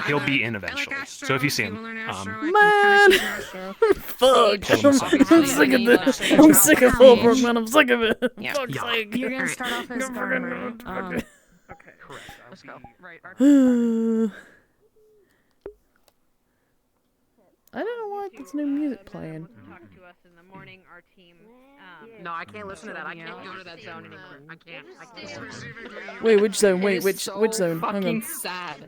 he'll be in eventually. So if you see him, Man! Fuck! I'm sick of this. I'm sick of Fallbrook, man. I'm sick of it. Fuck's sake. You're gonna start off as Garmer. okay, correct. Let's go. Right. I don't know why there's no music playing. Talk to us in the morning. Our team. No, I can't listen to that. I can't go to that zone anymore. I can't. Wait, which zone? Wait, which zone? Hang on. Fucking sad.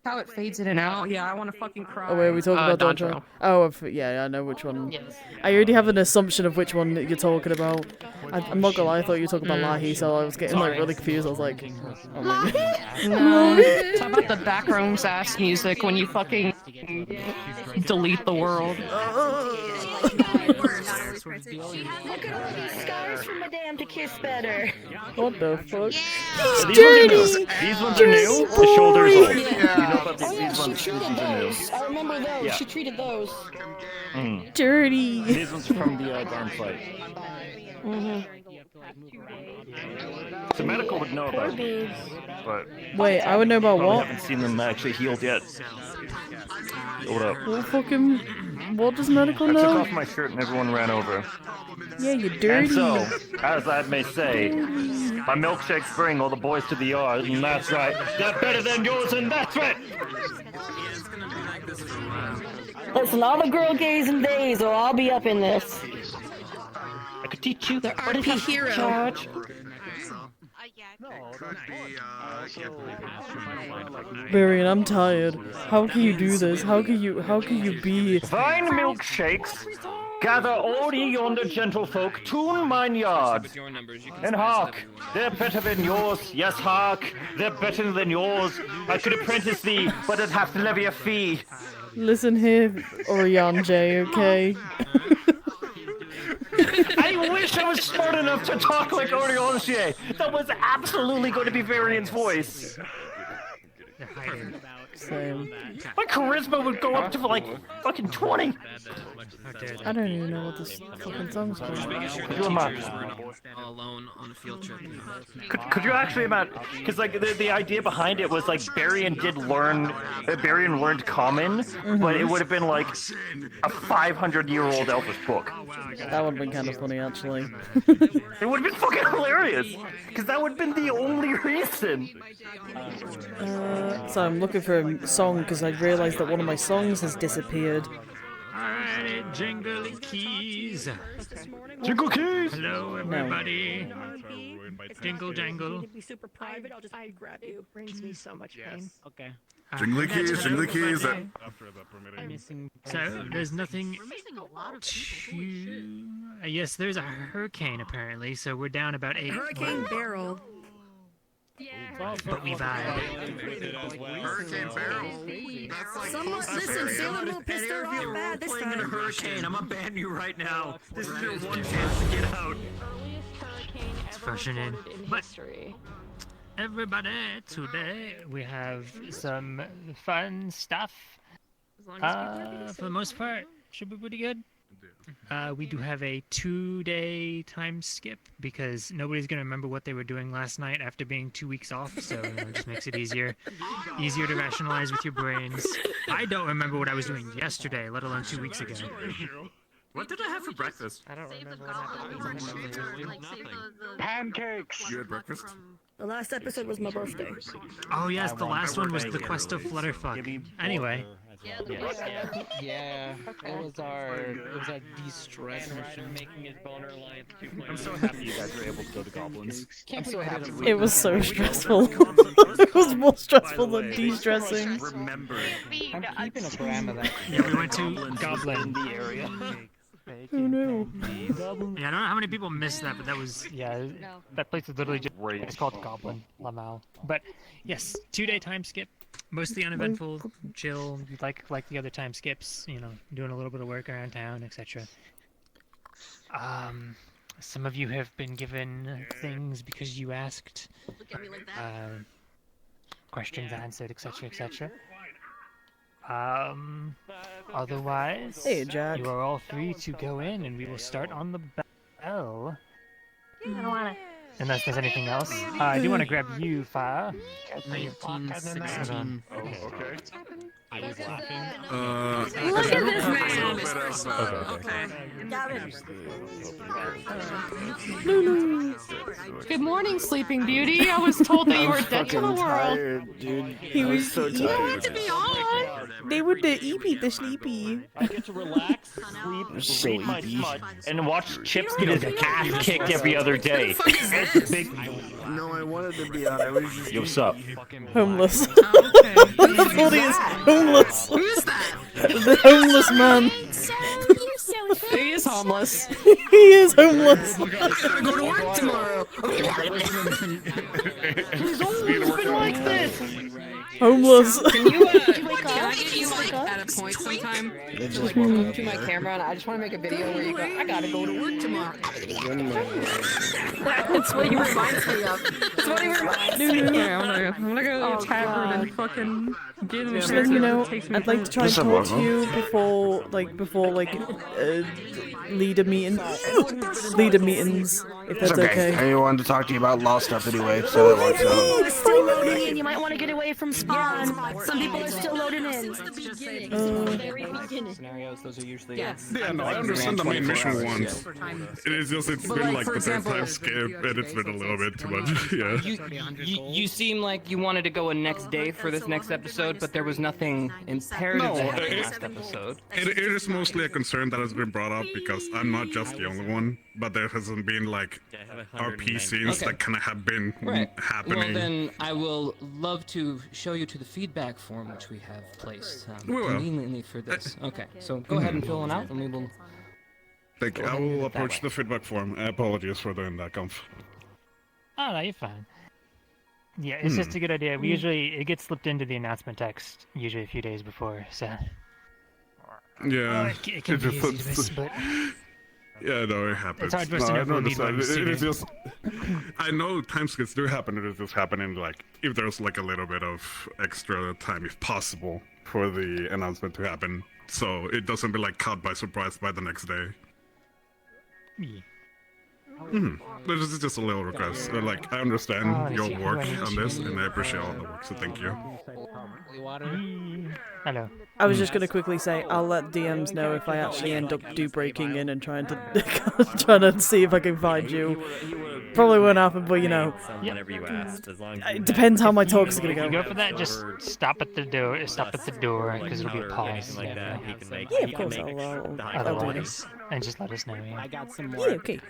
How it fades in and out. Yeah, I want to fucking cry. Oh wait, are we talking about Dodger? Oh, yeah, I know which one. Yes. I already have an assumption of which one that you're talking about. I'm not gonna lie, I thought you were talking about Lahi, so I was getting like really confused. I was like, oh my god. No. Talk about the backrooms ass music when you fucking delete the world. Look at all these scars from Madame to kiss better. What the fuck? These Dirty! These ones are new. The shoulders old. Yeah. You know about these, Oh yeah, these she ones, treated these are new. those. I remember those. Yeah. She treated those. Dirty! These ones are from the barn fight. So medical would know about these, but Wait, I would know about probably what? haven't seen them actually healed yet. Hold up. What fucking... What does medical I took know? off my shirt and everyone ran over. Yeah, you And dirty. so, as I may say, my milkshakes bring all the boys to the yard, and that's right. They're better than yours, and that's right. Listen, all the girl gays and days, or I'll be up in this. I could teach you the RP hero. charge. Marion, I'm tired. How can you do this? How can you be... Fine milkshakes, gather all ye yonder gentlefolk, tune mine yard. And hark, they're better than yours, yes hark, they're better than yours. I could apprentice thee, but I'd have to levy a fee. Listen here, Orion J, okay? I wish I was smart enough to talk like Oriolche. That was absolutely going to be Varian's voice. Same. My charisma would go up to like fucking 20. I don't even know what this fucking song's called. Could you imagine? Alone on a field trip. Could you actually imagine? Because like the idea behind it was like Varian learned Common, but it would have been like a 500-year-old Elvish book. That would have been kind of funny, actually. It would have been fucking hilarious, because that would have been the only reason. So I'm looking for a song because I realised that one of my songs has disappeared. Alright, jingly keys. Jingle keys! Hello, everybody. Jingle jangle. Be super private. I'll just grab you. It brings me so much pain. Okay. Jingly keys, jingly keys. So, there's nothing to... yes, there's a hurricane, apparently, so we're down about 8. Hurricane Barrel. But we vibe. Hurricane barrel. That's like Someone, listen, Sailor Moon pissed her off bad this Playing in a time. hurricane. I'm gonna ban you right now. This is your one chance to get out. It's pushing in. But everybody, today we have some fun stuff. For the most part, should be pretty good. We do have a 2-day time skip because nobody's gonna remember what they were doing last night after being 2 weeks off, so it just makes it easier to rationalize with your brains. I don't remember what I was doing yesterday, let alone 2 weeks ago. What did I have for breakfast? I don't remember what happened. Pancakes! You had breakfast? The last episode was my birthday. Oh yes, the last one was the quest of Flutterfuck. Anyway. Yeah, it was our de-stress mission, making his boner life 2.0. I'm so happy you guys were able to go to Goblins. I'm so happy. It was so stressful. It was more stressful than de-stressing. Remember, I'm keeping a gram of that. Yeah, we went to Goblin. the area. Oh no. Yeah, I don't know how many people missed that, but that was, yeah, that place is literally just, it's called Goblin, Lamal. But, yes, 2-day time skip, mostly uneventful, chill, like the other time skips, you know, doing a little bit of work around town, etc. Some of you have been given things because you asked, questions answered, etc., etc. Otherwise, Hey, Jack. you are all free to go in, and we will start on the bell. I don't wanna. Unless there's anything else. I do want to grab you, Fire. 1916. Oh, okay. I was laughing. Look at this man. Good morning, Sleeping Beauty. I was told that you were dead to the world. Tired, dude. He was so you don't have tired. to be on. They would eat the sleepy. I get to relax, sleep, So read my easy. smut, and watch Chips get his ass kicked every other day. It's big. No, I wanted to be on. I was just. Yo, what's up? Homeless. That's what he is. Homeless. Who's that? The homeless man. He is homeless. He is homeless. I gotta go to work tomorrow. He's always been like this. Homeless. Can you, can I get you like at a point sometime to like come to my camera and I just want to make a video where you go, I gotta go to work tomorrow. That's what he reminds me of. That's what he reminds me of. I'm gonna go to Tavern and fucking get him. Just letting you know, I'd like to try and talk to you before leader meetings, if that's okay. I wanted to talk to you about law stuff anyway, so it works out. It's still loading in. You might want to get away from spawn. Some people are still loading in. Scenarios, those are usually. Yeah, no, I understand the main mission once. It is just, it's been like the third time skip, and it's been a little bit too much, yeah. You seem like you wanted to go a next day for this next episode, but there was nothing imperative No, to happen last episode. It is mostly a concern that has been brought up because I'm not just the only one, but there hasn't been like RP scenes Okay. that kind of have been happening. Well, then I will love to show you to the feedback form which we have placed We will. conveniently for this. Okay, so go ahead and fill one out, and we will. Thank you. Go I ahead and do will it that approach way. the feedback form. Apologies for doing that, Comf. Oh, no, you're fine. Yeah, it's just a good idea. We usually, it gets slipped into the announcement text, usually a few days before, so. Yeah. It can be just- easy to miss, but Yeah, no, it happens. hard for us to know I who will need understand. what It is sooner. just, I know time skips do happen. It is just happening like if there's like a little bit of extra time, if possible, for the announcement to happen, so it doesn't be like caught by surprise by the next day. But this is just a little request. Like I understand your work on this, and I appreciate all the work. So thank you. Hello. I was just gonna quickly say I'll let DMs know if I actually end up breaking in and trying to see if I can find you. Probably won't happen, but you know, Whenever you asked, as long as it depends how my talks are gonna You go. go for that, just stop at the door, because it'll be a pause. like that, he can make. Yeah, he of can course make I'll the high do quality. this. And just let us know, yeah. I got some Yeah, okay.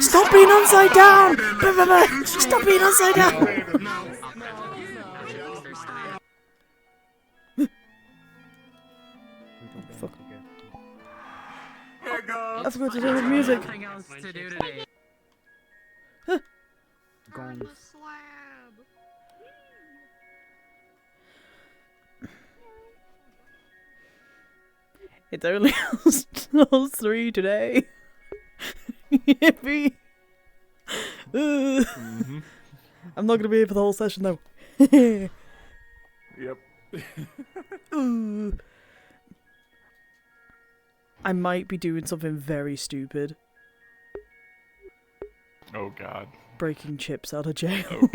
Stop being upside down! Stop being upside down! Fuck. I forgot to do the music. Nothing else to do today. It's only us three today. Yippee! I'm not gonna be here for the whole session though. Yep. Ooh. I might be doing something very stupid. Oh God. Breaking Chips out of jail.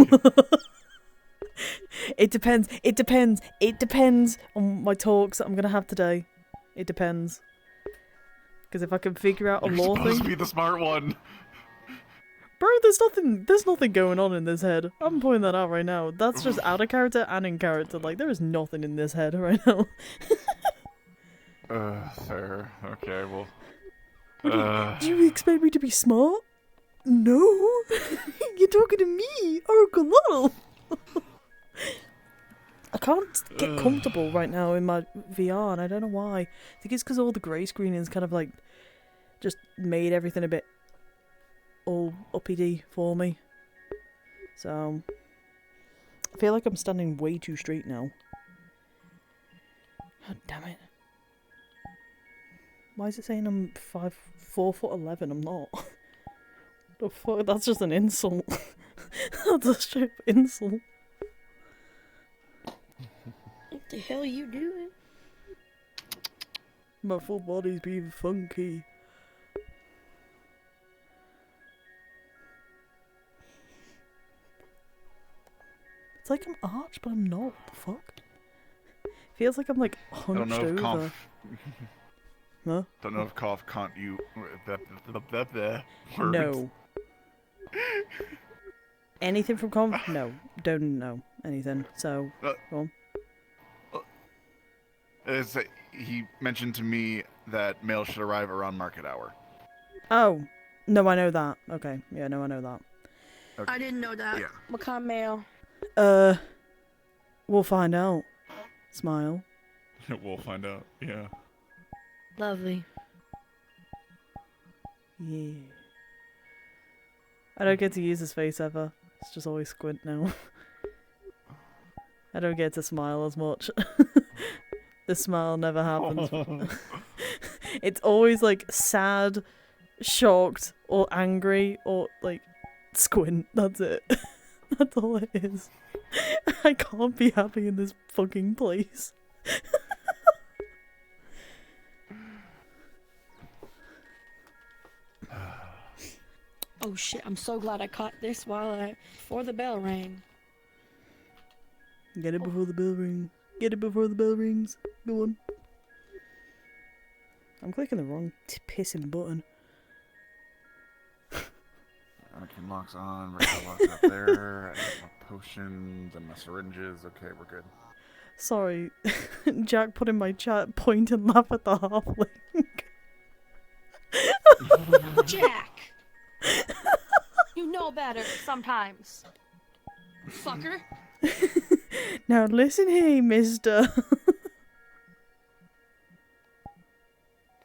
It depends. It depends. It depends on my talks that I'm gonna have today. It depends. Because if I can figure out a You're law supposed thing, to be the smart one. bro, there's nothing going on in this head. I'm pointing that out right now. That's just out of character and in character. Like there is nothing in this head right now. Fair. Okay, well. Do you expect me to be smart? No. You're talking to me, Oracle Lol. I can't get comfortable right now in my VR, and I don't know why. I think it's because all the grey screening is kind of like just made everything a bit all uppity for me. So I feel like I'm standing way too straight now. God damn it! Why is it saying I'm 4'11"? I'm not. The fuck? That's just an insult. That's a straight insult. What the hell are you doing? My full body's being funky. It's like I'm arched, but I'm not. What the fuck? Feels like I'm like hunched Don't know if over. Huh? Don't know if cough can't you. No. Anything from conf? No. Don't know anything. So, go on. He mentioned to me that mail should arrive around market hour. Oh. No, I know that. Okay. Yeah, no, I know that. Okay. I didn't know that. Yeah. What kind of mail? We'll find out. Smile. We'll find out. Yeah. Lovely. Yeah. I don't get to use his face ever. It's just always squint now. I don't get to smile as much. The smile never happens. It's always like sad, shocked, or angry, or like squint. That's it. That's all it is. I can't be happy in this fucking place. Oh shit, I'm so glad I caught this before the bell rang. Get it before the bell rings. Get it before the bell rings. Go on. I'm clicking the wrong pissing button. Mannequin locks on, regular locks up there. I got my potions and my syringes. Okay, we're good. Sorry, Jack put in my chat, point and laugh at the halfling. Jack! You know better sometimes. Fucker. Now listen here, mister.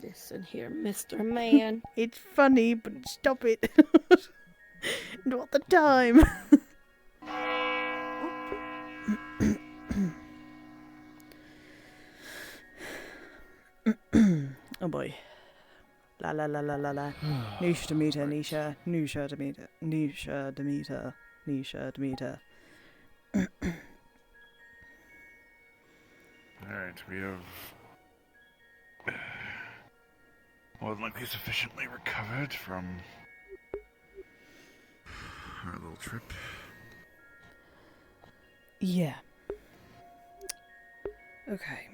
Listen here, Mr. Man. It's funny, but stop it. Not the time. Oh boy. La la la la la la. Nisha Demeter, Nisha. Nisha Demeter. Nisha Demeter. Nisha Demeter. Alright, we have more than likely sufficiently recovered from our little trip. Yeah. Okay.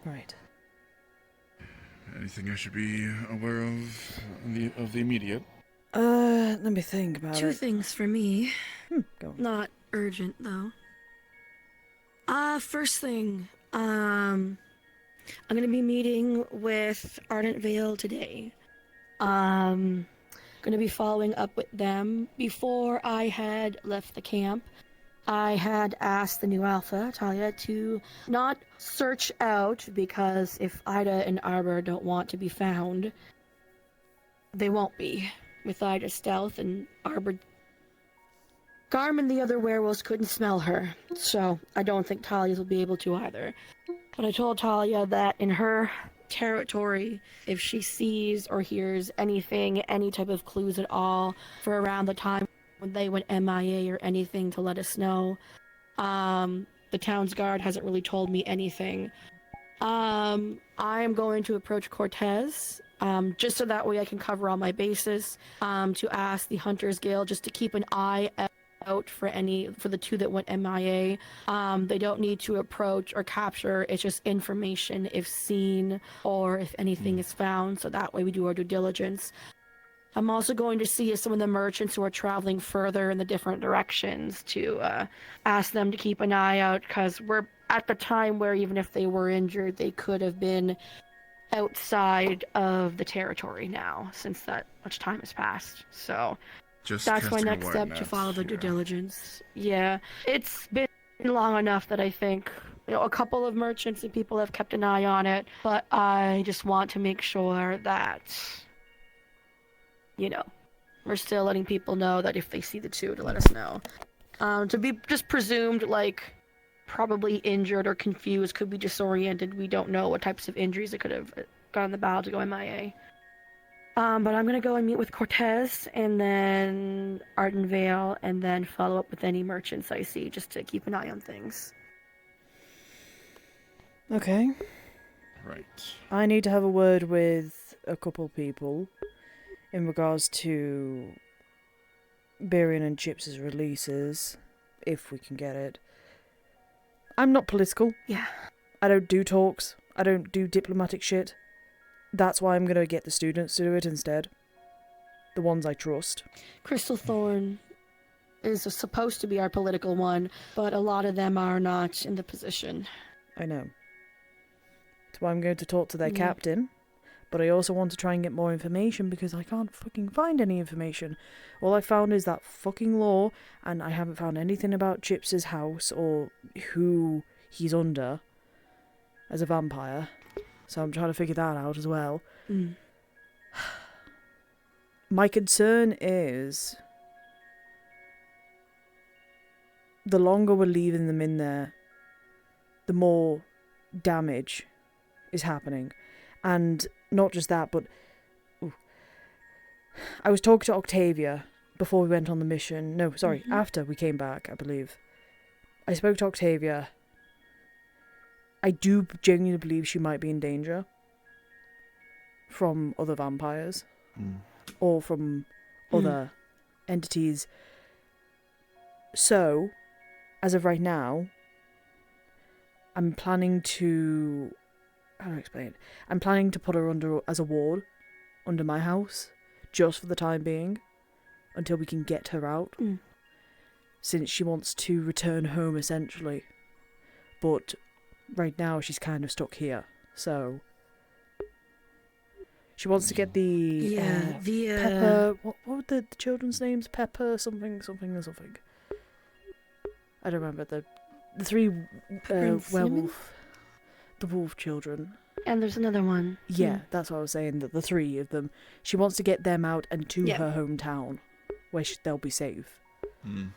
Right. Anything I should be aware of the immediate? Let me think about Two it. things for me. Go on. Not urgent though. First thing, I'm gonna be meeting with Ardent Vale today. Gonna be following up with them. Before I had left the camp, I had asked the new Alpha, Talia, to not search out, because if Ida and Arbor don't want to be found, they won't be. With Ida's stealth and Arbor... Garm and the other werewolves couldn't smell her, so I don't think Talia's will be able to either. But I told Talia that in her territory, if she sees or hears anything, any type of clues at all, for around the time when they went MIA or anything, to let us know. The town's guard hasn't really told me anything. I am going to approach Cortez, just so that way I can cover all my bases, to ask the Hunters Guild just to keep an eye out for the two that went MIA. They don't need to approach or capture, it's just information if seen or if anything is found, so that way we do our due diligence. I'm also going to see some of the merchants who are traveling further in the different directions to ask them to keep an eye out, because we're at the time where even if they were injured, they could have been outside of the territory now, since that much time has passed. So that's my next step, to follow the due diligence. Yeah, it's been long enough that I think, a couple of merchants and people have kept an eye on it, but I just want to make sure that, we're still letting people know that if they see the two, to let us know. To be just presumed, probably injured or confused, could be disoriented. We don't know what types of injuries it could have gotten the battle to go MIA. But I'm gonna go and meet with Cortez, and then Arden Vale, and then follow up with any merchants I see, just to keep an eye on things. Okay. Right. I need to have a word with a couple people in regards to Barian and Chips' releases, if we can get it. I'm not political. Yeah. I don't do talks. I don't do diplomatic shit. That's why I'm gonna get the students to do it instead. The ones I trust. Crystal Thorn is supposed to be our political one, but a lot of them are not in the position. I know. That's why I'm going to talk to their captain. But I also want to try and get more information because I can't fucking find any information. All I found is that fucking law, and I haven't found anything about Chips' house or who he's under as a vampire. So I'm trying to figure that out as well. Mm. My concern is the longer we're leaving them in there, the more damage is happening. And not just that, but I was talking to Octavia before we went on the mission. No, sorry, after we came back, I believe. I spoke to Octavia. I do genuinely believe she might be in danger from other vampires or from other entities. So, as of right now, I'm planning to... How do I explain it? I'm planning to put her under as a ward under my house, just for the time being, until we can get her out. Since she wants to return home, essentially. But right now, she's kind of stuck here. So she wants to get the Pepper. What were the children's names? Pepper something. I don't remember the three werewolf. The wolf children. And there's another one. Yeah, that's what I was saying, that the three of them. She wants to get them out and to her hometown, where they'll be safe. Fair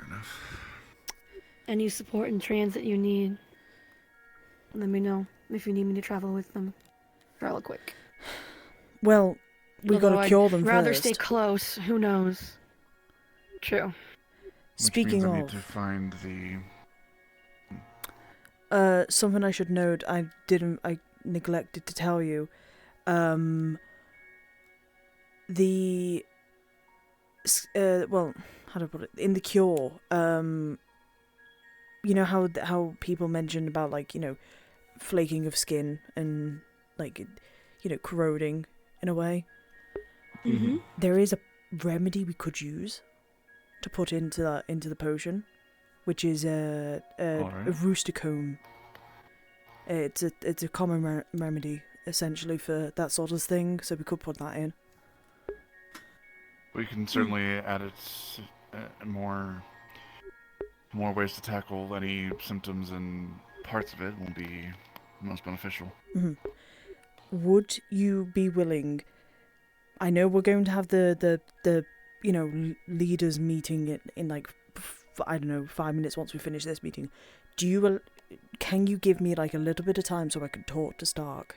enough. Any support in transit you need, let me know if you need me to travel with them. Real quick. Well, we got to cure them I'd rather first. stay close. Who knows? True. Speaking I need of, to find something I should note. I neglected to tell you. Well, how do I put it? In the cure, you know how people mentioned about, like, you know, flaking of skin and, like, you know, corroding in a way. There is a remedy we could use to put into the potion, which is a rooster comb. It's a common remedy essentially for that sort of thing, so we could put that in. We can certainly add it more ways to tackle any symptoms, and parts of it will be most beneficial. Would you be willing? I know we're going to have the you know, leaders meeting in like, I don't know, 5 minutes once we finish this meeting. Can you give me like a little bit of time so I can talk to Stark?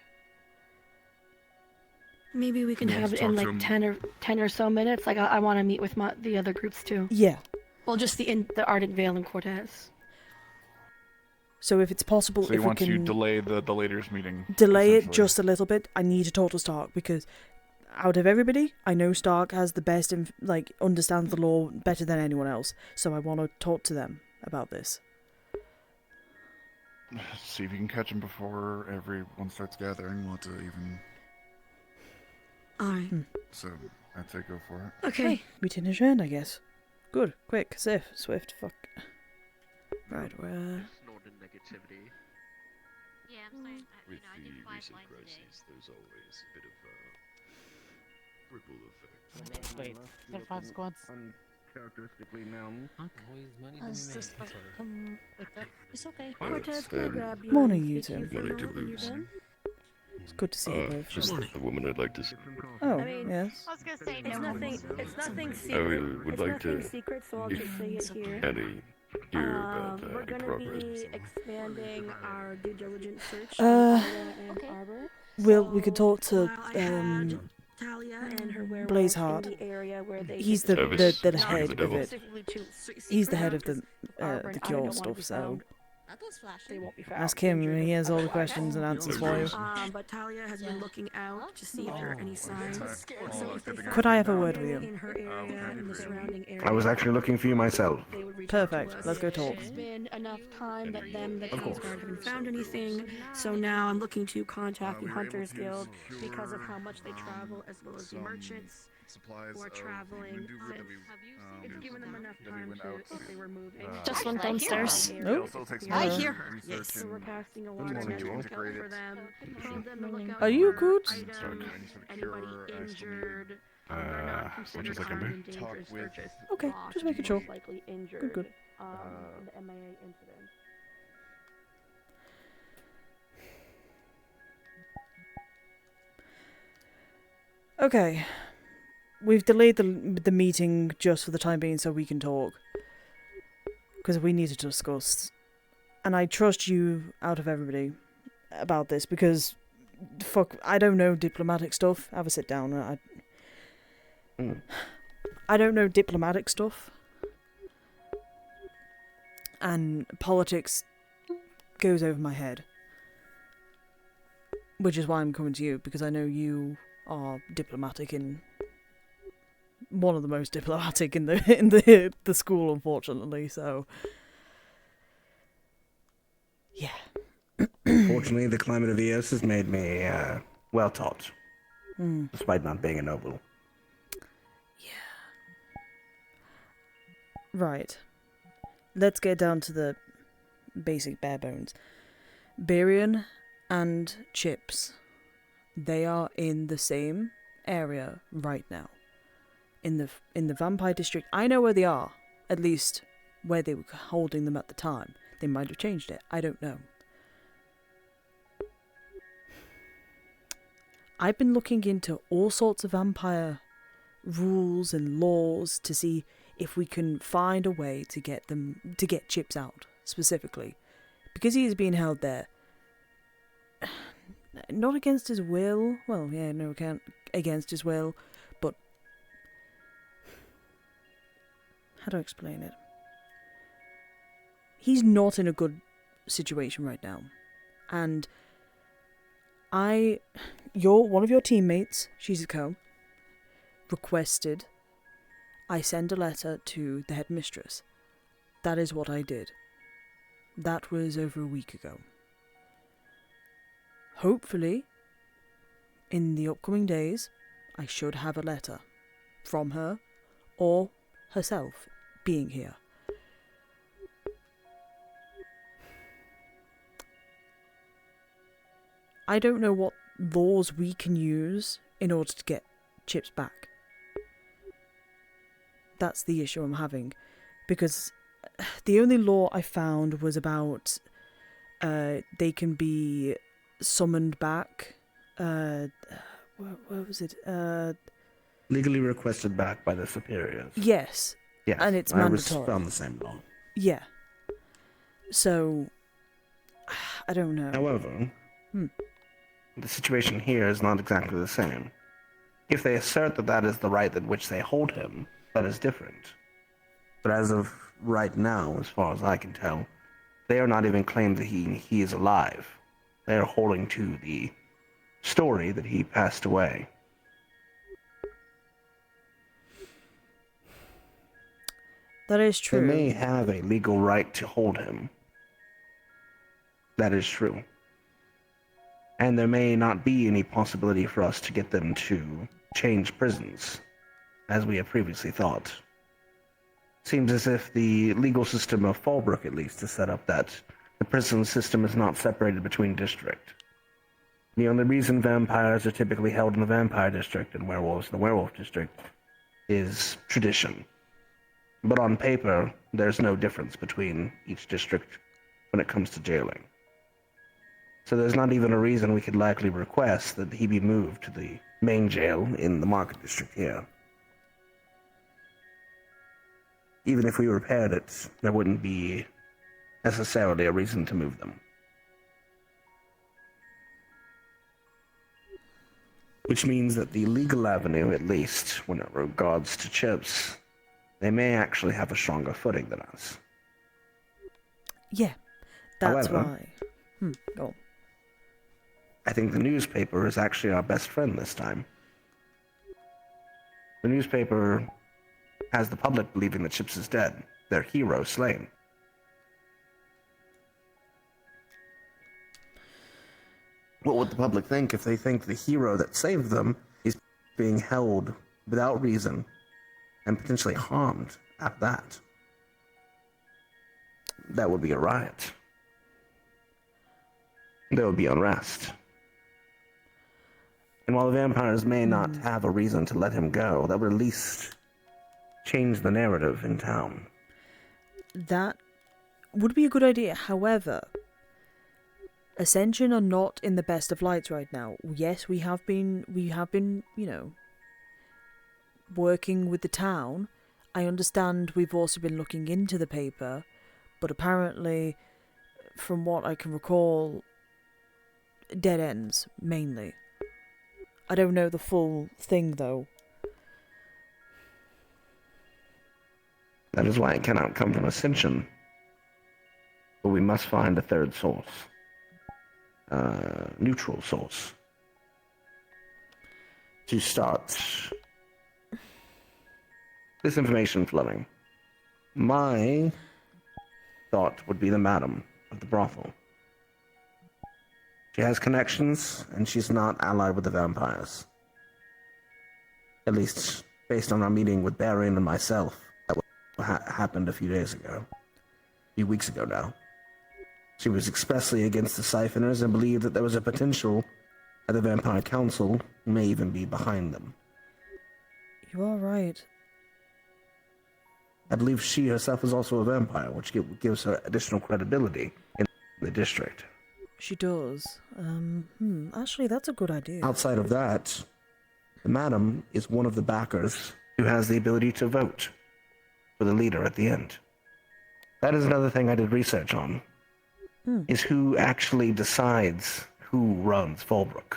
Maybe we can have it in like 10 or so minutes. Like I want to meet with the other groups too. Yeah. Well, just the Ardent Vale and Cortez. So if it's possible, So you if want we can to delay the leaders' meeting? delay it just a little bit. I need to talk to Stark because out of everybody, I know Stark has the best, understands the law better than anyone else. So I want to talk to them about this. See if you can catch him before everyone starts gathering. We'll have to even... Alright. So, I'd say go for it. Okay. Meeting adjourned, I guess. Good, quick, safe, swift, fuck. Right, where... negativity. Yeah, I'm sorry. With the recent crises, there's always a bit of a ripple effect. Wait, is that 5 squads? Uncharacteristically known. It's okay. Cortez, can I grab you? Morning, you two. Money to lose. It's good to see you both. Just a woman I'd like to see. Oh, I mean, yes. I was gonna say It's no. nothing secret. I would like to, secret, so I'll just say it here. Annie, hear about We're any gonna progress. be expanding our due diligence search Uh, and Arbor. we could talk to, Talia and her werewolf Blazeheart. in the area where they He's the head of it. He's the head of the cure stuff, so they won't be found. ask him. He has all the questions and answers for you. But Talia has been looking out to see if there are any signs. So if they find Could I have a word with in you? her area and the surrounding area, I was actually looking for you myself. they would reach out Perfect. to us. Let's go talk. It's been enough time that the Coast Guard haven't found anything, so now I'm looking to contact the Hunters Guild because of how much they travel, as well as the merchants who are traveling. It's given them enough time to, if they were moving. Just went downstairs. Nope. I hear her. Yes. So we're casting a water magic spell for them. Told them to look out Are you for good? items, anybody injured. Which is I can do. Dangerous searches. Okay, just making sure. Most likely injured. Good. In the MIA incident. Okay. We've delayed the meeting just for the time being so we can talk. Because we need to discuss. And I trust you out of everybody about this because, fuck, I don't know diplomatic stuff. Have a sit down. I don't know diplomatic stuff. And politics goes over my head. Which is why I'm coming to you, because I know you are diplomatic in one of the most diplomatic in the school, unfortunately, so yeah. Fortunately, the climate of Eos has made me well taught, despite not being a noble. Right. Let's get down to the basic bare bones. Barian and Chips, they are in the same area right now. In the vampire district. I know where they are. At least where they were holding them at the time. They might have changed it. I don't know. I've been looking into all sorts of vampire rules and laws to see if we can find a way to get Chips out, specifically. Because he is being held there. Not against his will. Well, yeah, no, against his will. But how do I explain it? He's not in a good situation right now. And one of your teammates, Shizuko, requested I send a letter to the headmistress. That is what I did. That was over a week ago. Hopefully, in the upcoming days, I should have a letter from her or herself being here. I don't know what laws we can use in order to get Chips back. That's the issue I'm having. Because the only law I found was about they can be summoned back. Where was it? Legally requested back by the superiors. Yes. Yes, and it's I was mandatory. found the same law. Yeah. So, I don't know. However, the situation here is not exactly the same. If they assert that that is the right at which they hold him, that is different. But as of right now, as far as I can tell, they are not even claiming that he is alive. They are holding to the story that he passed away. That is true. They may have a legal right to hold him. That is true. And there may not be any possibility for us to get them to change prisons, as we have previously thought. Seems as if the legal system of Fallbrook, at least, is set up that the prison system is not separated between district. The only reason vampires are typically held in the vampire district and werewolves in the werewolf district is tradition. But on paper, there's no difference between each district when it comes to jailing. So there's not even a reason we could likely request that he be moved to the main jail in the market district here. Even if we repaired it, there wouldn't be necessarily a reason to move them. Which means that the legal avenue, at least when it regards to chips, they may actually have a stronger footing than us. Yeah, that's However, why. Go on. I think the newspaper is actually our best friend this time. The newspaper has the public believing that Chips is dead, their hero slain. What would the public think if they think the hero that saved them is being held without reason and potentially harmed at that? That would be a riot. There would be unrest. And while the vampires may not have a reason to let him go, that would at least change the narrative in town. That would be a good idea. However, Ascension are not in the best of lights right now. Yes, we have been, working with the town. I understand we've also been looking into the paper, but apparently, from what I can recall, dead ends, mainly. I don't know the full thing, though. That is why it cannot come from Ascension. But we must find a third source. Neutral source. To start this information flowing. My thought would be the madam of the brothel. She has connections, and she's not allied with the vampires. At least, based on our meeting with Barian and myself, that happened a few days ago. A few weeks ago now. She was expressly against the siphoners and believed that there was a potential that the Vampire Council may even be behind them. You are right. I believe she herself is also a vampire, which gives her additional credibility in the district. She does. Actually, that's a good idea. Outside of that, the madam is one of the backers who has the ability to vote for the leader at the end. That is another thing I did research on, is who actually decides who runs Fallbrook.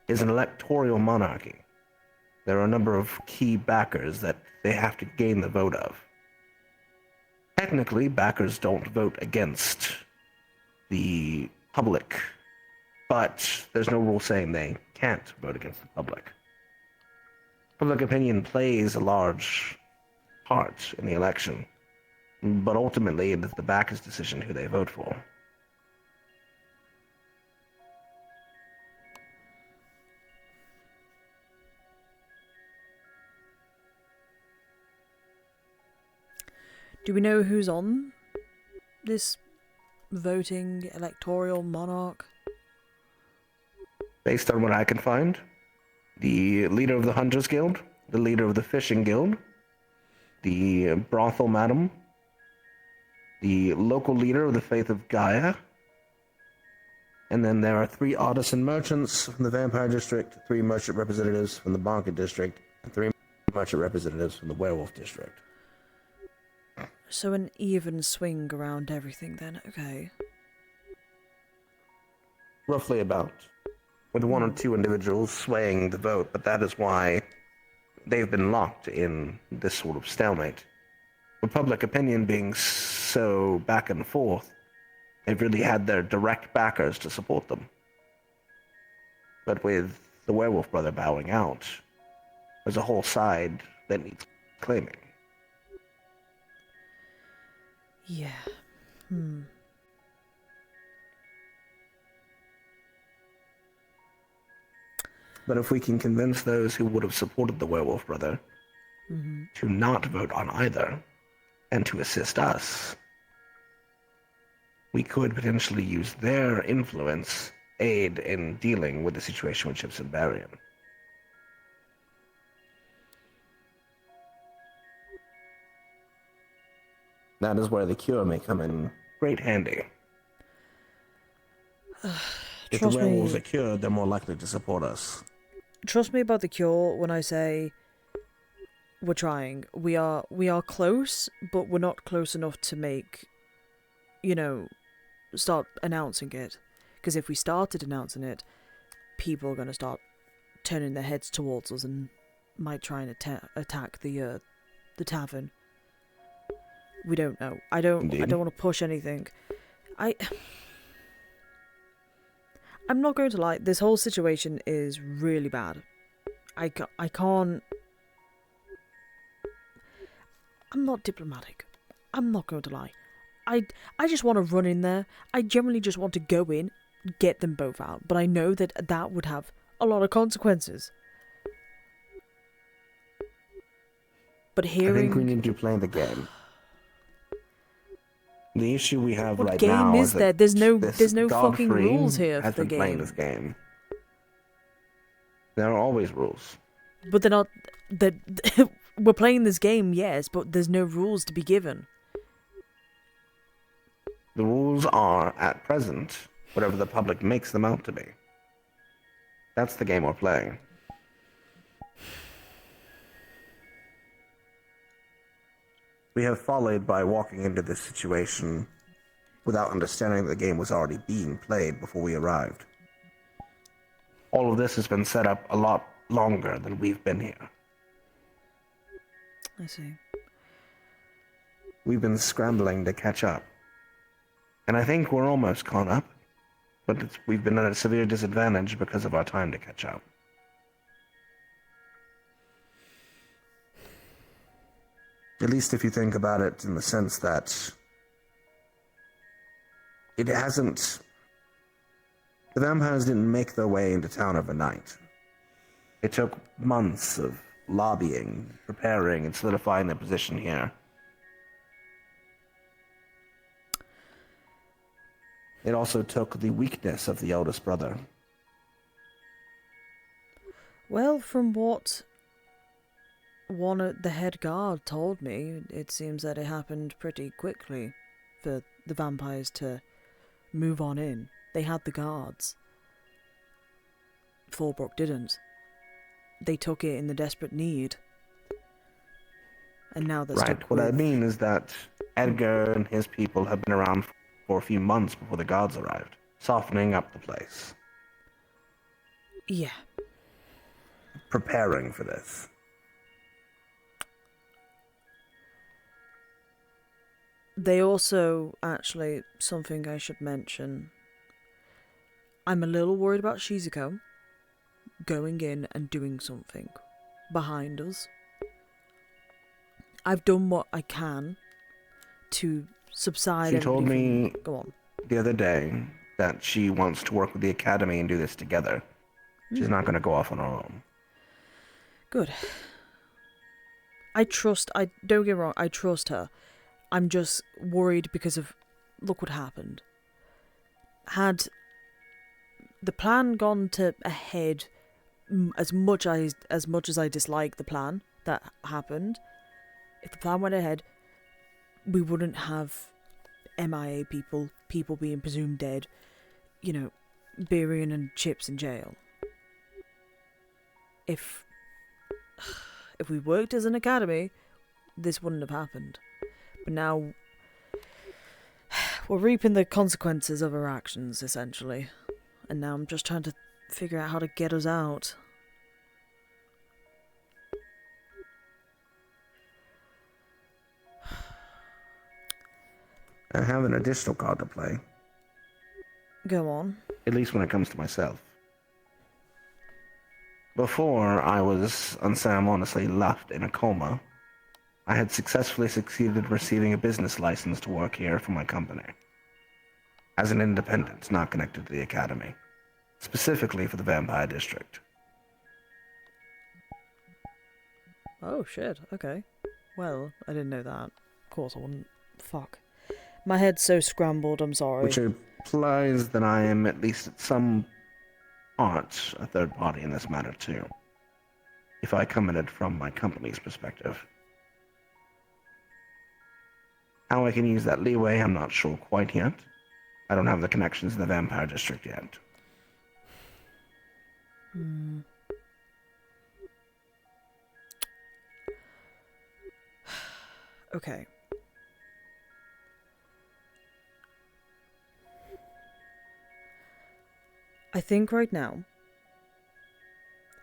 It's an electoral monarchy. There are a number of key backers that they have to gain the vote of. Technically, backers don't vote against the public, but there's no rule saying they can't vote against the public. Public opinion plays a large part in the election, but ultimately it is the backers' decision who they vote for. Do we know who's on this voting electoral monarch? Based on what I can find, the leader of the Hunters Guild, the leader of the Fishing Guild, the brothel madam, the local leader of the Faith of Gaia, and then there are 3 artisan merchants from the Vampire District, 3 merchant representatives from the Market District, and 3 merchant representatives from the Werewolf District. So an even swing around everything then, okay. Roughly about. With 1 or 2 individuals swaying the vote, but that is why they've been locked in this sort of stalemate. With public opinion being so back and forth, they've really had their direct backers to support them. But with the Werewolf Brother bowing out, there's a whole side that needs claiming. Yeah. But if we can convince those who would have supported the Werewolf Brother to not vote on either, and to assist us, we could potentially use their influence, aid in dealing with the situation with Chips and Barian. That is where the cure may come in great handy. If the werewolves are cured, they're more likely to support us. Trust me about the cure when I say we're trying. We are close, but we're not close enough to make, start announcing it. Because if we started announcing it, people are going to start turning their heads towards us and might try and attack the tavern. We don't know. I don't want to push anything. I'm not going to lie. This whole situation is really bad. I can't. I'm not diplomatic. I'm not going to lie. I just want to run in there. I generally just want to go in, get them both out. But I know that that would have a lot of consequences. But hearing... I think we need to play the game. The issue we have what right game now is is there? that There's no fucking Godfrey rules here has for the been playing game. this game. There are always rules. But they're not... We're playing this game, yes, but there's no rules to be given. The rules are, at present, whatever the public makes them out to be. That's the game we're playing. We have followed by walking into this situation without understanding that the game was already being played before we arrived. All of this has been set up a lot longer than we've been here. I see. We've been scrambling to catch up. And I think we're almost caught up, but we've been at a severe disadvantage because of our time to catch up. At least if you think about it in the sense that it hasn't... The vampires didn't make their way into town overnight. It took months of lobbying, preparing, and solidifying their position here. It also took the weakness of the eldest brother. Well, from what one of the head guard told me, it seems that it happened pretty quickly for the vampires to move on in. They had the guards. Fallbrook didn't. They took it in the desperate need. And now they're Right. stuck What I with... mean is that Edgar and his people have been around for a few months before the guards arrived, softening up the place. Yeah. Preparing for this. They also, actually, something I should mention. I'm a little worried about Shizuko going in and doing something behind us. I've done what I can to subside. She told me Go on. the other day that she wants to work with the academy and do this together. She's not going to go off on her own. Good. Don't get me wrong, I trust her. I'm just worried because of, look what happened. Had the plan gone to ahead, as much as I dislike the plan that happened, if the plan went ahead, we wouldn't have MIA people being presumed dead, Birion and Chips in jail. If we worked as an academy, this wouldn't have happened. But now we're reaping the consequences of our actions, essentially. And now I'm just trying to figure out how to get us out. I have an additional card to play. Go on. At least when it comes to myself. Before I was unceremoniously left in a coma, I had successfully succeeded in receiving a business license to work here for my company. As an independent, not connected to the academy. Specifically for the Vampire District. Oh shit, okay. Well, I didn't know that. Of course I wouldn't. Fuck. My head's so scrambled, I'm sorry. Which implies that I am at least at some part a third party in this matter too. If I come at it from my company's perspective. How I can use that leeway, I'm not sure quite yet. I don't have the connections in the Vampire District yet. Okay. I think right now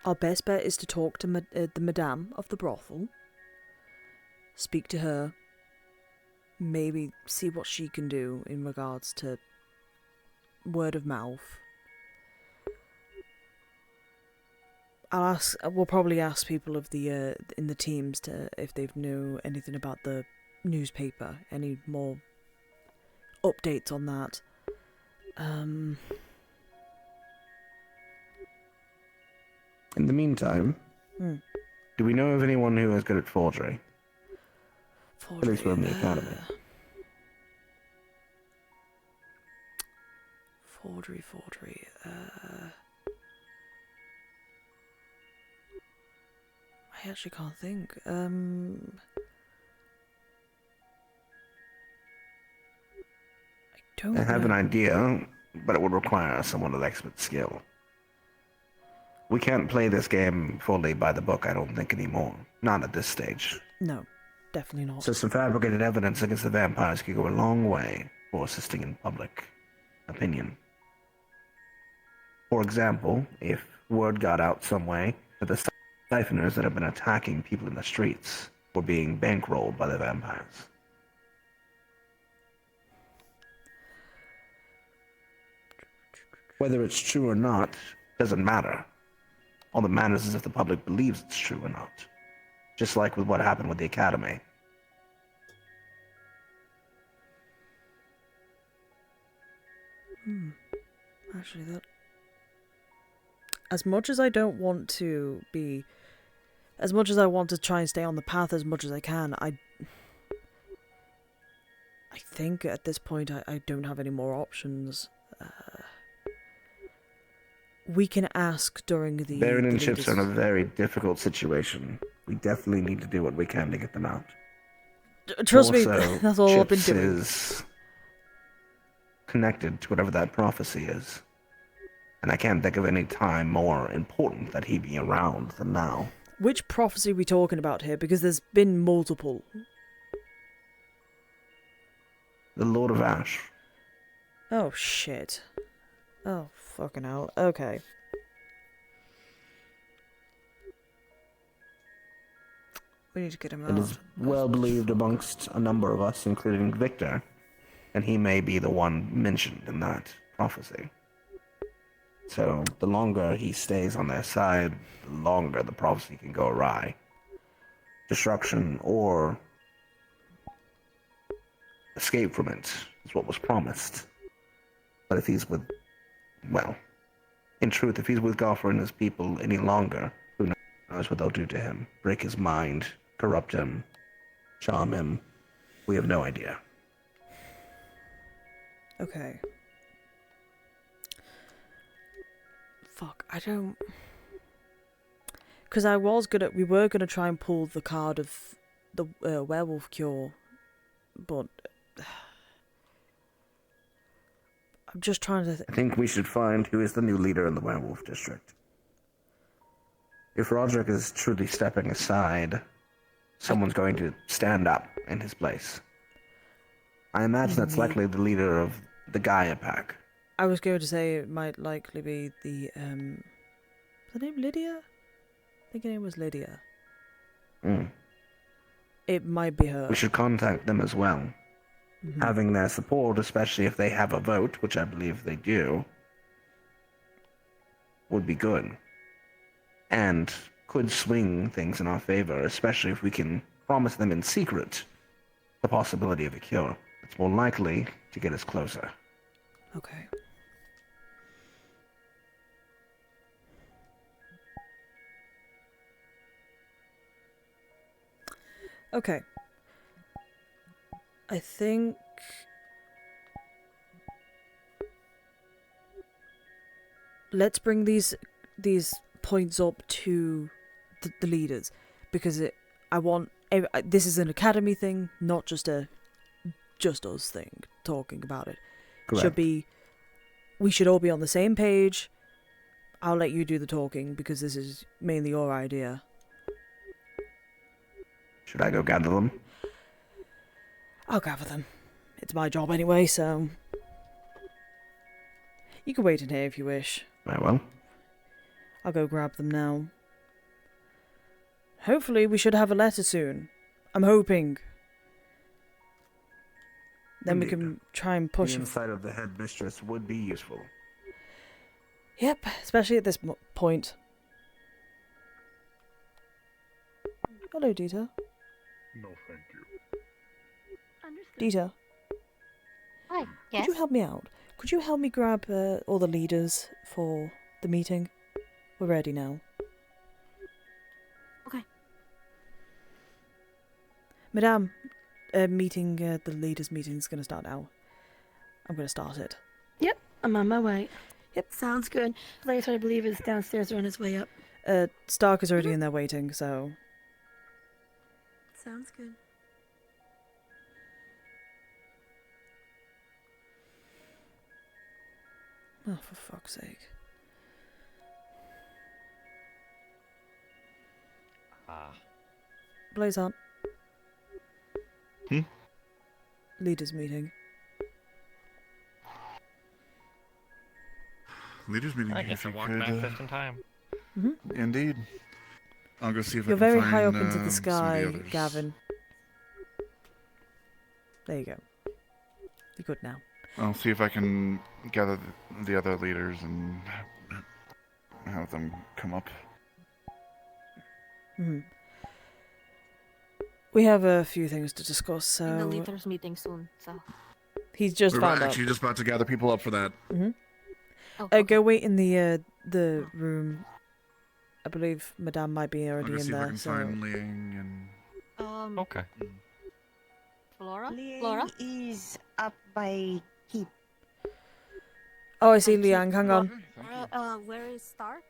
Our best bet is to talk to the madame of the brothel. Speak to her. Maybe see what she can do in regards to word of mouth. We'll probably ask people of the in the teams if they know anything about the newspaper. Any more updates on that? In the meantime, do we know of anyone who is good at forgery? At least we're in the academy. Forgery. I actually can't think. I don't I have know. an idea, but it would require someone with expert skill. We can't play this game fully by the book, I don't think, anymore. Not at this stage. No, definitely not. So some fabricated evidence against the vampires could go a long way for assisting in public opinion. For example, if word got out some way that the siphoners that have been attacking people in the streets were being bankrolled by the vampires. Whether it's true or not doesn't matter. All that matters is if the public believes it's true or not. Just like with what happened with the Academy. Actually, that... As much as I don't want to be... As much as I want to try and stay on the path as much as I can, I think at this point I don't have any more options. We can ask during the... Baron and the Chips are in a leaders- very difficult situation. We definitely need to do what we can to get them out. Trust me, Also, that's all I've been Chips doing. is connected to whatever that prophecy is. And I can't think of any time more important that he be around than now. Which prophecy are we talking about here? Because there's been multiple. The Lord of Ash. Oh, shit. Oh, fucking hell. Okay. We need to get him It out. is well believed amongst a number of us, including Victor, and he may be the one mentioned in that prophecy. So, the longer he stays on their side, the longer the prophecy can go awry. Destruction or escape from it is what was promised. But if he's with, well, in truth, if he's with Goffer and his people any longer, who knows what they'll do to him? Break his mind, corrupt him, charm him. We have no idea. Okay. Fuck, I don't... Because we were gonna try and pull the card of the werewolf cure, but... I'm just trying to... I think we should find who is the new leader in the werewolf district. If Roderick is truly stepping aside, someone's going to stand up in his place. I imagine that's likely the leader of the Gaia pack. I was going to say it might likely be the, was her name Lydia? I think her name was Lydia. It might be her. We should contact them as well. Having their support, especially if they have a vote, which I believe they do, would be good. And could swing things in our favor, especially if we can promise them in secret the possibility of a cure. It's more likely to get us closer. Okay. Okay. I think... Let's bring these points up to the leaders, because this is an academy thing, not just a just us thing talking about it. Correct. We should all be on the same page. I'll let you do the talking because this is mainly your idea. Should I go gather them? I'll gather them. It's my job anyway, so... You can wait in here if you wish. Very well. I'll go grab them now. Hopefully we should have a letter soon. I'm hoping. Then we can try and push The it. insight of the headmistress would be useful. Yep, especially at this point. Hello, Dita. No, thank you. Dita, Hi. could you help me out? Could you help me grab all the leaders for the meeting? We're ready now. Okay. Madame, the leaders' meeting is going to start now. I'm going to start it. Yep, I'm on my way. Yep. Sounds good. Later, I believe, is downstairs or on his way up. Stark is already in there waiting, so... Sounds good. Oh, for fuck's sake. Blaze on. Leaders meeting. Leaders meeting. I guess I walked back just in time. Indeed. I'll go see if You're I can very find, high up into the some of sky, others. Gavin. There you go. You're good now. I'll see if I can gather the other leaders and have them come up. We have a few things to discuss, so... And the leaders meeting soon, so... He's just We're found out. actually just about to gather people up for that. Go wait in the room. I believe Madame might be already I'll go in see if I there, can so... find Liang and... Okay. Flora? Liang Flora? is up by keep. Oh, I see Liang, hang on. Where is Stark?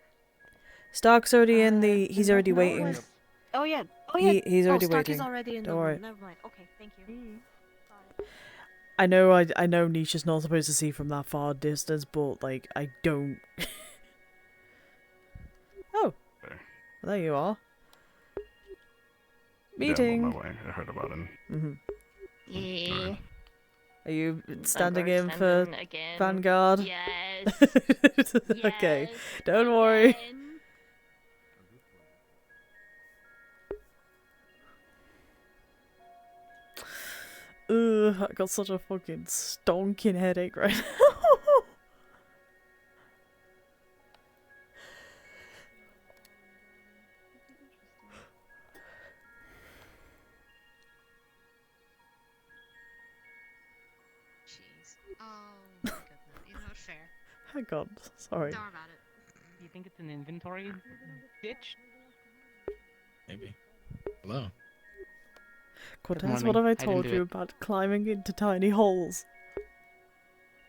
Stark's already in the... He's already waiting. Oh yeah. Oh yeah. He's already Stark waiting. is already in Don't the worry. room. Never mind. Okay, thank you. I know Nisha's not supposed to see from that far distance, but, like, I don't... Oh. There you are. Meeting. Yeah, I'm on my way. I heard about it. Yeah. Are you standing in for again. Vanguard? Yes. Okay. Don't worry. Ugh, I got such a fucking stonking headache right now. Jeez. Oh my goodness. You know what? Fair. Hang on, sorry. Don't worry about it. Do you think it's an inventory ditch? Maybe. Hello. Cortez, what have I told you about climbing into tiny holes?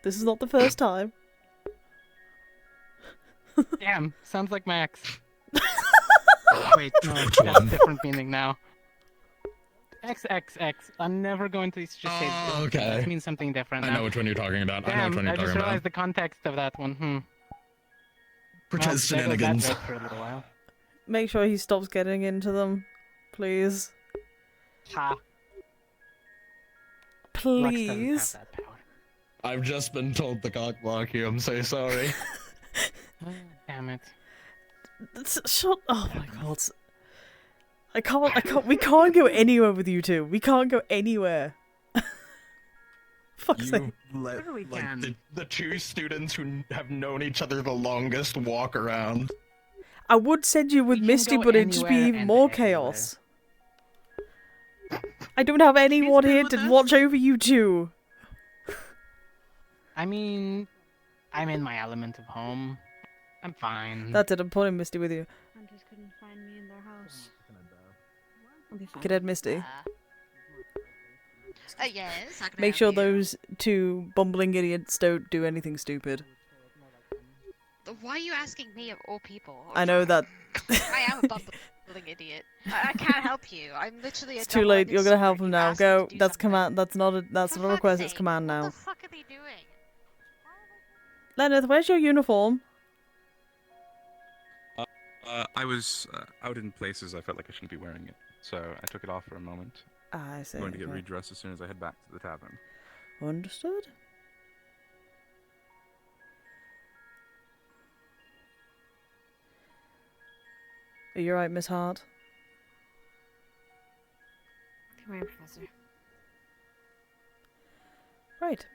This is not the first time. Damn, sounds like Max. Wait, no, Which that's one? different meaning now. XXX. I'm never going to just say this. Okay. This means something different I now. know which one you're talking about. Damn, I know which one you're I just talking realized about. the context of that one. Cortez Well, there goes that shenanigans. joke for a little while. Make sure he stops getting into them, please. Ha. Please. I've just been told to cock block you. I'm so sorry. Damn it. Shut. Oh my god. I can't. We can't go anywhere with you two. We can't go anywhere. Fuck's sake. You let like the two students who have known each other the longest walk around. I would send you with Misty, go but it'd just be anywhere even and more chaos. I don't have anyone here to watch over you two. I mean, I'm in my element of home. I'm fine. That's it. I'm pulling Misty with you. Hunters couldn't find me in their house. I'll be fine. Cadet Misty. Yes. How can I Make help sure you? those two bumbling idiots don't do anything stupid. Why are you asking me of all people? I know that. I am a bumbling idiot. I can't help you. I'm literally a It's too late. You're gonna help him now. Go. That's command. That's not a. That's not a request. It's command now. What the fuck are they doing? Leonard, where's your uniform? I was out in places I felt like I shouldn't be wearing it, so I took it off for a moment. I see. I'm going to get okay. redressed as soon as I head back to the tavern. Understood. Are you right, Miss Hart? Come here, Professor. Right.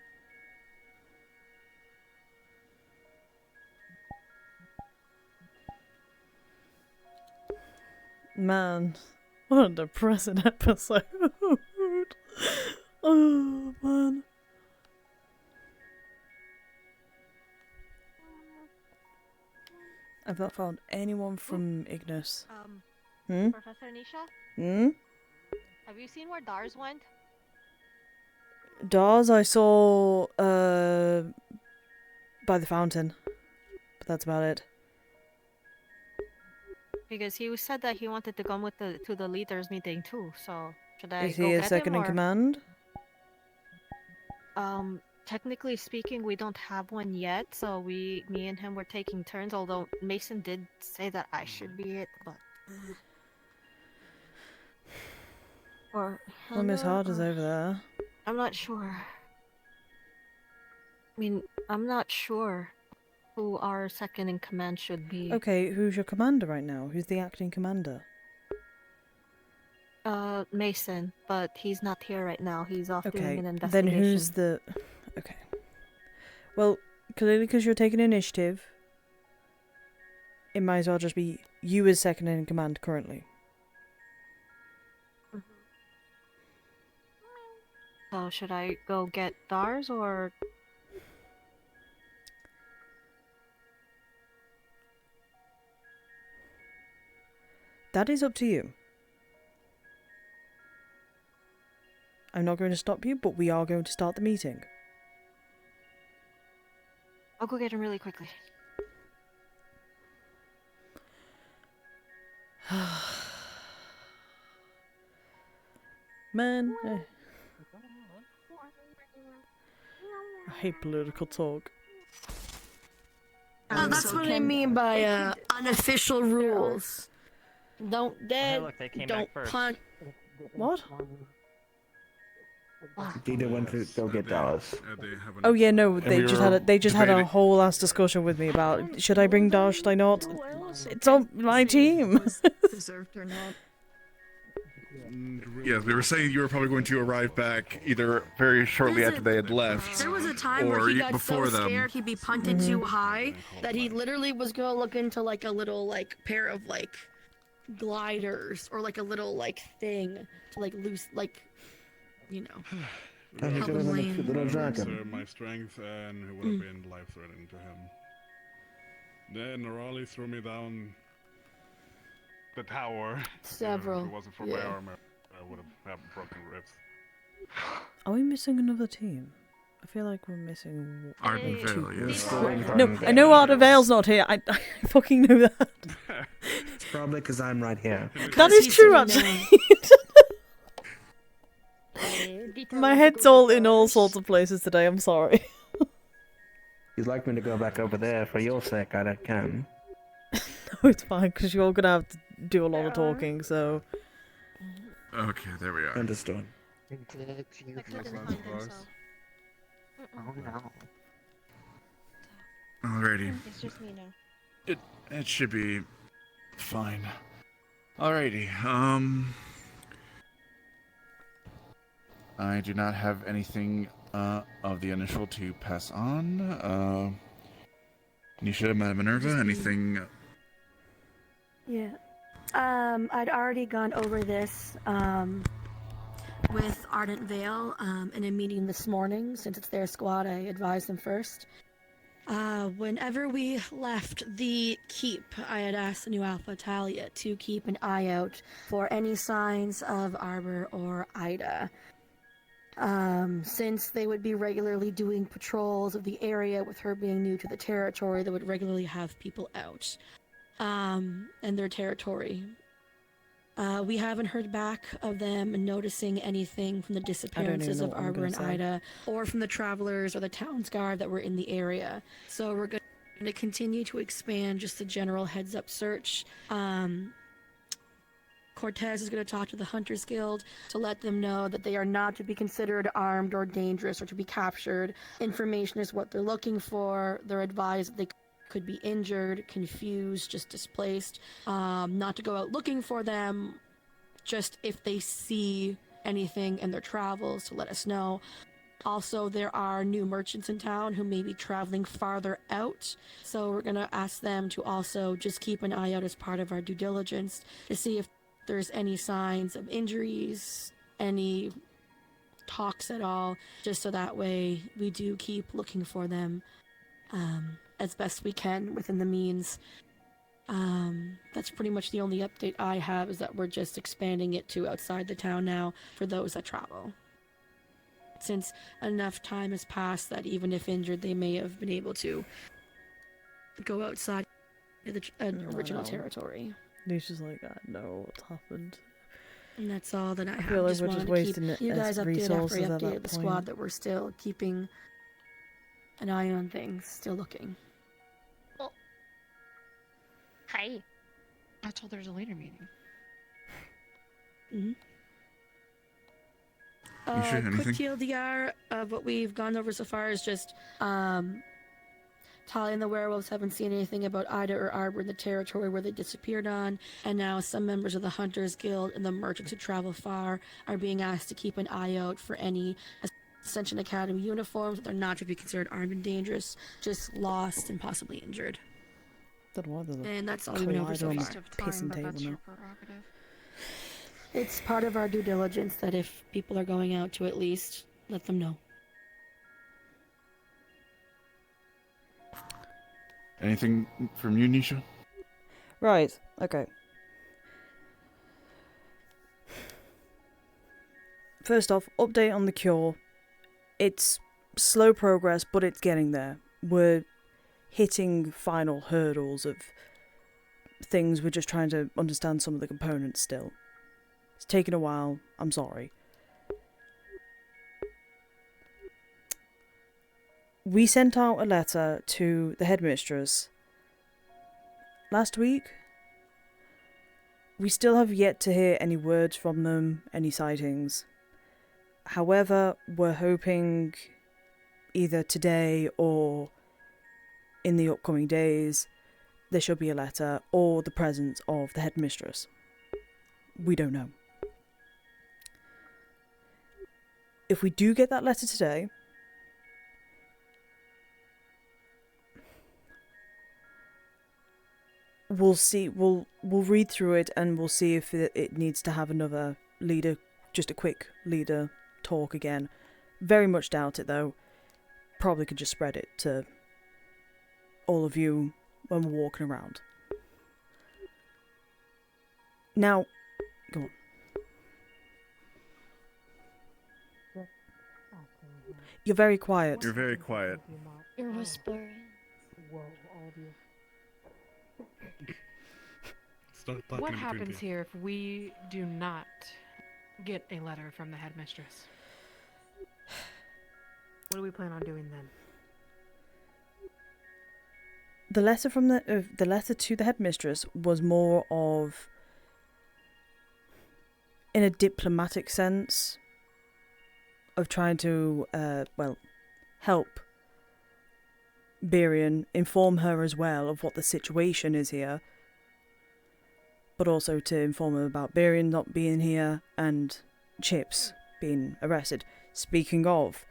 Man, what a depressing episode. Oh, man. I've not found anyone from Ignis. Professor Nisha? Have you seen where Dars went? Dawes I saw by the fountain. But that's about it. Because he said that he wanted to come with to the leaders meeting too. So should I Is go he a get second him, in or... command? Technically speaking, we don't have one yet. So me and him were taking turns. Although Mason did say that I should be it, but. Or Well, Miss Hannah, Hart is or- over there. I'm not sure. I mean, I'm not sure who our second in command should be. Okay, who's your commander right now? Who's the acting commander? Mason, but he's not here right now. He's off doing Okay, an then investigation. who's the... Okay. Well, clearly because you're taking initiative, it might as well just be you as second in command currently. So should I go get Dars, or... That is up to you. I'm not going to stop you, but we are going to start the meeting. I'll go get him really quickly. Man, I hate political talk. That's what I mean by unofficial rules. Don't dead. look, they came Don't back first. punt. What? Dita went to go get Dallas. Oh yeah, no, they just had a whole ass discussion with me about should I bring Dar, should I not? It's on my team. Deserved or not. Yes, they were saying you were probably going to arrive back either very shortly after they had left, There was a time or where he got before so them. scared he'd be punted too high that he literally was gonna look into like a little like pair of like gliders or like a little like thing to like loose like you know. Help him land. Little Sir, my strength and it would have been life-threatening to him. Then Raleigh threw me down the tower. Several. If it wasn't for my armor, I would have broken ribs. Are we missing another team? I feel like we're missing Arden two. Vale, yes. No, I know Arden Vale's not here. I fucking know that. It's probably because I'm right here. That is true, actually. My head's all in all sorts of places today. I'm sorry. You'd like me to go back over there for your sake, I can. No, it's fine because you're gonna have to do a lot of talking. So. Okay, there we are. Understood. Oh no. Alrighty. It's just me now. It should be fine. Alrighty. I do not have anything of the initial to pass on. Nisha, Madam Minerva, anything? Yeah. I'd already gone over this with Ardent Vale in a meeting this morning. Since it's their squad, I advised them first. Whenever we left the keep, I had asked the new Alpha Talia to keep an eye out for any signs of Arbor or Ida. Since they would be regularly doing patrols of the area, with her being new to the territory, they would regularly have people out in their territory. We haven't heard back of them noticing anything from the disappearances of Arbor and Ida, or from the travelers or the town's guard that were in the area. So we're going to continue to expand just the general heads-up search. Cortez is going to talk to the Hunters Guild to let them know that they are not to be considered armed or dangerous or to be captured. Information is what they're looking for. They're advised that they could be injured, confused, just displaced. Not to go out looking for them, just if they see anything in their travels to let us know. Also, there are new merchants in town who may be traveling farther out, so we're going to ask them to also just keep an eye out as part of our due diligence to see if there's any signs of injuries, any talks at all, just so that way we do keep looking for them as best we can within the means. That's pretty much the only update I have, is that we're just expanding it to outside the town now for those that travel. Since enough time has passed that even if injured, they may have been able to go outside the original territory. Nisha's like, I know what happened. And that's all that I have. feel like just we're wanted just to wasting keep you guys updated after resources I at that updated the squad point. that we're still keeping an eye on things, still looking. Hi. I told her there's a later meeting. Mm-hmm. Nisha, anything? Quick TLDR of what we've gone over so far is just Talia and the werewolves haven't seen anything about Ida or Arbor in the territory where they disappeared on, and now some members of the Hunters Guild and the merchants who travel far are being asked to keep an eye out for any Ascension Academy uniforms that are not to be considered armed and dangerous, just lost and possibly injured. Don't know why there's a And that's all we've been over so collider on far. the pissing table now. It's part of our due diligence that if people are going out to at least let them know. Anything from you, Nisha? Right, okay. First off, update on the cure. It's slow progress, but it's getting there. We're hitting final hurdles of things. We're just trying to understand some of the components still. It's taken a while. I'm sorry. We sent out a letter to the headmistress last week. We still have yet to hear any words from them, any sightings. However, we're hoping either today or in the upcoming days there should be a letter or the presence of the headmistress. We don't know. If we do get that letter today, we'll see. We'll read through it and we'll see if it needs to have another leader, just a quick leader talk again. Very much doubt it though. Probably could just spread it to all of you when we're walking around. Now, go on. You're very quiet. You're very quiet. You're whispering. What happens here if we do not get a letter from the headmistress? What do we plan on doing then? The letter from the letter to the headmistress was more of, in a diplomatic sense, of trying to help Birion, inform her as well of what the situation is here, but also to inform her about Birion not being here and Chips being arrested. Speaking of,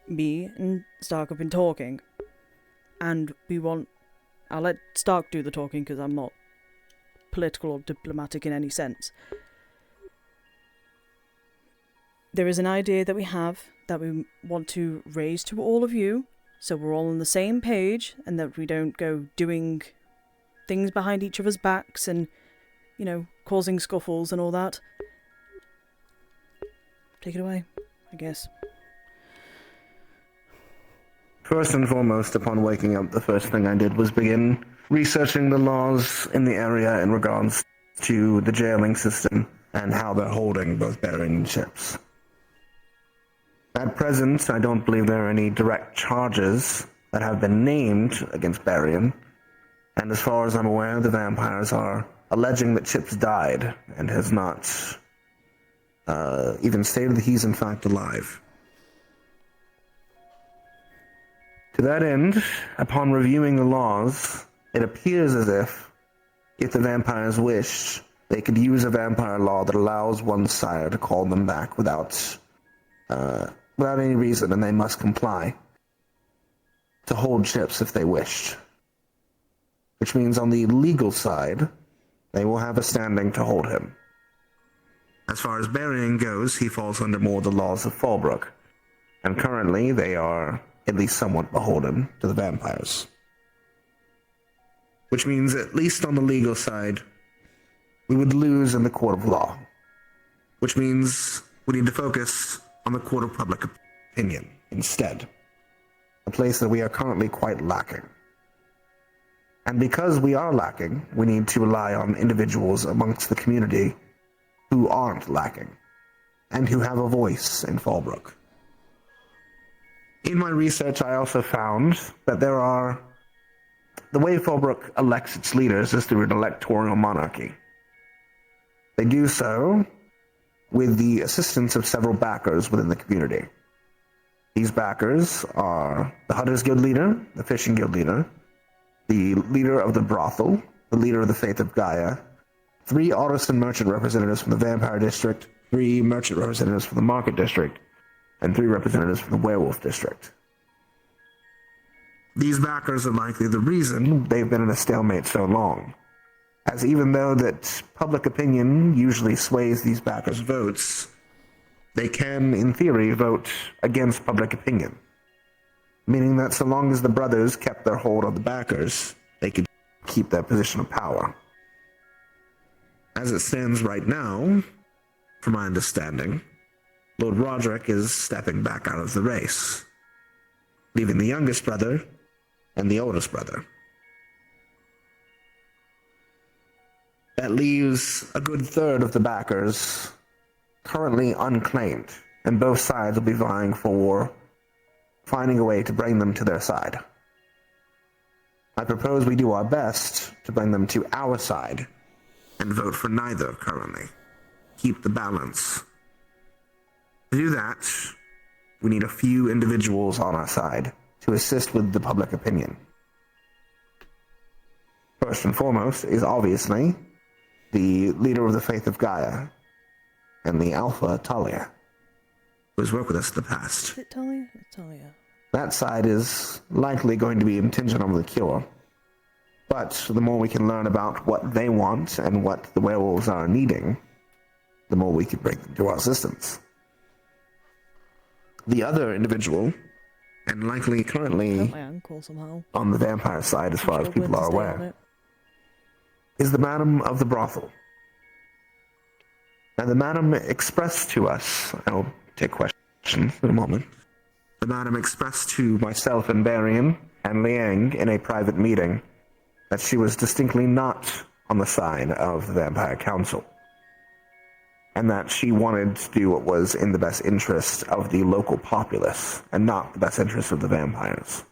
me and Stark have been talking, and I'll let Stark do the talking because I'm not political or diplomatic in any sense. There is an idea that we have that we want to raise to all of you, so we're all on the same page and that we don't go doing things behind each other's backs and, causing scuffles and all that. Take it away, I guess. First and foremost, upon waking up, the first thing I did was begin researching the laws in the area in regards to the jailing system and how they're holding both Barian and Chips. At present, I don't believe there are any direct charges that have been named against Barian, and as far as I'm aware, the vampires are alleging that Chips died and has not even stated that he's in fact alive. To that end, upon reviewing the laws, it appears as if the vampires wished, they could use a vampire law that allows one sire to call them back without any reason, and they must comply to hold Chips if they wished. Which means on the legal side, they will have a standing to hold him. As far as burying goes, he falls under more the laws of Fallbrook, and currently they are at least somewhat beholden to the vampires. Which means, at least on the legal side, we would lose in the court of law. Which means we need to focus on the court of public opinion instead. A place that we are currently quite lacking. And because we are lacking, we need to rely on individuals amongst the community who aren't lacking, and who have a voice in Fallbrook. In my research, I also found that the way Fallbrook elects its leaders is through an electoral monarchy. They do so with the assistance of several backers within the community. These backers are the Hunters Guild leader, the Fishing Guild leader, the leader of the brothel, the leader of the Faith of Gaia, 3 artisan merchant representatives from the Vampire District, 3 merchant representatives from the Market District, and 3 representatives from the Werewolf District. These backers are likely the reason they've been in a stalemate so long, as even though that public opinion usually sways these backers' votes, they can, in theory, vote against public opinion, meaning that so long as the brothers kept their hold on the backers, they could keep their position of power. As it stands right now, from my understanding, Lord Roderick is stepping back out of the race, leaving the youngest brother and the oldest brother. That leaves a good third of the backers currently unclaimed, and both sides will be vying for finding a way to bring them to their side. I propose we do our best to bring them to our side and vote for neither currently. Keep the balance. To do that, we need a few individuals on our side to assist with the public opinion. First and foremost is obviously the leader of the Faith of Gaia and the Alpha, Talia, who has worked with us in the past. Is it Talia? It's Talia. That side is likely going to be contingent on the cure. But the more we can learn about what they want and what the werewolves are needing, the more we can bring them to our assistance. The other individual, and likely currently My uncle somehow. on the vampire side as far as people are aware, is the Madam of the Brothel. Now the Madam expressed to us, I'll take questions in a moment, the Madam expressed to myself and Barian and Liang in a private meeting that she was distinctly not on the side of the Vampire Council, and that she wanted to do what was in the best interest of the local populace, and not the best interest of the vampires.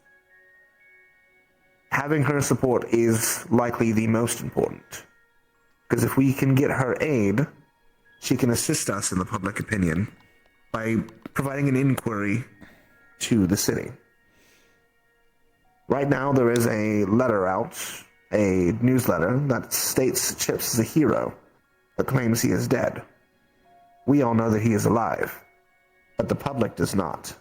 Having her support is likely the most important, because if we can get her aid, she can assist us in the public opinion by providing an inquiry to the city. Right now there is a letter out, a newsletter that states Chips is a hero, but claims he is dead. We all know that he is alive, but the public does not.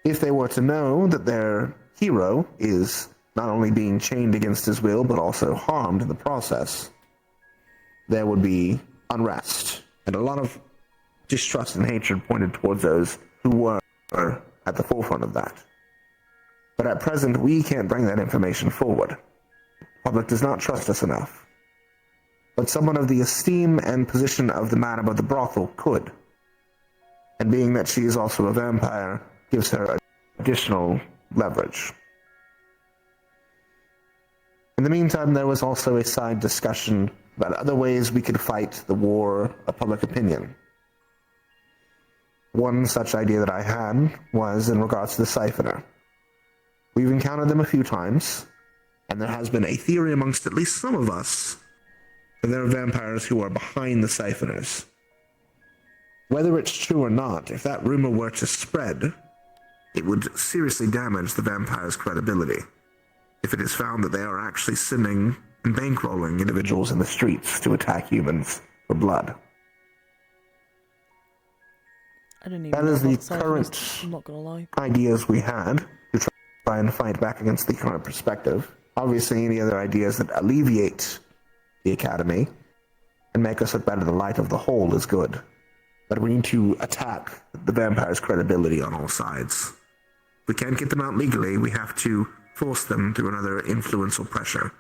If they were to know that their hero is not only being chained against his will, but also harmed in the process, there would be unrest, and a lot of distrust and hatred pointed towards those who were at the forefront of that. But at present, we can't bring that information forward. The public does not trust us enough. But someone of the esteem and position of the Madam of the Brothel could. And being that she is also a vampire, gives her additional leverage. In the meantime, there was also a side discussion about other ways we could fight the war of public opinion. One such idea that I had was in regards to the Siphoner. We've encountered them a few times, and there has been a theory amongst at least some of us that there are vampires who are behind the Siphoners. Whether it's true or not, if that rumor were to spread, it would seriously damage the vampire's credibility if it is found that they are actually sending and bankrolling individuals in the streets to attack humans for blood. I don't even That know is about the the current Cypherist, I'm not gonna lie. ideas we had to try and fight back against the current perspective. Obviously, any other ideas that alleviate the Academy and make us look better in the light of the whole is good. But we need to attack the vampire's credibility on all sides. If we can't get them out legally, we have to force them through another influence or pressure,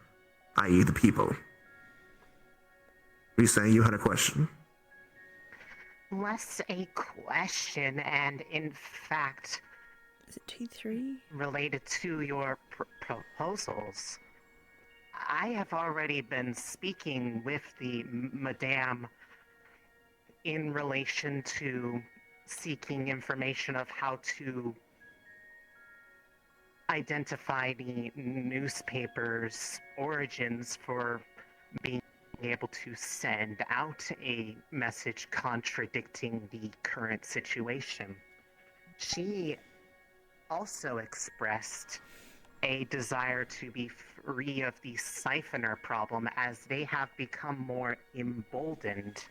i.e. the people. Lisa, you had a question? Less a question, and in fact, is it T3? Related to your proposals. I have already been speaking with the Madame in relation to seeking information of how to identify the newspaper's origins for being able to send out a message contradicting the current situation. She also expressed a desire to be free of the siphoner problem, as they have become more emboldened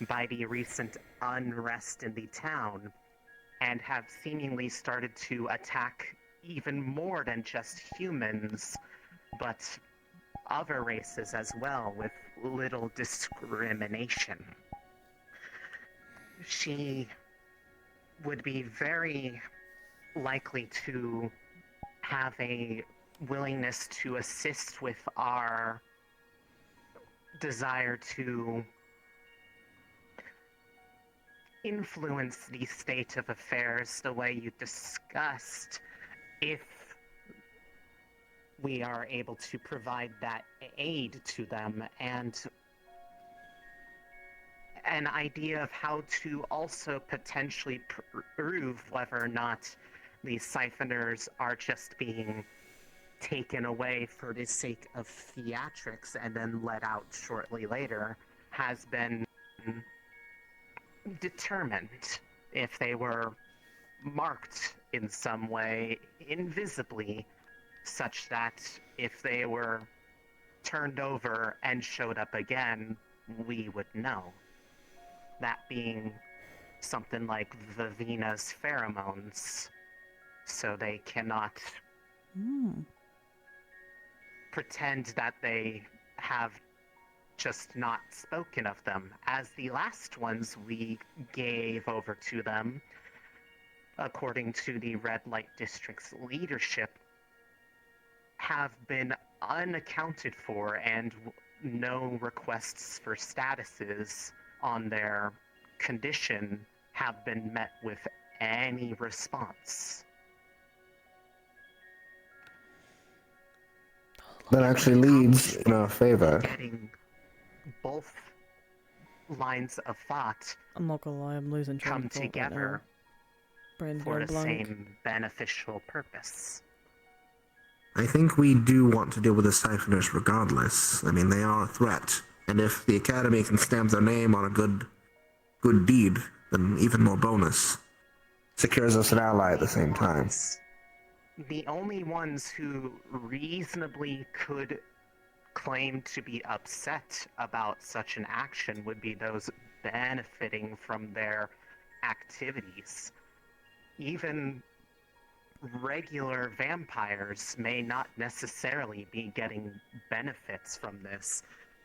by the recent unrest in the town and have seemingly started to attack even more than just humans, but other races as well, with little discrimination. She would be very likely to have a willingness to assist with our desire to influence the state of affairs the way you discussed, if we are able to provide that aid to them, and an idea of how to also potentially prove whether or not these siphoners are just being taken away for the sake of theatrics and then let out shortly later has been determined. If they were marked in some way invisibly, such that if they were turned over and showed up again, we would know. That being something like Vivina's pheromones, so they cannot pretend that they have just not spoken of them, as the last ones we gave over to them, according to the Red Light District's leadership, have been unaccounted for, and no requests for statuses on their condition have been met with any response. That actually leads in our favor. Getting both lines of thought, I'm not gonna lie, I'm losing track come of thought together right now. Brain's for going the blank. same beneficial purpose. I think we do want to deal with the siphoners regardless. I mean, they are a threat. And if the Academy can stamp their name on a good deed, then even more bonus. Secures us an ally at the same time. The only ones who reasonably could claim to be upset about such an action would be those benefiting from their activities. Even regular vampires may not necessarily be getting benefits from this,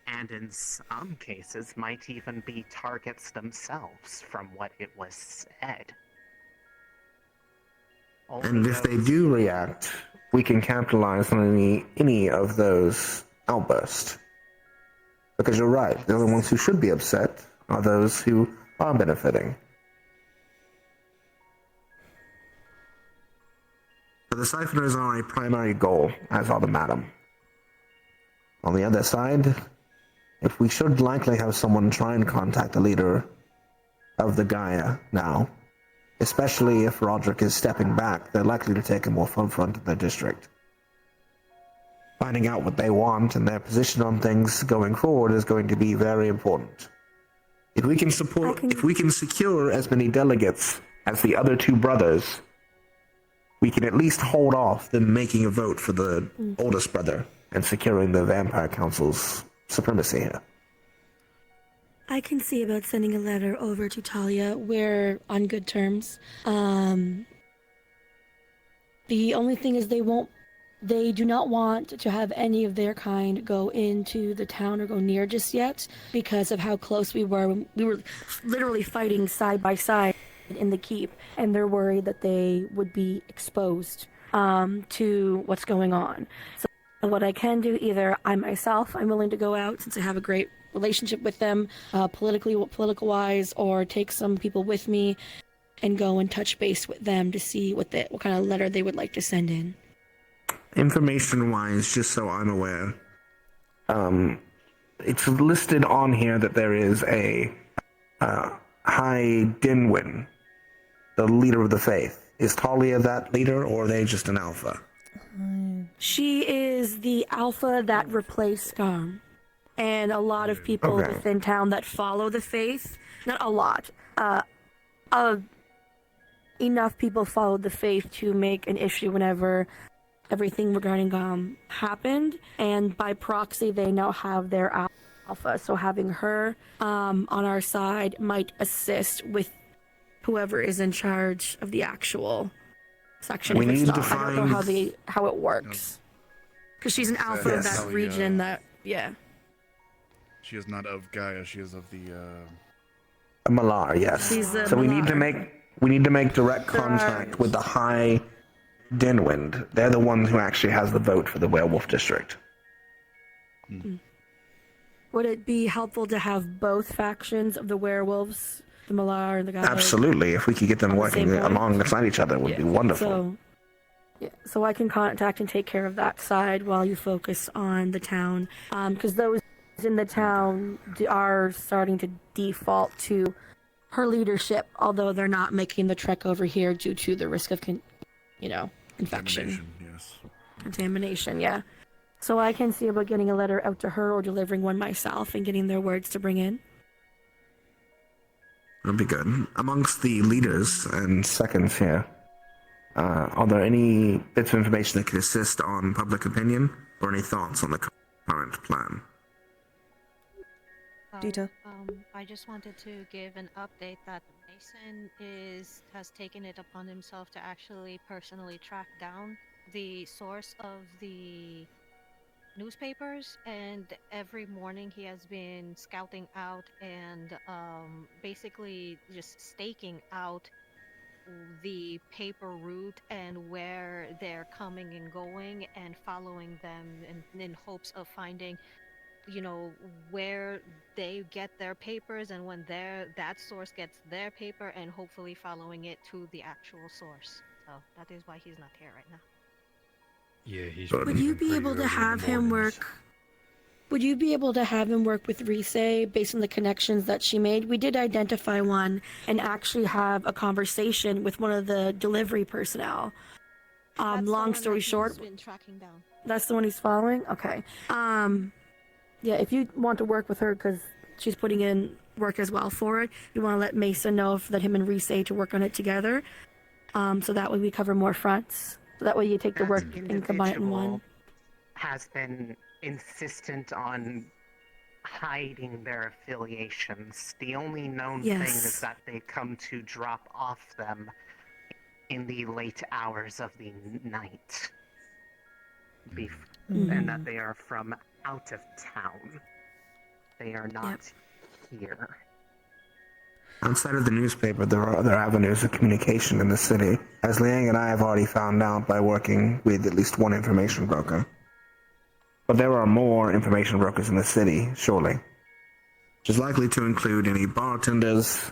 and in some cases might even be targets themselves, from what it was said. And if they do react, we can capitalize on any of those outbursts. Because you're right, the only ones who should be upset are those who are benefiting. But the siphoners are a primary goal, as are the Madam. On the other side, if we should likely have someone try and contact the leader of the Gaia now, especially if Roderick is stepping back, they're likely to take a more front in their district. Finding out what they want and their position on things going forward is going to be very important. If we can secure as many delegates as the other two brothers, we can at least hold off them making a vote for the oldest brother and securing the Vampire Council's supremacy here. I can see about sending a letter over to Talia. We're on good terms. The only thing is they do not want to have any of their kind go into the town or go near just yet because of how close we were. We were literally fighting side by side in the keep, and they're worried that they would be exposed to what's going on. So what I can do, either I'm willing to go out since I have a great relationship with them, political wise, or take some people with me and go and touch base with them to see what kind of letter they would like to send in. Information-wise, just so I'm aware, it's listed on here that there is a High Dinwin, the leader of the faith. Is Talia that leader, or are they just an alpha? She is the alpha that replaced Storm. And a lot of people within town that follow the faith, not a lot, enough people followed the faith to make an issue whenever everything regarding happened, and by proxy they now have their alpha, so having her on our side might assist with whoever is in charge of the actual section. We need to I don't know how it works, because she's an alpha of that region. She is not of Gaia. She is of the. Malar, yes. So we need to make direct contact with the High Dinwind. They're the ones who actually has the vote for the werewolf district. Would it be helpful to have both factions of the werewolves, the Malar and the Gaia? Absolutely. If we could get them working alongside each other, it would be wonderful. So I can contact and take care of that side while you focus on the town, because those in the town are starting to default to her leadership, although they're not making the trek over here due to the risk of, infection. Contamination, yeah. So I can see about getting a letter out to her or delivering one myself and getting their words to bring in. That'd be good. Amongst the leaders and seconds here, are there any bits of information that could assist on public opinion, or any thoughts on the current plan? Dita. I just wanted to give an update that Mason has taken it upon himself to actually personally track down the source of the newspapers, and every morning he has been scouting out and basically just staking out the paper route and where they're coming and going, and following them in hopes of finding where they get their papers and when that source gets their paper, and hopefully following it to the actual source. So that is why he's not here right now. Yeah, he's. Would you be able to have him work? Would you be able to have him work with Rise based on the connections that she made? We did identify one and actually have a conversation with one of the delivery personnel. Long story short, been tracking down. That's the one he's following? Okay. Yeah, if you want to work with her, because she's putting in work as well for it, you want to let Mason know that him and Rise to work on it together. So that way we cover more fronts. So that way you take the work and combine it in one. Has been insistent on hiding their affiliations. The only known thing is that they come to drop off them in the late hours of the night. And that they are from out of town. They are not here. Outside of the newspaper, there are other avenues of communication in the city, as Liang and I have already found out by working with at least one information broker. But there are more information brokers in the city, surely. Which is likely to include any bartenders,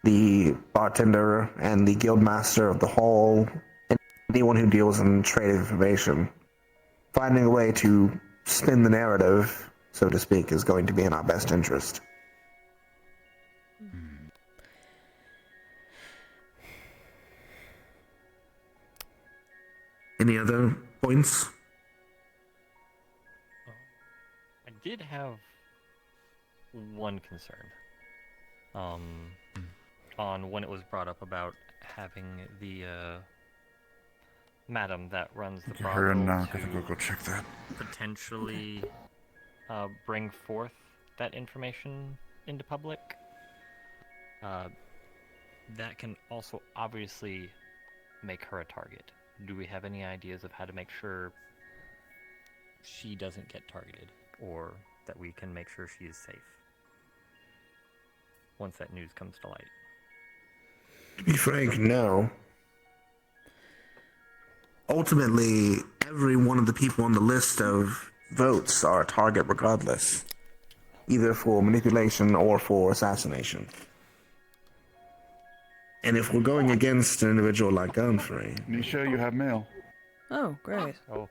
the bartender and the guildmaster of the hall, and anyone who deals in trade information. Finding a way to spin the narrative, so to speak, is going to be in our best interest. Any other points? I did have one concern. On when it was brought up about having the madam that runs the Get her and brothel I think we'll go check that. potentially bring forth that information into public. That can also obviously make her a target. Do we have any ideas of how to make sure she doesn't get targeted, or that we can make sure she is safe once that news comes to light? To be frank, no. Ultimately, every one of the people on the list of votes are a target regardless, either for manipulation or for assassination. And if we're going against an individual like Godfrey... Nisha, you have mail. Oh, great. Oh.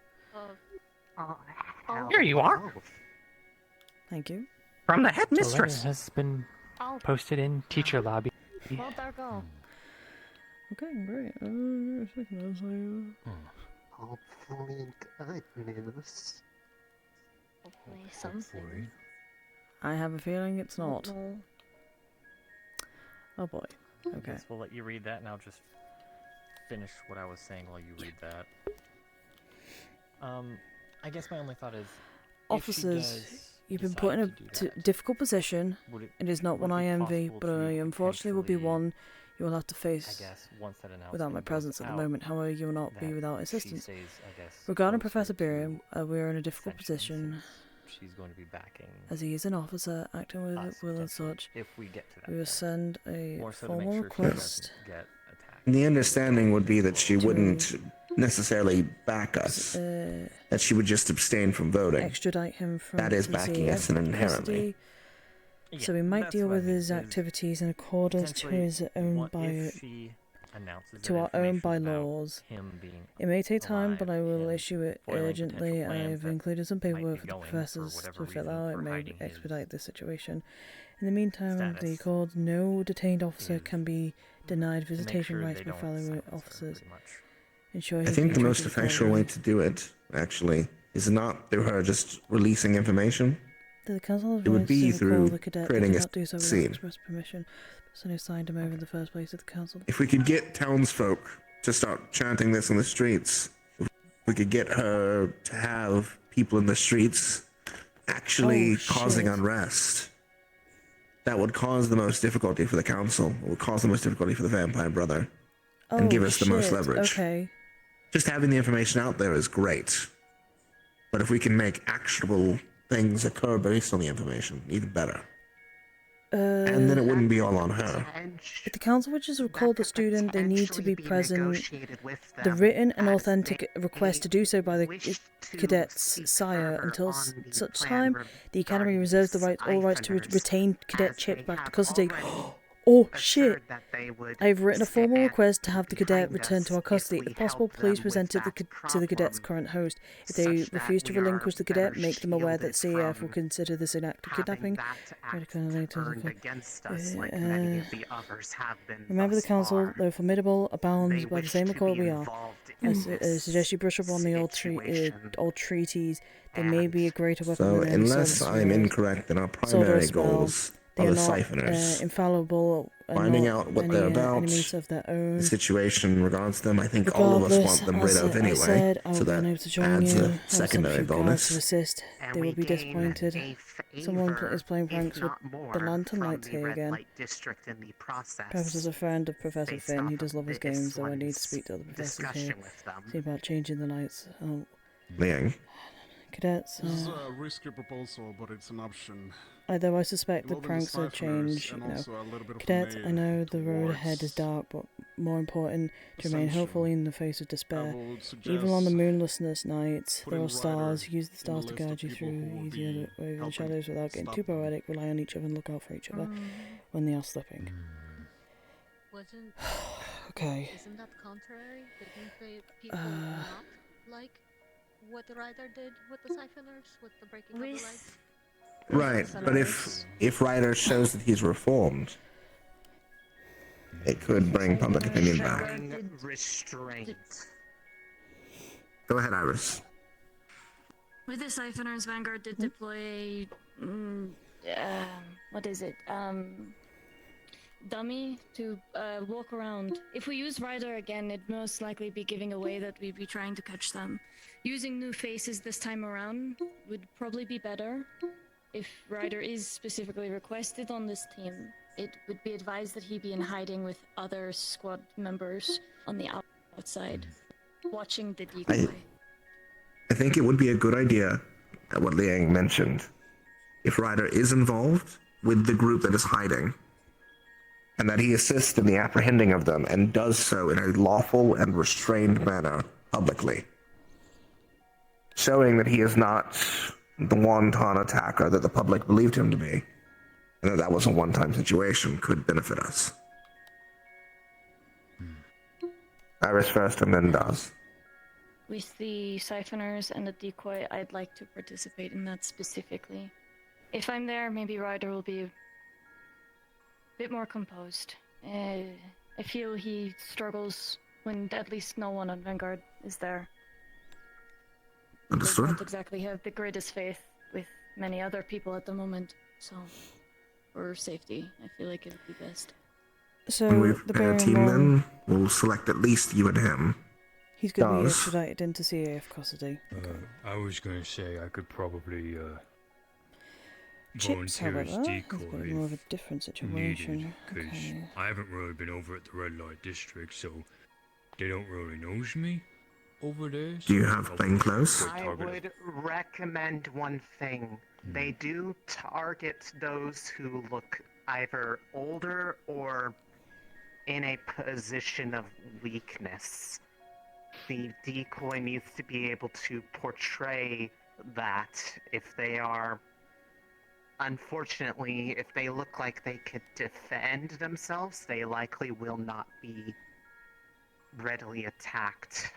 Here you are. Thank you. From the The headmistress. letter has been posted in teacher lobby. Well, there go. Okay, great. A second, I was like, Hopefully good news. Hopefully something. I have a feeling it's not. Oh boy. I Okay. guess we'll let you read that, and I'll just finish what I was saying while you read that. I guess my only thought is, Officers, you've been put in a difficult position. It is not one I envy, but I unfortunately will be one you will have to face without my presence at the moment. However, you will not be without assistance. Regarding Professor Beer, we are in a difficult position. She's going to be backing as he is an officer acting with us, will and such. if we get to that we will send a More so to make formal sure she request. doesn't get attacked. The understanding would be that she wouldn't necessarily back us, that she would just abstain from voting. Extradite him from That is CC backing us inherently. custody. So we might deal with his activities in accordance to his own to our own bylaws. It may take time, but I will issue it urgently. I've included some paperwork for the professors to fill out. It may expedite the situation. In the meantime, the called no detained officer can be denied visitation rights by fellow officers. Ensure I he think can the most treat effectual way to do it, actually, is not through her just releasing information. The council It would be advised to recall through the cadet creating did a not do so without scene. express permission. The person who signed him over in the first place at the council. If we could get townsfolk to start chanting this in the streets, if we could get her to have people in the streets actually causing unrest, that would cause the most difficulty for the council. It would cause the most difficulty for the vampire brother, and give us the most leverage. Okay. Just having the information out there is great, but if we can make actionable things occur based on the information, even better. And then it wouldn't be all on her. If the council wishes to recall the student, they need to be present. The written and authentic request to do so by the cadet's sire. Until such time, the academy reserves the all rights to retain cadet Chip back to custody. Oh shit! I have written a formal request to have the cadet returned to our custody. If possible, please present it to the cadet's current host. If they refuse to relinquish the cadet, make them aware that CAF will consider this an act of kidnapping. Remember the council, though formidable, abounds by the same accord we are. I suggest you brush up on the old treaties. They may be a greater weapon So, than unless I'm incorrect, then our primary goals they are are the not siphoners. Infallible. Finding out what they're about, enemies of their own. the situation regards them, I think all of us want them rid of anyway, so that adds a secondary bonus. To assist. They will be disappointed. Someone is playing pranks with the lantern lights here again. Perhaps as a friend of Professor Finn, he does love his games, though I need to speak to other professors here. See about changing the lights. Oh. Liang. Cadets. This is a risky proposal, but it's an option. Although I suspect the pranks will change, Cadets, I know the road ahead is dark, but more important, to remain hopeful in the face of despair. Even on the moonlessness nights, there are stars. Use the stars to guide you through easier over the shadows without getting too poetic. Rely on each other and look out for each other when they are slipping. Okay. Isn't that contrary? Didn't people not like what the writer did with the siphoners, with the breaking of the lights? Right, but if Ryder shows that he's reformed, it could bring public opinion back. Restraint. Go ahead, Iris. With the siphoners, Vanguard did deploy what is it? dummy to walk around. If we use Ryder again, it'd most likely be giving away that we'd be trying to catch them. Using new faces this time around would probably be better. If Ryder is specifically requested on this team, it would be advised that he be in hiding with other squad members on the outside, watching the decoy. I think it would be a good idea, what Liang mentioned, if Ryder is involved with the group that is hiding, and that he assists in the apprehending of them and does so in a lawful and restrained manner publicly, showing that he is not the wanton attacker that the public believed him to be, and that that was a one-time situation could benefit us. Iris first and then Daz. With the siphoners and the decoy, I'd like to participate in that specifically. If I'm there, maybe Ryder will be a bit more composed. I feel he struggles when at least no one on Vanguard is there. Understood. Does not exactly have the greatest faith with many other people at the moment, so for safety, I feel like it would be best. So When we the prepare a team, then we'll select at least you and him. He's going to be Daz. extradited into CAF custody. I was going to say I could probably Chips, volunteer however, as is a decoy bit more of a if different needed, situation. because Okay. I haven't really been over at the red light district, so they don't really know me over there. Do you so have I'll plainclothes? be I targeted. would recommend one thing. They do target those who look either older or in a position of weakness. The decoy needs to be able to portray that. If they are, unfortunately, if they look like they could defend themselves, they likely will not be readily attacked.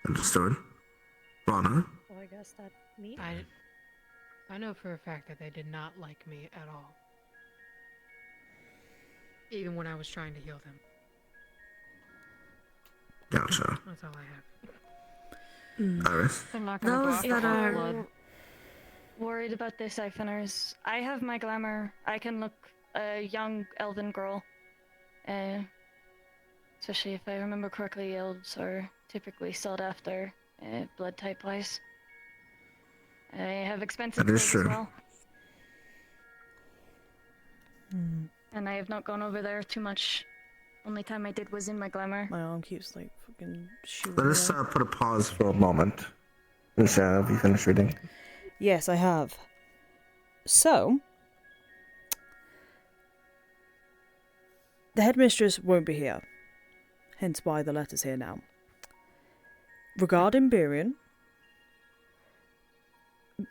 Understood. Rana? So I guess that me. I know for a fact that they did not like me at all. Even when I was trying to heal them. Gotcha. That's all I have. Iris? They're not going to go Those after that hot are blood. Worried about the siphoners. I have my glamour. I can look a young elven girl. Especially if I remember correctly, elves are typically sought after, blood type wise. I have expensive That is clothes as true. well. And I have not gone over there too much. Only time I did was in my glamour. My arm keeps like fucking shooting. Let us away. put a pause for a moment. Nisha, have you finished reading? Yes, I have. So, the headmistress won't be here. Hence why the letter's here now. Regarding Birion,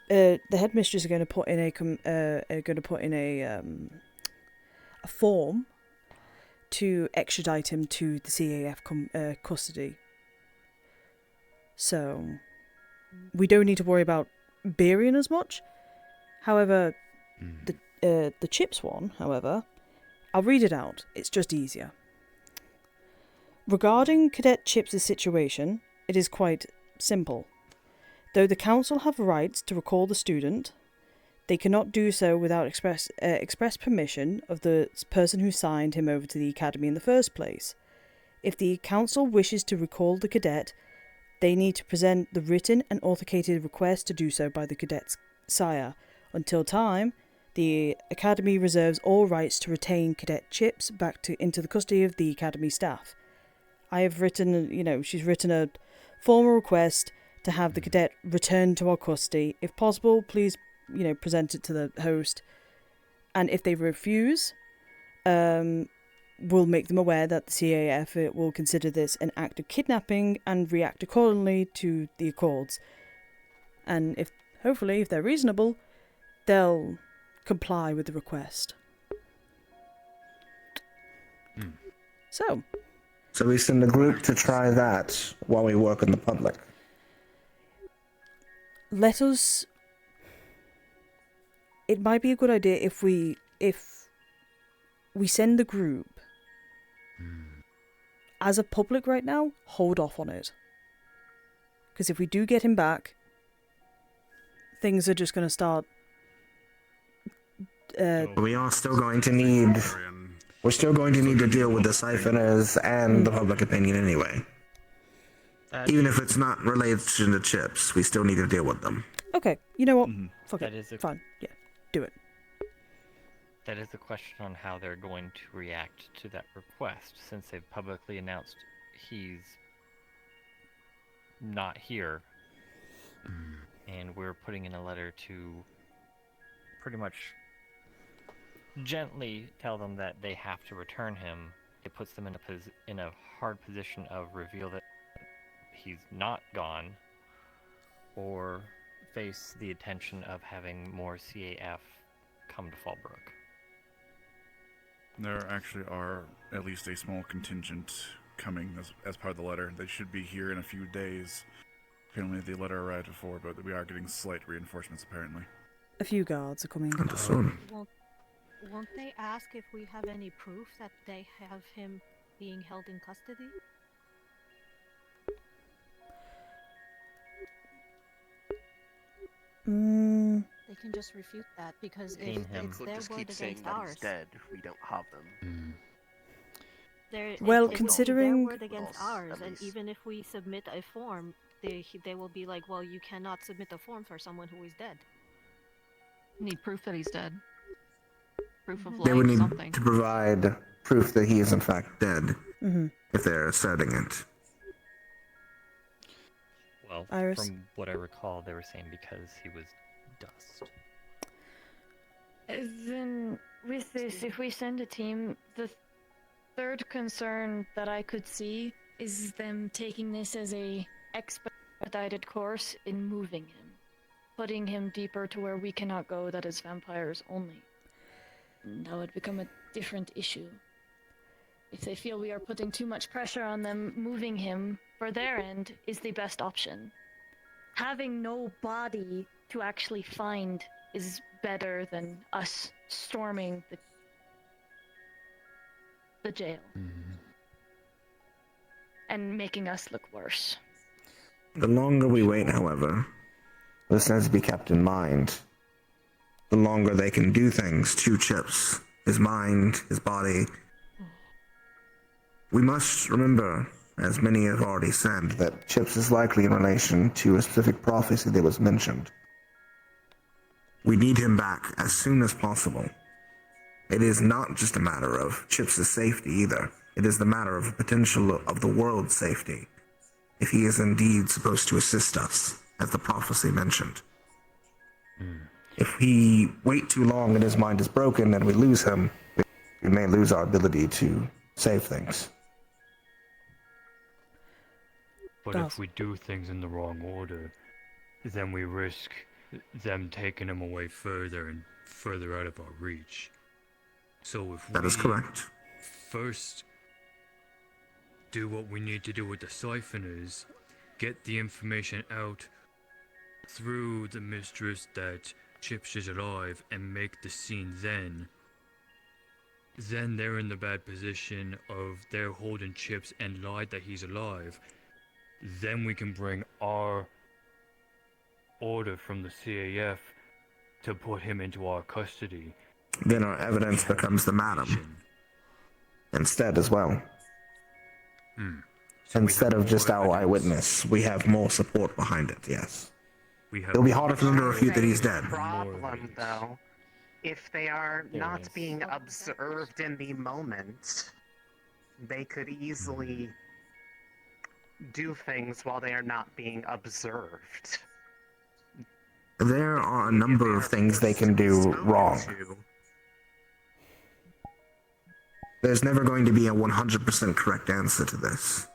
the headmistress are going to put in a form to extradite him to the CAF custody. So we don't need to worry about Birion as much. However, the Chips one, however, I'll read it out. It's just easier. Regarding Cadet Chips' situation, it is quite simple. Though the council have rights to recall the student, they cannot do so without express permission of the person who signed him over to the academy in the first place. If the council wishes to recall the cadet, they need to present the written and authenticated request to do so by the cadet's sire. Until time, the academy reserves all rights to retain Cadet Chips back into the custody of the academy staff. I have written, she's written a formal request to have the cadet returned to our custody. If possible, please, present it to the host. And if they refuse, we'll make them aware that the CAF will consider this an act of kidnapping and react accordingly to the accords. And hopefully, if they're reasonable, they'll comply with the request. So we send a group to try that while we work on the public. It might be a good idea if we send the group as a public right now, hold off on it. Because if we do get him back, things are just going to start We are still going to need. We're still going to need to deal with the siphoners and the public opinion anyway. Even if it's not related to the chips, we still need to deal with them. Okay, you know what? Fuck That it. is a- Fine. Yeah, do it. That is the question on how they're going to react to that request, since they've publicly announced he's not here, and we're putting in a letter to pretty much gently tell them that they have to return him. It puts them in a hard position of reveal that he's not gone, or face the attention of having more CAF come to Fallbrook. There actually are at least a small contingent coming as part of the letter. They should be here in a few days. Apparently the letter arrived before, but we are getting slight reinforcements apparently. A few guards are coming. Won't they ask if we have any proof that they have him being held in custody? They can just refute that because if it's their word against ours. Dead if we don't have them. Well, It would be considering- their word against ours, and even if we submit a form, they will be like, well, you cannot submit a form for someone who is dead. Need proof that he's dead. Proof of They would life, need something. to provide proof that he is in fact dead, Mhm. if they're asserting it. Well, Iris? from what I recall, they were saying because he was dust. Then, with this, if we send a team, the third concern that I could see is them taking this as a expedited course in moving him, putting him deeper to where we cannot go, that is vampires only. That would become a different issue. If they feel we are putting too much pressure on them, moving him, for their end, is the best option. Having no body to actually find is better than us storming the jail. And making us look worse. The longer we wait, however, this has to be kept in mind. The longer they can do things to Chips, his mind, his body. We must remember, as many have already said, that Chips is likely in relation to a specific prophecy that was mentioned. We need him back as soon as possible. It is not just a matter of Chips' safety either. It is the matter of potential of the world's safety, if he is indeed supposed to assist us, as the prophecy mentioned. If we wait too long and his mind is broken and we lose him, we may lose our ability to save things. But if we do things in the wrong order, then we risk them taking him away further and further out of our reach. So if That is correct. First do what we need to do with the siphoners, get the information out through the mistress that Chips is alive, and make the scene then they're in the bad position of they're holding Chips and lied that he's alive. Then we can bring our order from the CAF to put him into our custody. Then our evidence becomes the madam. Instead as well. Instead of just our eyewitness, we have more support behind it, yes. It'll be harder for them to refute that he's dead. Problem, though, if they are not being observed in the moment, they could easily do things while they are not being observed. There are a number of things they can do wrong. There's never going to be a 100% correct answer to this.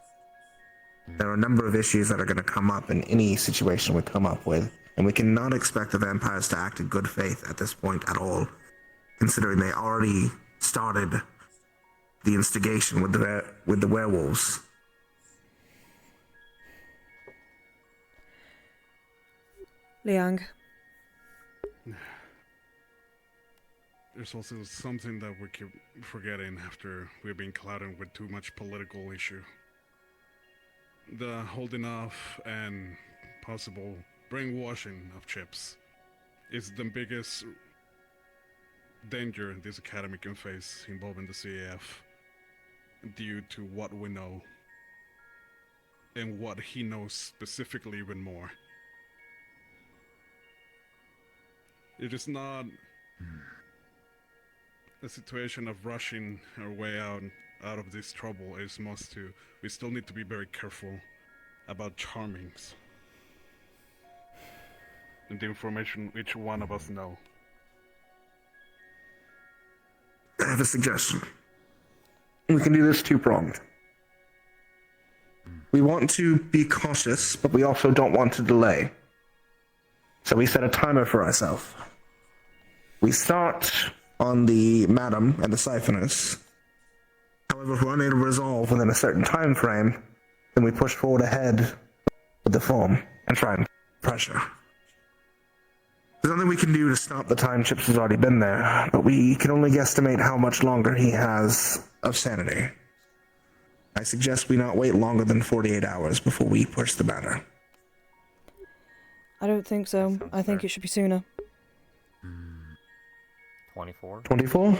There are a number of issues that are going to come up in any situation we come up with, and we cannot expect the vampires to act in good faith at this point at all, considering they already started the instigation with the werewolves. Liang. There's also something that we keep forgetting after we've been clouded with too much political issue. The holding off and possible brainwashing of Chips is the biggest danger this academy can face involving the CAF due to what we know and what he knows specifically even more. It is not a situation of rushing our way out of this trouble. It's most to, we still need to be very careful about charmings and the information each one of us know. I have a suggestion. We can do this two-pronged. We want to be cautious, but we also don't want to delay. So we set a timer for ourselves. We start on the madam and the siphoners. However, if we're unable to resolve within a certain time frame, then we push forward ahead with the form and try and pressure. There's nothing we can do to stop the time Chips has already been there, but we can only guesstimate how much longer he has of sanity. I suggest we not wait longer than 48 hours before we push the matter. I don't think so. I think it should be sooner. 24? 24?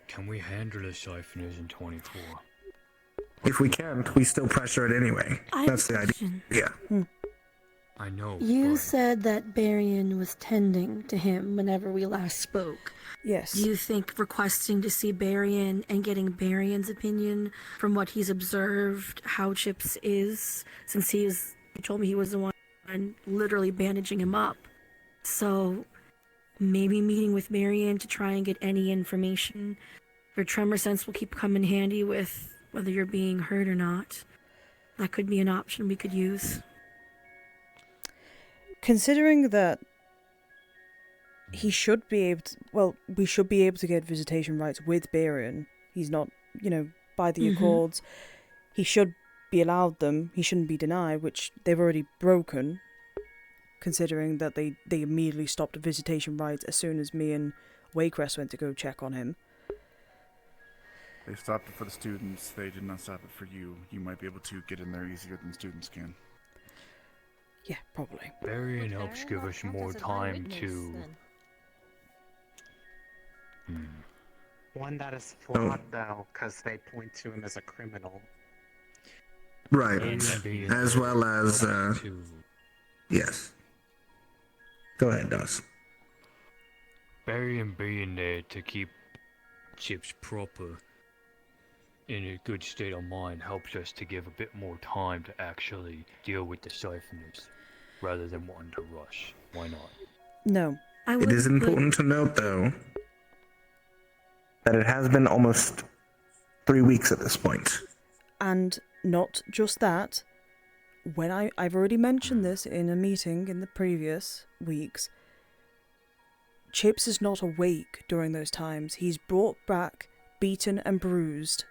Can we handle the siphoners in 24? If we can't, we still pressure it anyway. That's the idea. Yeah. I know. You said that Barian was tending to him whenever we last spoke. Yes. Do you think requesting to see Barian and getting Barian's opinion from what he's observed, how Chips is, since he told me he was the one literally bandaging him up. So maybe meeting with Barian to try and get any information. Your tremor sense will keep coming handy with whether you're being hurt or not. That could be an option we could use. Considering that he should be able to, well, we should be able to get visitation rights with Barian. He's not, by the Accords. He should be allowed them. He shouldn't be denied, which they've already broken, considering that they immediately stopped visitation rights as soon as me and Waycrest went to go check on him. They stopped it for the students. They did not stop it for you. You might be able to get in there easier than students can. Yeah, probably. Barian helps give us more time to... One that is flawed, though, because they point to him as a criminal. Right. As well as, yes. Go ahead, Dawes. Barian being there to keep Chips proper in a good state of mind helps us to give a bit more time to actually deal with the siphoners, rather than wanting to rush. Why not? No. It is important to note, though, that it has been almost 3 weeks at this point. And not just that, when I've already mentioned this in a meeting in the previous weeks, Chips is not awake during those times. He's brought back beaten and bruised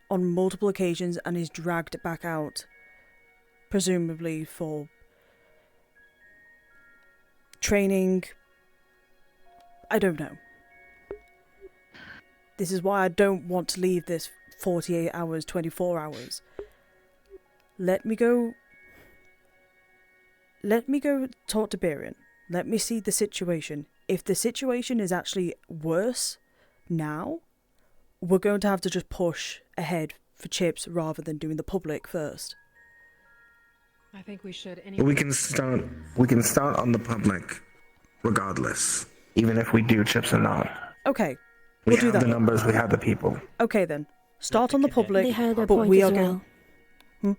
on multiple occasions and is dragged back out, presumably for training. I don't know. This is why I don't want to leave this 48 hours, 24 hours. Let me go talk to Barian. Let me see the situation. If the situation is actually worse now, we're going to have to just push ahead for Chips rather than doing the public first. I think we should anyway. We can start on the public regardless, even if we do Chips or not. Okay. We We'll do have that. the numbers, we have the people. Okay then. Start on the public, They had their but point we as are well. going...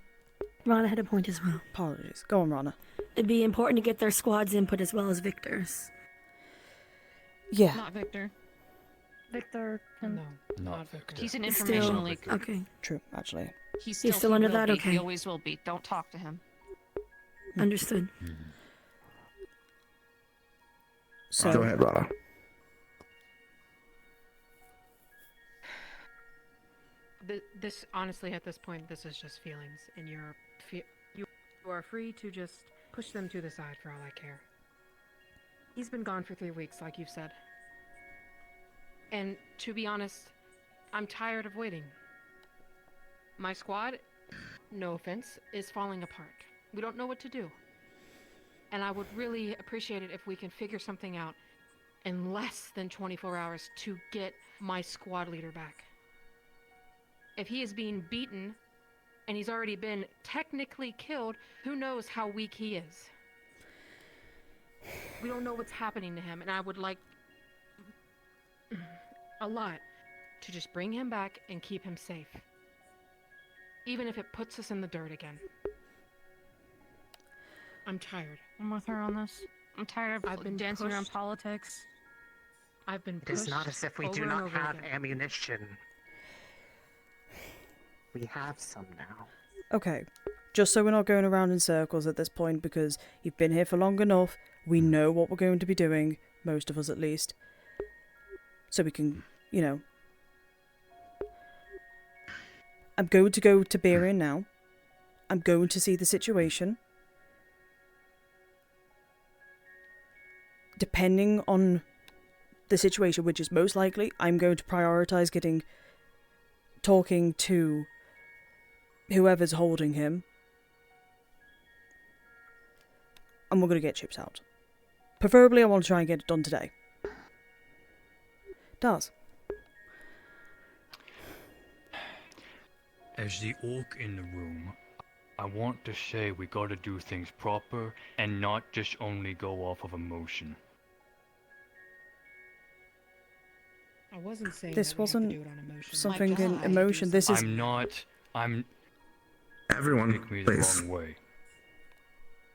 Rana had a point as well. Apologies. Go on, Rana. It'd be important to get their squad's input as well as Victor's. Yeah. Not Victor. Victor can... No, not Victor. He's an It's information still- leak. Okay. True, actually. He's He's still he under will that? be. Okay. He always will be. Don't talk to him. Understood. So, Go ahead, Rana. This honestly, at this point, this is just feelings, and you are free to just push them to the side for all I care. He's been gone for 3 weeks, like you've said. And to be honest, I'm tired of waiting. My squad no offense, is falling apart. We don't know what to do. And I would really appreciate it if we can figure something out in less than 24 hours to get my squad leader back. If he is being beaten and he's already been technically killed, who knows how weak he is? We don't know what's happening to him, and I would like a lot to just bring him back and keep him safe. Even if it puts us in the dirt again. I'm tired. I'm with her on this. I'm tired of dancing around politics. I've been It is not as if we do not have ammunition. We have some now. Okay, just so we're not going around in circles at this point, because you've been here for long enough, we know what we're going to be doing, most of us at least. So we can, you know... I'm going to go to Berian now. I'm going to see the situation. Depending on the situation, which is most likely, I'm going to prioritise talking to whoever's holding him. And we're going to get Chips out. Preferably, I want to try and get it done today. Daz. As the orc in the room, I want to say we gotta do things proper and not just only go off of emotion. I wasn't saying This that we have to wasn't do it on emotion. something in emotion. This is... Everyone, take me please. the wrong way.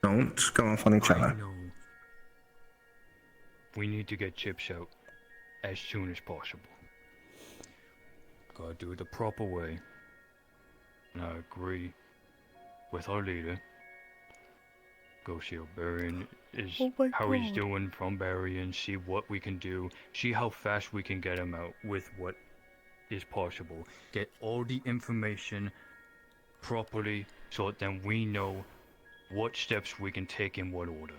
Don't go off on each other. No. We need to get Chips out as soon as possible. Gotta do it the proper way. And I agree with our leader. Go see how Barian is, how he's doing from Barian, see what we can do, see how fast we can get him out with what is possible. Get all the information properly so that then we know what steps we can take in what order.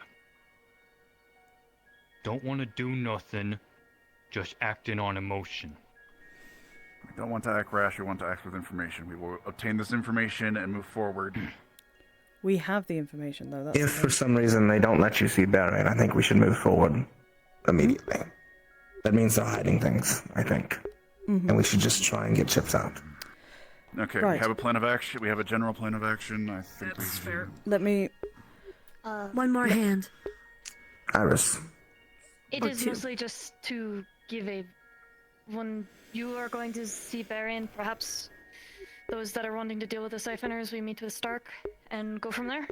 Don't want to do nothing, just acting on emotion. We don't want to act rash, we want to act with information. We will obtain this information and move forward. We have the information, though. That's If for some reason they don't let you see Barry, I think we should move forward immediately. That means they're hiding things, I think. Mhm. And we should just try and get Chips out. Okay, Right. we have a plan of action. We have a general plan of action. I think That's we fair. Let me... One more hand. Iris. It Or is two. mostly just to give a... When you are going to see Barian, perhaps those that are wanting to deal with the siphoners, we meet with Stark and go from there.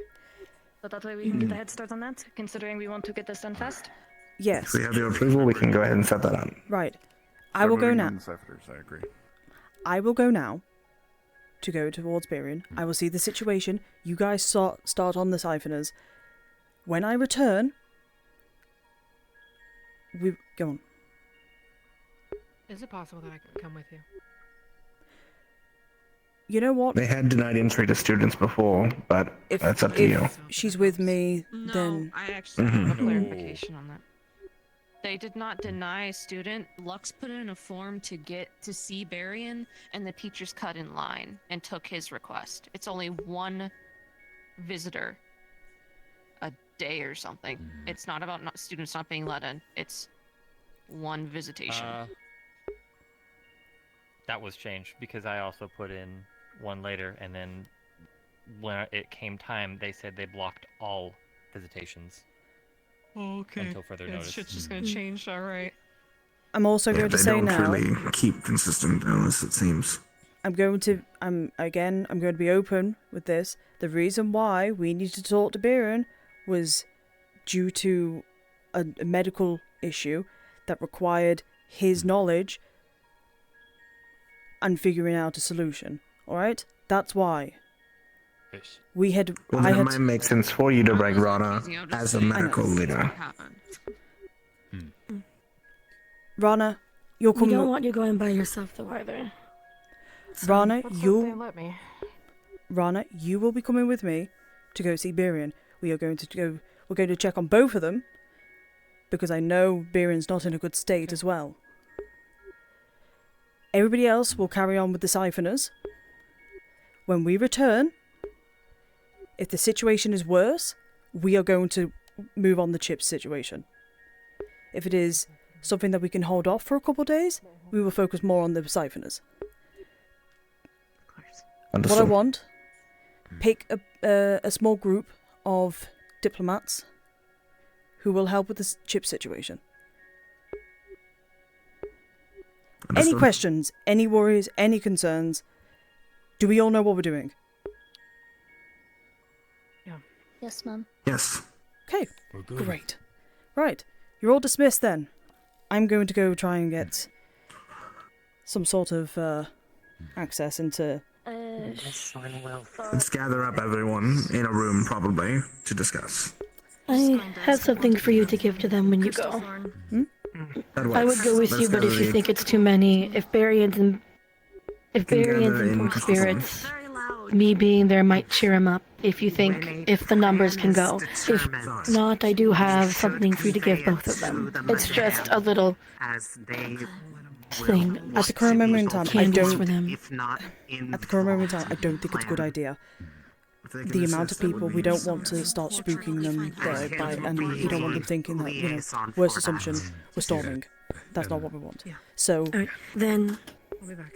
So that way we can get a head start on that, considering we want to get this done fast. Yes. If we have your approval, we can go ahead and set that up. Right. I will go now. I agree. I will go now to go towards Berian. I will see the situation. You guys start on the siphoners. When I return... Go on. Is it possible that I can come with you? You know what? They had denied entry to students before, but that's up to you. If she's with me, then... I actually have a Mhm. clarification on that. They did not deny a student. Lux put in a form to get to see Barian, and the teachers cut in line and took his request. It's only one visitor a day or something. It's not about students not being let in. It's one visitation. That was changed because I also put in one later, and then when it came time, they said they blocked all visitations. Okay. Until further notice. Shit's just gonna change, alright. I'm also Yeah, going to they say don't now... really keep consistent unless it seems. I'm going to be open with this. The reason why we needed to talk to Berian was due to a medical issue that required his knowledge and figuring out a solution. Alright? That's why. Yes. Well, that might make sense for you to bring Rana as a medical leader. Rana, you'll We come... don't want you going by yourself, though, either. Rana, Let's hope you... they let me. Rana, you will be coming with me to go see Berian. We're going to check on both of them because I know Berian's not in a good state as well. Everybody else will carry on with the siphoners. When we return, If the situation is worse, we are going to move on the chips situation. If it is something that we can hold off for a couple of days, we will focus more on the siphoners. What I want, pick a small group of diplomats who will help with this chip situation. Any questions, any worries, any concerns? Do we all know what we're doing? Yes, ma'am. Yes. Okay, great. Right, you're all dismissed then. I'm going to go try and get some sort of access into... Let's gather up everyone in a room, probably, to discuss. I have something for you to give to them when you go. I would go with you, but if you think it's too many, if Barians and poor spirits, me being there might cheer him up. If you think, if the numbers can go. If not, I do have something for you to give both of them. It's just a little thing. At the current moment in time, I don't. For them. At the current moment in time, I don't think it's a good idea. The amount of people, we don't want to start spooking them and we don't want them thinking that, you know, worst assumption, we're storming. That's not what we want. So Alright, then I'll be back.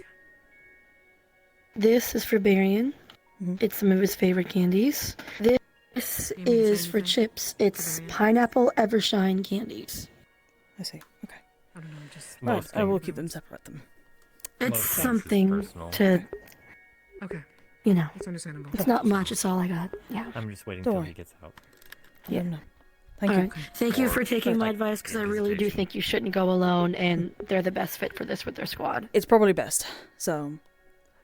this is for Barian. It's some of his favorite candies. This is for Chips. It's pineapple Evershine candies. I see. Okay. I don't know, just Right, I will keep them separate them. It's something to, Okay. you know. It's understandable. It's not much. It's all I got. Yeah. I'm just waiting Don't till worry. he gets out. Yeah. Thank All you. right. Thank you for taking my advice, because I really do think you shouldn't go alone, and they're the best fit for this with their squad. It's probably best. So,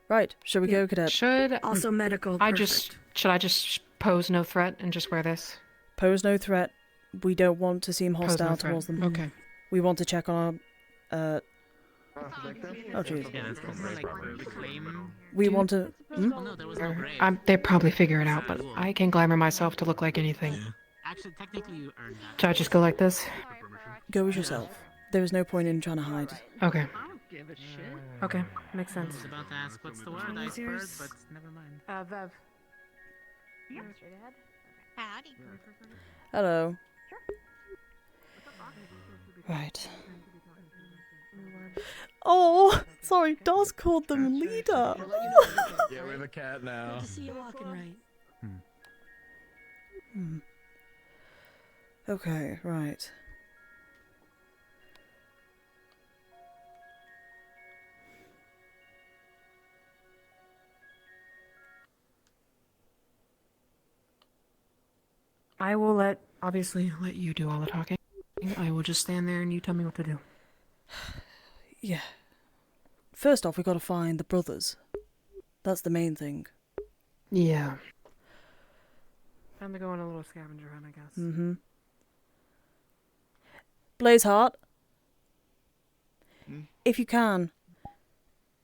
right, shall we go, Cadet? Should Also medical. should I just pose no threat and just wear this? Pose no threat. We don't want to seem Pose no hostile threat. towards them. Okay. We want to check on our... Oh, jeez. We want to... They probably figure it out, but I can glamour myself to look like anything. Actually, technically you earned that. Should I just go like this? Go as yourself. There is no point in trying to hide. Okay. I don't give a shit. Okay, makes sense. I was about to ask what's the word I spurred, but never mind. Vev. Straight ahead. Howdy. Hello. Right. Oh, sorry, Dawes called them leader. Yeah, we have a cat now. Good to see you walking right. Okay, right. I will obviously let you do all the talking. I will just stand there and you tell me what to do. Yeah. First off, we gotta find the brothers. That's the main thing. Yeah. Time to go on a little scavenger hunt, I guess. Mm-hmm. Blazeheart, if you can,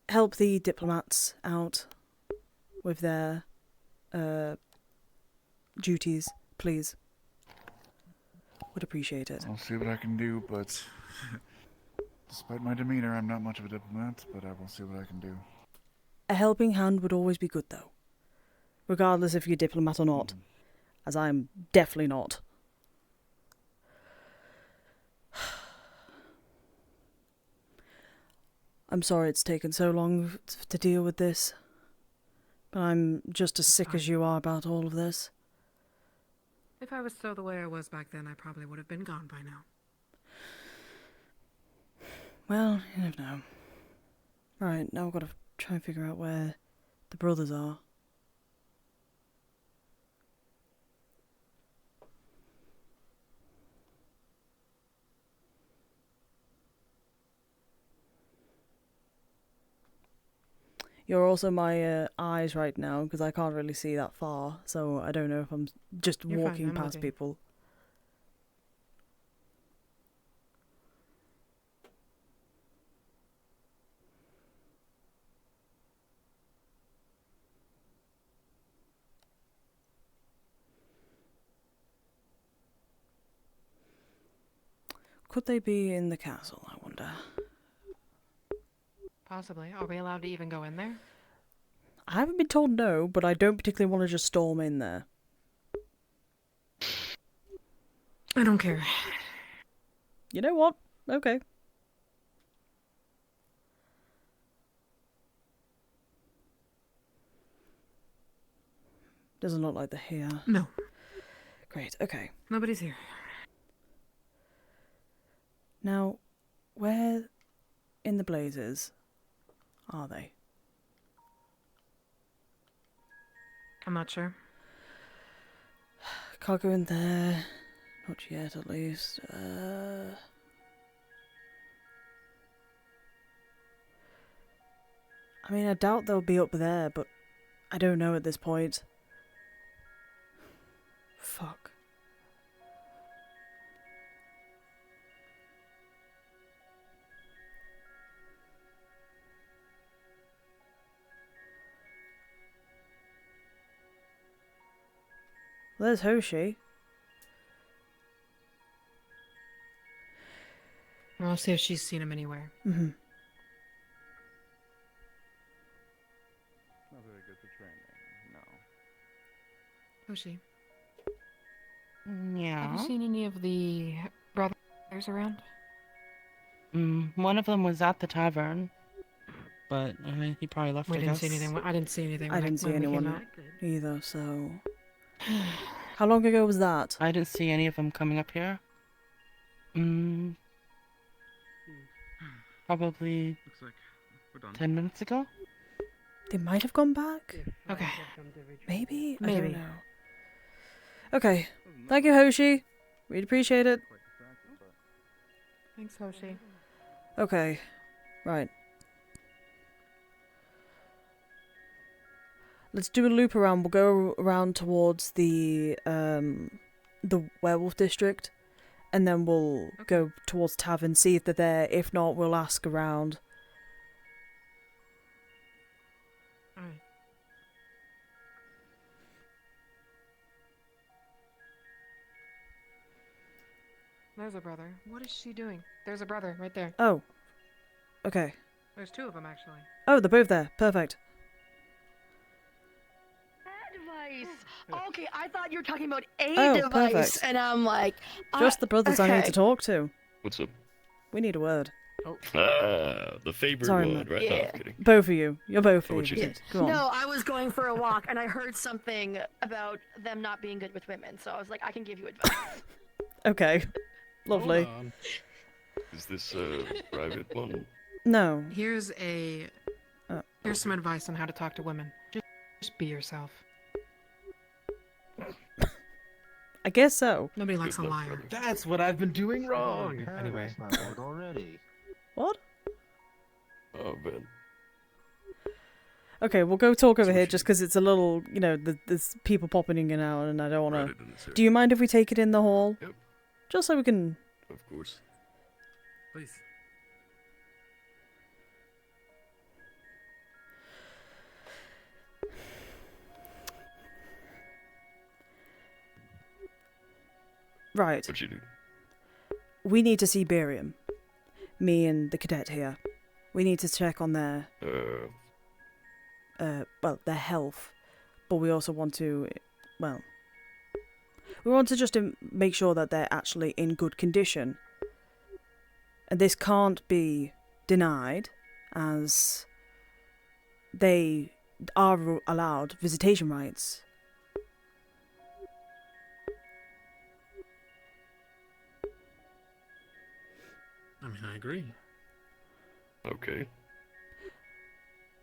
help the diplomats out with their duties, please. Would appreciate it. I'll see what I can do, but despite my demeanor, I'm not much of a diplomat, but I will see what I can do. A helping hand would always be good, though. Regardless if you're a diplomat or not. As I am definitely not. I'm sorry it's taken so long to deal with this. But I'm just as sick as you are about all of this. If I was still the way I was back then, I probably would have been gone by now. Well, you never know. Right, now I've got to try and figure out where the brothers are. You're also my eyes right now, because I can't really see that far, so I don't know if I'm just You're fine, walking I'm past looking. people. Could they be in the castle, I wonder? Possibly. Are we allowed to even go in there? I haven't been told no, but I don't particularly want to just storm in there. I don't care. You know what? Okay. Doesn't look like they're here. No. Great, okay. Nobody's here. Now, where in the blazes are they? I'm not sure. Can't go in there. Not yet, at least. I mean, I doubt they'll be up there, but I don't know at this point. Fuck. Well, there's Hoshi. I'll see if she's seen him anywhere. Mm-hmm. Not very good for training, no. Hoshi, Yeah. have you seen any of the brothers around? One of them was at the tavern, but I mean, he probably left. We I didn't guess. see anything. I didn't see anything. I didn't see when we came anyone out. either, so... How long ago was that? I didn't see any of them coming up here. Probably Looks like we're done. 10 minutes ago. They might have gone back? Okay. Maybe? I Maybe. don't know. Okay. Thank you, Hoshi. Really appreciate it. Thanks, Hoshi. Okay. Right. Let's do a loop around. We'll go around towards the werewolf district, and then we'll go towards tavern, see if they're there. If not, we'll ask around. Alright. There's a brother. What is she doing? There's a brother right there. Oh. Okay. There's two of them, actually. Oh, they're both there. Perfect. Device. Okay, I thought you were talking about a Oh, device, perfect. and I'm like, Just the brothers I need okay. to talk to. What's up? We need a word. The favorite Sorry, one, Matt. right? No, Yeah. I'm kidding. Both of you. You're both Oh, what you idiots. think? Go on. No, I was going for a walk, and I heard something about them not being good with women, so I was like, I can give you advice. Okay. Lovely. Hold on. Is this a private one? No. Here's some advice on how to talk to women. Just be yourself. I guess so. Nobody likes a liar. That's what I've been doing wrong. Anyway. already. What? Oh, man. Okay, we'll go talk over here just because it's a little, you know, there's people popping in and out and I don't want to... Do you mind if we take it in the hall? Yep. Just so we can... Of course. Please. Right. What'd you do? We need to see barium. Me and the cadet here. We need to check on their... well, their health. But we also want to... Well... We want to just make sure that they're actually in good condition. And this can't be denied, as they are allowed visitation rights. I mean, I agree. Okay.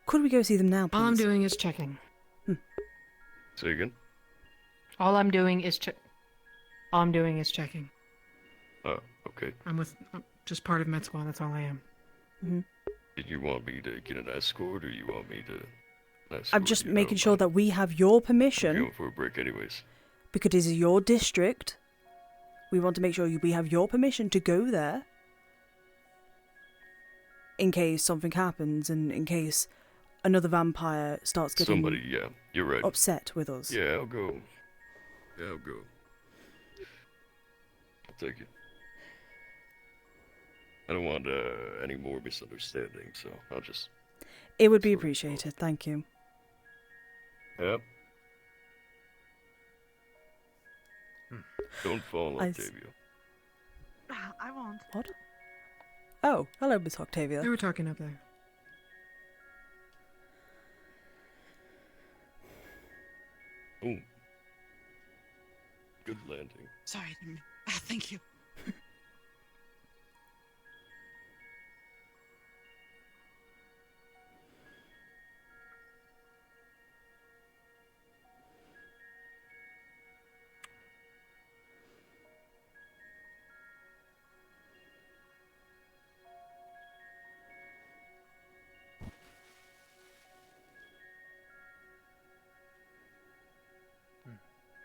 Could we go see them now, please? All I'm doing is checking. Say again? All I'm doing is checking. Oh, okay. I'm just part of med squad. That's all I am. Mm-hmm. Did you want me to get an escort, or you want me to... I'm just making sure that we have your I'm permission, going for a break anyways. because this is your district. We want to make sure we have your permission to go there, in case something happens and in case another vampire starts getting Somebody, yeah, you're right. upset with us. Yeah, I'll go. Yeah, I'll go. I'll take it. I don't want any more misunderstanding, so I'll just... It would be appreciated, thank you. Yep. Don't fall, I Octavio. I won't. What? Oh, hello, Miss Octavia. They were talking up there. Oh. Good landing. Sorry. Thank you.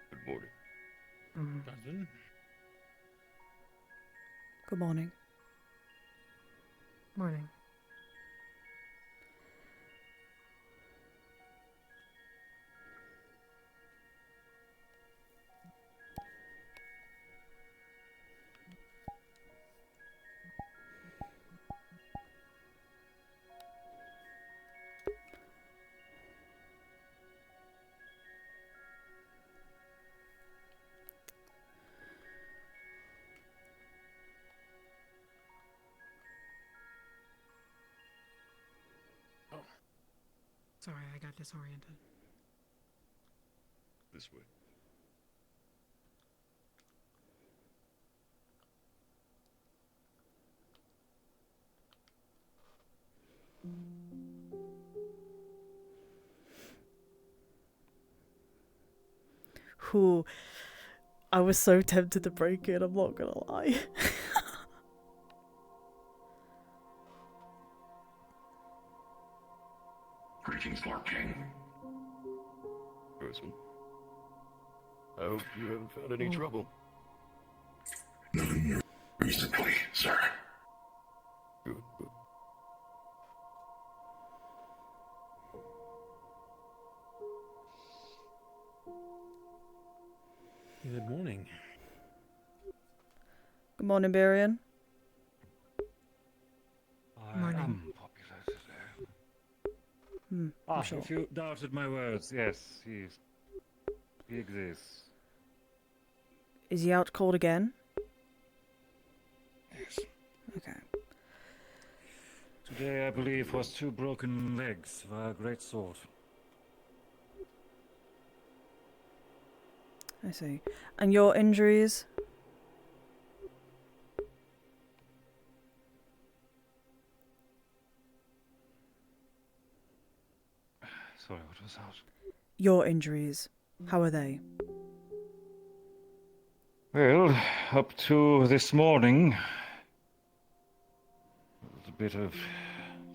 Good morning. Cousin? Good morning. Morning. Sorry, I got disoriented. This way. Whew. I was so tempted to break it, I'm not gonna lie. Greetings, Lord King. Person. I hope you haven't found any trouble. None recently, sir. Good. Good morning. Good morning, Barian. I am popular today. I'm sure. If you doubted my words, yes, he exists. Is he out cold again? Yes. Okay. Today, I believe, was 2 broken legs of our great sword. I see. And your injuries? Sorry, what was that? Your injuries. How are they? Well, up to this morning, a bit of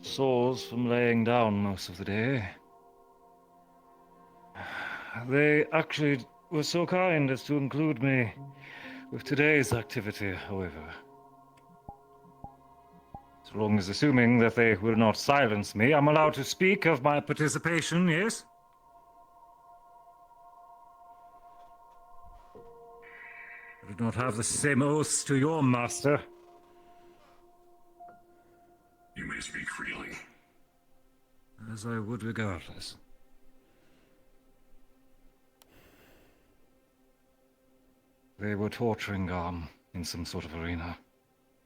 sores from laying down most of the day. They actually were so kind as to include me with today's activity, however. So long as assuming that they will not silence me, I'm allowed to speak of my participation, yes? I did not have the same oaths to your master. You may speak freely. As I would regardless. They were torturing Garm in some sort of arena.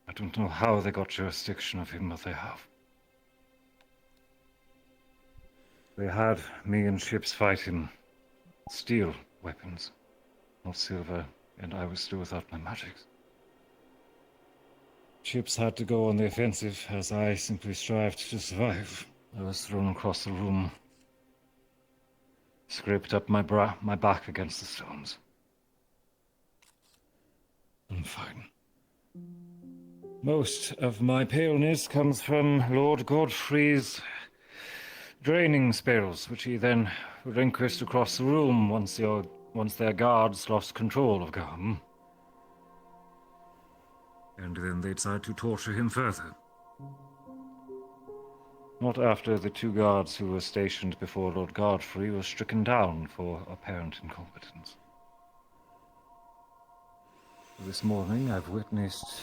I don't know how they got jurisdiction of him, but they have. They had me and Chips fight him. Steel weapons, not silver, and I was still without my magics. Chips had to go on the offensive, as I simply strived to survive. I was thrown across the room, scraped up my back against the stones. I'm fine. Most of my paleness comes from Lord Godfrey's draining spells, which he then relinquished across the room once their guards lost control of Garm. And then they decided to torture him further. Not after the 2 guards who were stationed before Lord Godfrey were stricken down for apparent incompetence. This morning I've witnessed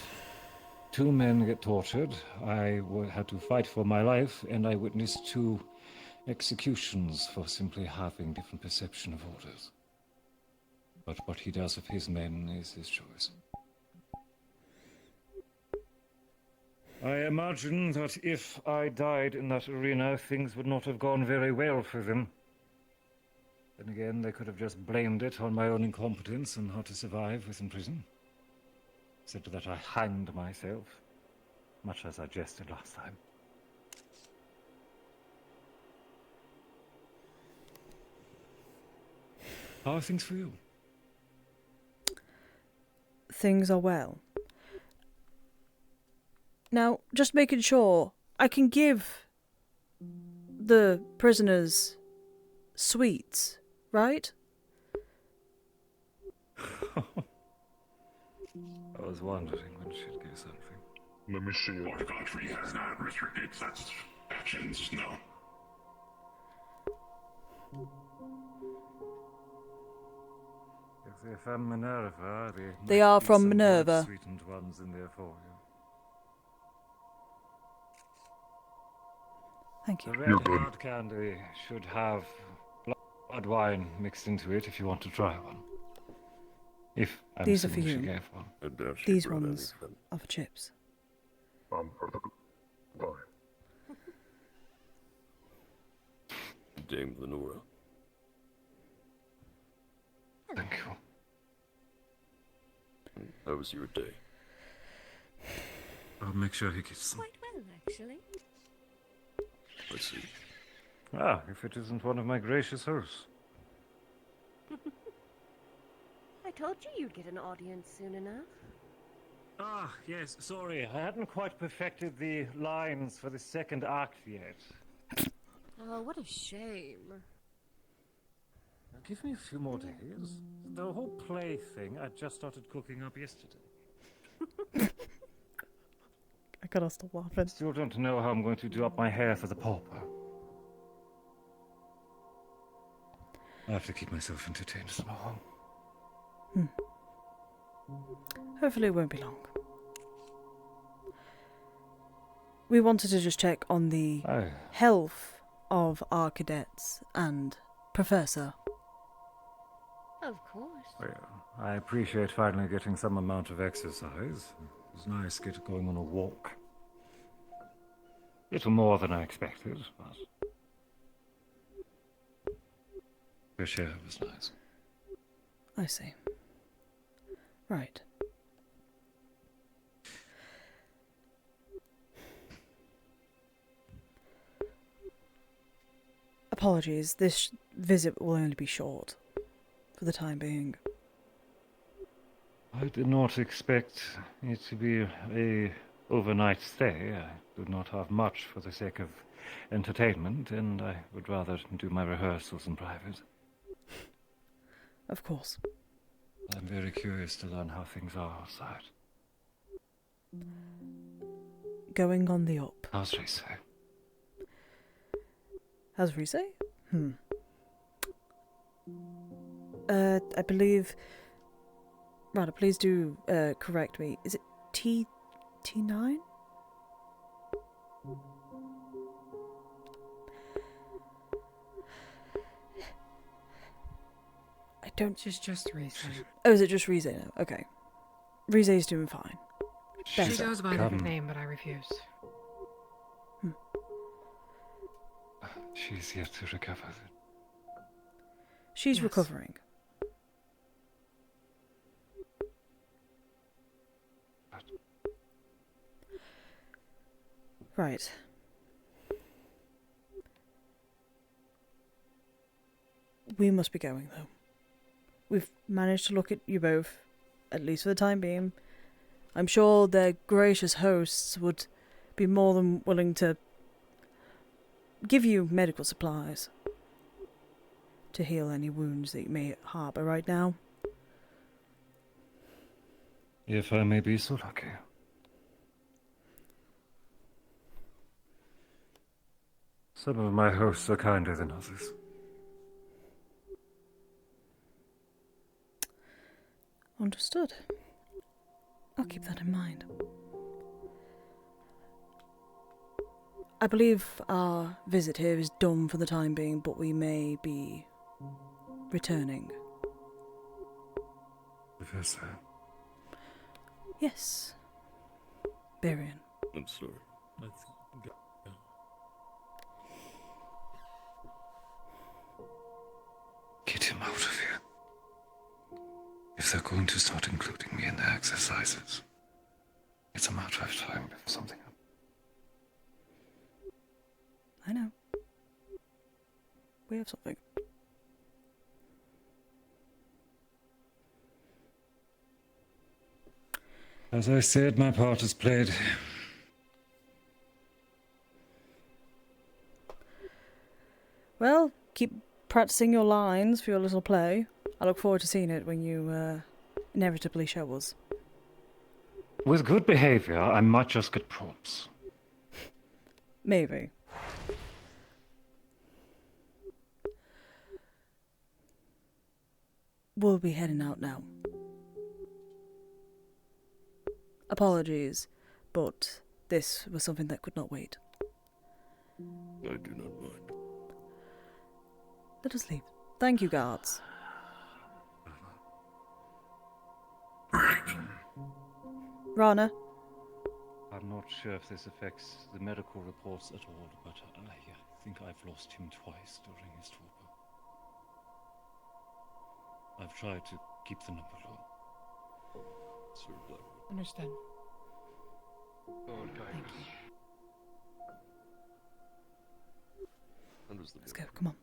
2 men get tortured. I had to fight for my life, and I witnessed 2 executions for simply having different perception of orders. But what he does with his men is his choice. I imagine that if I died in that arena, things would not have gone very well for them. Then again, they could have just blamed it on my own incompetence and how to survive within prison. Said that I hanged myself, much as I jested last time. How are things for you? Things are well. Now, just making sure, I can give the prisoners sweets, right? I was wondering when she'd do something. Let me see it. Lord Godfrey has not restricted such actions, no. If they're from Minerva, They might are be from some Minerva. sweetened ones in there for you. Thank you. The red hard candy should have blood wine mixed into it if you want to try one. If I'm These are for assuming she you. gave one. I doubt she These brought ones anything. are for chips. I'm perfectly fine. Dame Lenora. Thank you. How was your day? I'll make sure he gets some. Quite well, actually. Let's see. Ah, if it isn't one of my gracious hosts. I told you you'd get an audience soon enough. Ah, yes, sorry. I hadn't quite perfected the lines for the second act yet. Oh, what a shame. Now, give me a few more days. The whole play thing I just started cooking up yesterday. I gotta stop laughing. Still don't know how I'm going to do up my hair for the pauper. I have to keep myself entertained somehow. Hopefully it won't be long. We wanted to just check on the health of our cadets and Professor. Of course. Well, I appreciate finally getting some amount of exercise. It was nice to get going on a walk. Little more than I expected, but fresh air was nice. I see. Right. Apologies, this visit will only be short, for the time being. I did not expect it to be a overnight stay. I do not have much for the sake of entertainment, and I would rather do my rehearsals in private. Of course. I'm very curious to learn how things are outside. Going on the up. How's Risa? How's Rise? I believe... Rather, please do correct me. Is it T9? I don't... She's just Rise. Oh, is it just Rise now? Okay. Rise's doing fine. She goes by a different name, but I refuse. She's yet to recover. She's recovering. Right. We must be going, though. We've managed to look at you both, at least for the time being. I'm sure their gracious hosts would be more than willing to give you medical supplies to heal any wounds that you may harbour right now. If I may be so lucky. Some of my hosts are kinder than others. Understood. I'll keep that in mind. I believe our visit here is done for the time being, but we may be returning. Professor? Yes. Barian. I'm sorry. Let's go. Get him out of here. If they're going to start including me in their exercises, it's a matter of time before something happens. I know. We have something. As I said, my part is played. Well, keep practicing your lines for your little play. I look forward to seeing it when you inevitably show us. With good behavior, I might just get props. Maybe. We'll be heading out now. Apologies, but this was something that could not wait. I do not mind. Let us leave. Thank you, guards. Rana? I'm not sure if this affects the medical reports at all, but I think I've lost him twice during his torpor. I've tried to keep the number low. Sir Black. Understood. Oh, Thank you. Let's go, come on.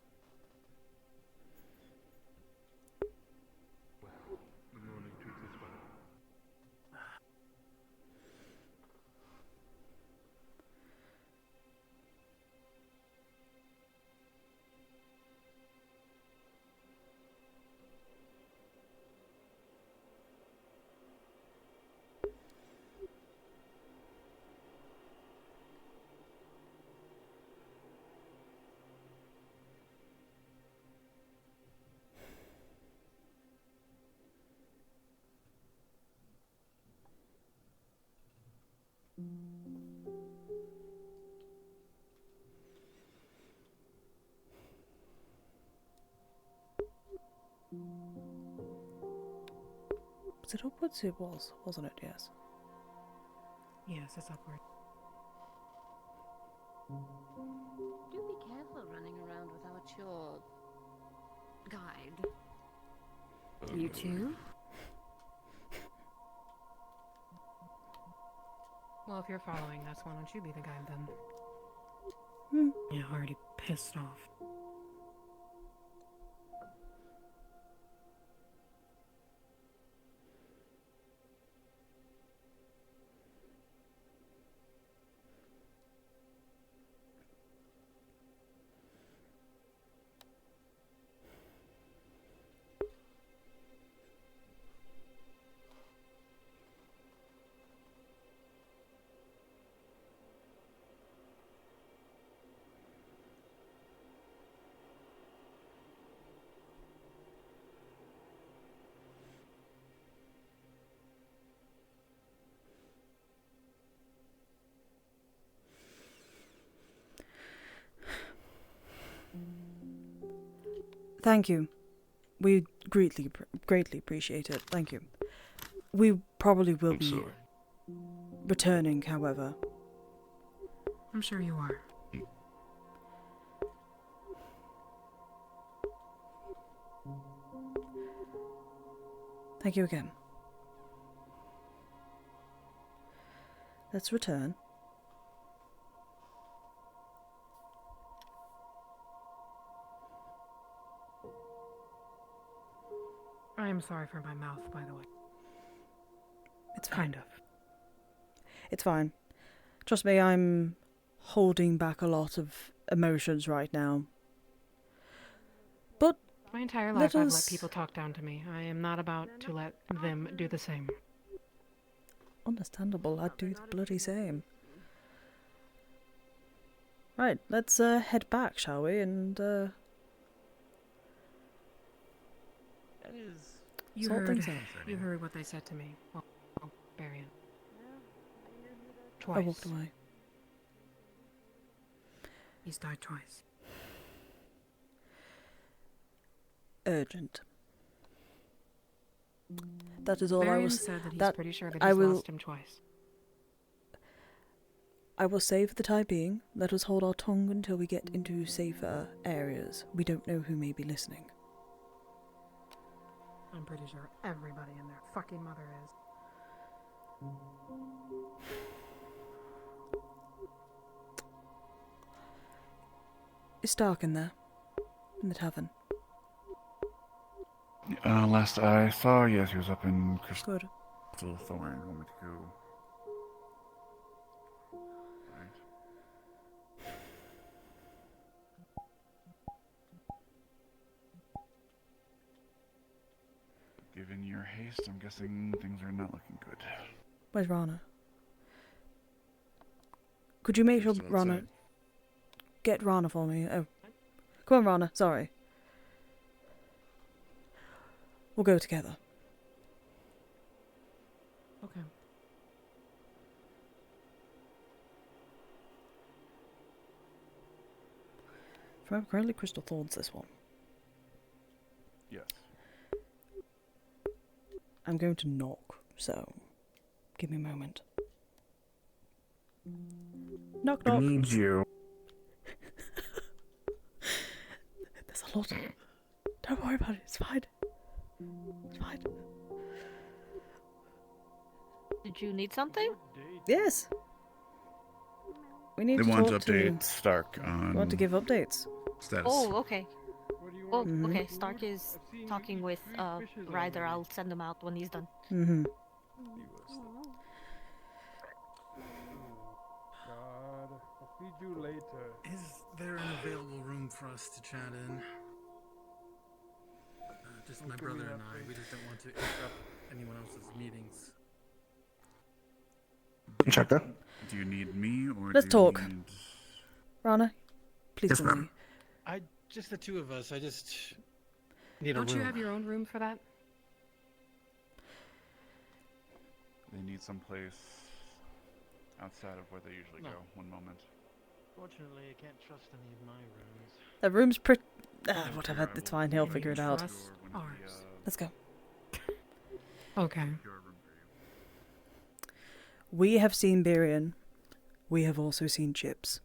Was it upwards? It was, wasn't it? Yes. Yes, it's upward. Do be careful running around without your guide. You too? Well, if you're following us, why don't you be the guide then? Yeah, already pissed off. Thank you. We greatly appreciate it. Thank you. We probably will be returning, however. I'm sure you are. Thank you again. Let's return. I am sorry for my mouth, by the way. It's kind of. It's fine. Trust me, I'm holding back a lot of emotions right now. But my entire life I've let people talk down to me. I am not about to let them do the same. Understandable, I'd do the bloody same. Right, let's head back, shall we? And That is... You sort heard, things out. you heard what they said to me. Well, Barian. I Twice. walked away. He's died twice. Urgent. That is all I Barian was. said that he's that pretty sure that I he's will. lost him twice. I will say for the time being, let us hold our tongue until we get into safer areas. We don't know who may be listening. I'm pretty sure everybody and their fucking mother is. It's dark in there, in the tavern. Last I saw, yes, he was up in Crystal Good. Thorn. Want me to go? Right. Given your haste, I'm guessing things are not looking good. Where's Rana? Could you make sure Rana... Get Rana for me. Oh. Come on, Rana. Sorry. We'll go together. Okay. Remember, currently Crystal Thorn's this one. Yes. I'm going to knock, so give me a moment. Knock, knock. I need you. There's a lot. Don't worry about it. It's fine. It's fine. Did you need something? Yes. We need They to want talk to update Stark on. We want to give updates. Status. Oh, okay. Oh, Mhm. okay. Stark is talking with Ryder. I'll send him out when he's done. Mm-hmm. God, I'll feed you later. Is there an available room for us to chat in? Just my brother and I. We just don't want to interrupt anyone else's meetings. Check that. Do you need me or Let's do you talk. need... Rana, please Yes, tell ma'am. me. Just the two of us. I just need a Don't room. you have your own room for that? They need some place outside of where they usually No. go. One moment. Fortunately, I can't trust any of my rooms. The room's pretty... whatever, it's fine, he'll figure it out. Trust ours. Let's go. Okay. We have seen Birion. We have also seen Chips.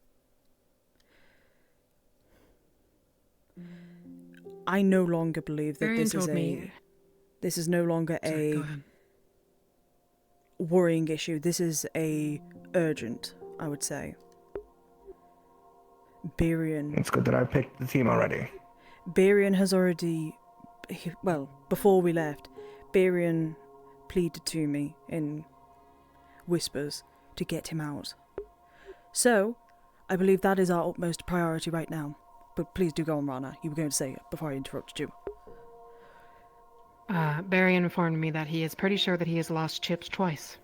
I no longer believe that Birion this is told a... me- This is no longer Sorry, go a ahead. worrying issue. This is a urgent, I would say. Birion... It's good that I picked the team already. Birion has already... Well, before we left, Birion pleaded to me in whispers to get him out. So, I believe that is our utmost priority right now. But please do go on, Rana. You were going to say it before I interrupted you. Barry informed me that he is pretty sure that he has lost chips twice.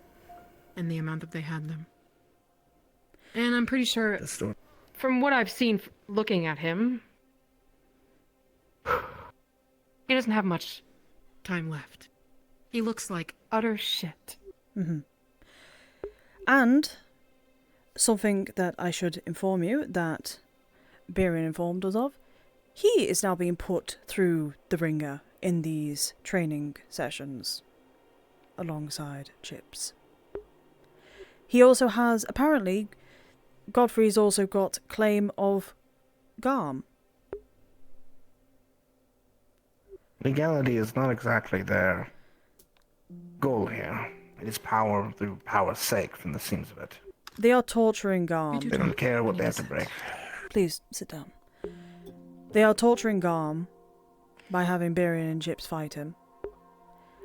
In the amount that they had them. And I'm pretty sure, from what I've seen looking at him, he doesn't have much time left. He looks like utter shit. Mm-hmm. And something that I should inform you that Birion informed us of, he is now being put through the ringer in these training sessions alongside Chips. He also has, apparently, Godfrey's also got claim of Garm. Legality is not exactly their goal here. It is power through power's sake, from the seams of it. They are torturing Garm. They don't care what they have to break. Please, sit down. They are torturing Garm by having Birion and Chips fight him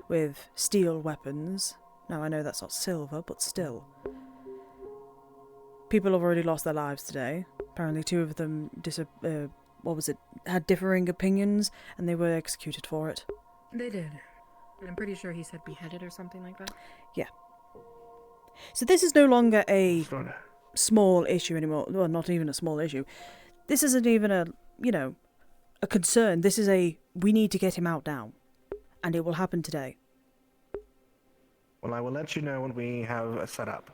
with steel weapons. Now, I know that's not silver, but still. People have already lost their lives today. Apparently two of them had differing opinions, and they were executed for it. They did. And I'm pretty sure he said beheaded or something like that. Yeah. So this is no longer a small issue anymore. Well, not even a small issue. This isn't even a concern. This is we need to get him out now. And it will happen today. Well, I will let you know when we have a setup.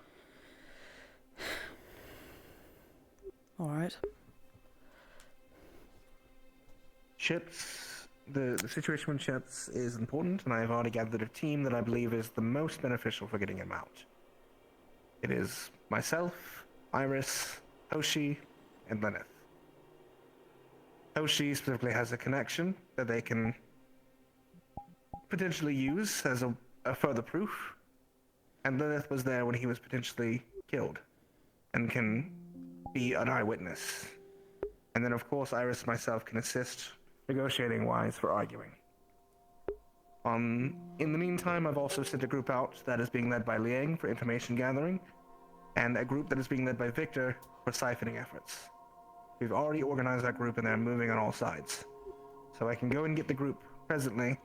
Alright. Chips, the situation with Chips is important, and I have already gathered a team that I believe is the most beneficial for getting him out. It is myself, Iris, Hoshi, and Lenneth. Hoshi specifically has a connection that they can potentially use as a further proof, and Lilith was there when he was potentially killed and can be an eyewitness. And then, of course, Iris and myself can assist negotiating-wise for arguing. In the meantime, I've also sent a group out that is being led by Liang for information gathering, and a group that is being led by Victor for siphoning efforts. We've already organized that group and they're moving on all sides. So I can go and get the group presently.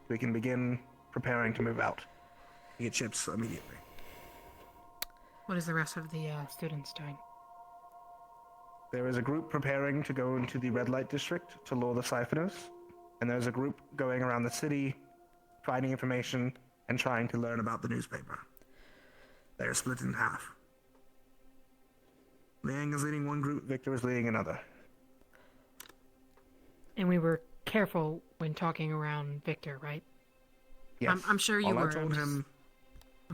We can begin preparing to move out. We get chips immediately. What is the rest of the students doing? There is a group preparing to go into the red light district to lure the siphoners, and there's a group going around the city, finding information and trying to learn about the newspaper. They are split in half. Liang is leading one group, Victor is leading another. And we were careful when talking around Victor, right? Yes. I'm sure you were.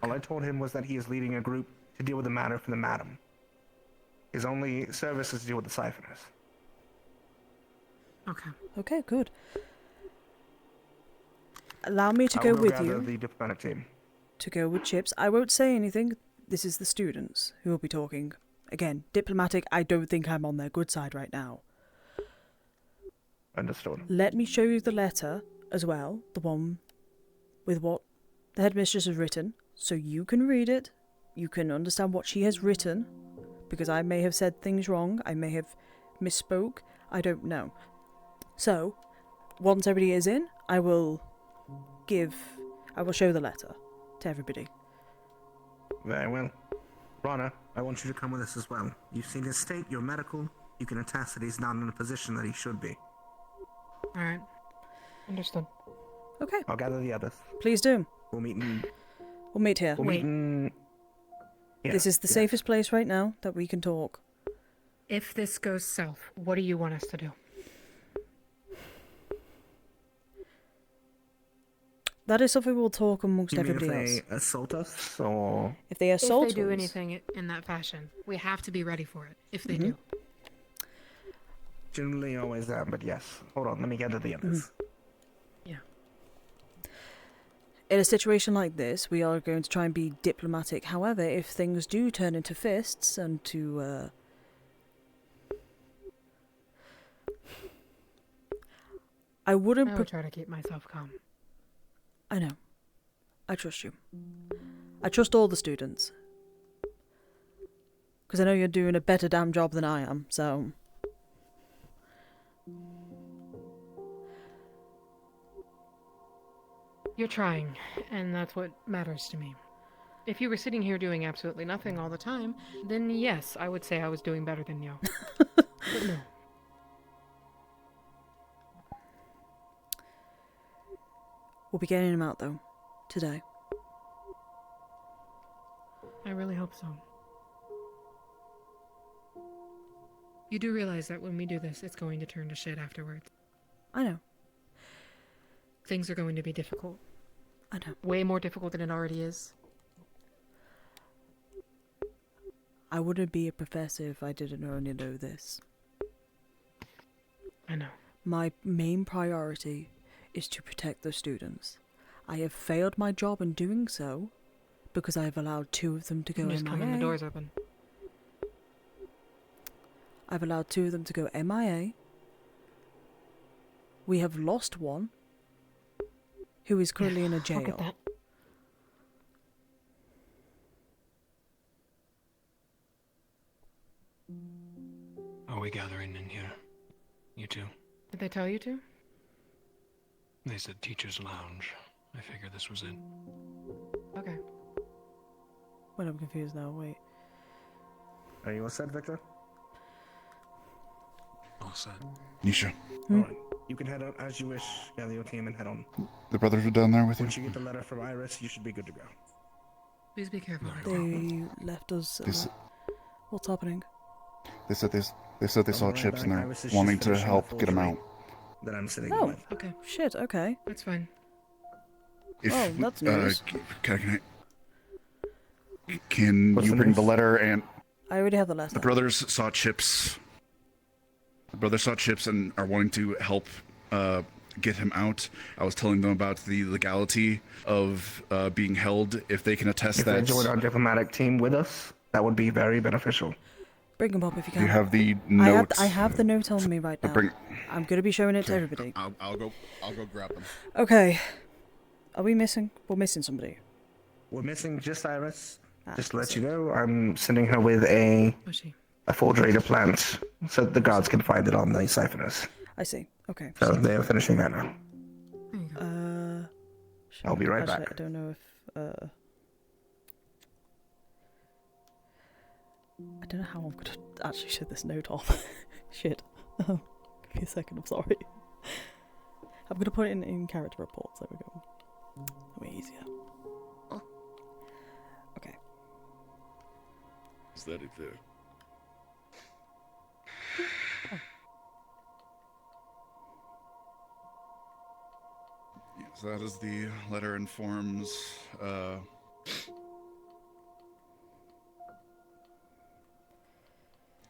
All I told him was that he is leading a group to deal with the matter for the madam. His only service is to deal with the siphoners. Okay. Okay, good. Allow me to go with you. The diplomatic team. To go with Chips. I won't say anything. This is the students who will be talking. Again, diplomatic, I don't think I'm on their good side right now. Understood. Let me show you the letter as well, the one with what the headmistress has written, so you can read it, you can understand what she has written, because I may have said things wrong, I may have misspoke, I don't know. So, once everybody is in, I will show the letter to everybody. Very well. Rana, I want you to come with us as well. You've seen his state, you're medical, you can attest that he's not in a position that he should be. Alright. Understood. Okay. I'll gather the others. Please do. We'll meet here. Yeah, this is the safest place right now that we can talk. If this goes south, what do you want us to do? That is something we'll talk amongst you everybody mean if else. they assault us, or if they assault if they do us, anything in that fashion, we have to be ready for it. If they do. Generally always am, but yes. Hold on, let me gather the others. Yeah. In a situation like this, we are going to try and be diplomatic. However, if things do turn into fists and to I would try to keep myself calm. I know. I trust you. I trust all the students. Because I know you're doing a better damn job than I am, so... You're trying, and that's what matters to me. If you were sitting here doing absolutely nothing all the time, then yes, I would say I was doing better than you. But no. We'll be getting him out, though. Today. I really hope so. You do realize that when we do this, it's going to turn to shit afterwards. I know. Things are going to be difficult. I know. Way more difficult than it already is. I wouldn't be a professor if I didn't already know this. I know. My main priority is to protect the students. I have failed my job in doing so because I have allowed 2 of them to go MIA. Just come in, the door's open. I've allowed 2 of them to go MIA. We have lost one who is currently in a jail. Look at that. Are we gathering in here? You two? Did they tell you to? They said teacher's lounge. I figured this was it. Okay. Well, I'm confused now. Wait. Are you all set, Victor? All set. Nisha. Alright. You can head out as you wish, gather your team and head on. The brothers are down there with you? Once you get the letter from Iris, you should be good to go. Please be careful. They left us. What's happening? They said they saw Chips and they're wanting to help get him out. That I'm sitting Oh, with. Okay. Shit, okay. That's fine. That's nice. Can you bring the letter and... I already have the letter. The brothers saw chips. The brothers saw chips and are wanting to help get him out. I was telling them about the legality of being held if they can attest If that. they join our diplomatic team with us, that would be very beneficial. Bring him up if you can. Do you have the note? I have the note on me right now. I'm going to be showing it to everybody. I'll go grab them. Okay. Are we missing? We're missing somebody. We're missing just Iris. Just to let you know, I'm sending her with a forgerator plant so that the guards can find it on the siphoners. I see. Okay. So they are finishing that now. I'll be right actually, back. I don't know if I don't know how I'm gonna actually shut this note off. Shit. Give me a second, I'm sorry. I'm gonna put it in character reports. There we go. Way easier. Okay. Is that it there? Yes, that is the letter informs.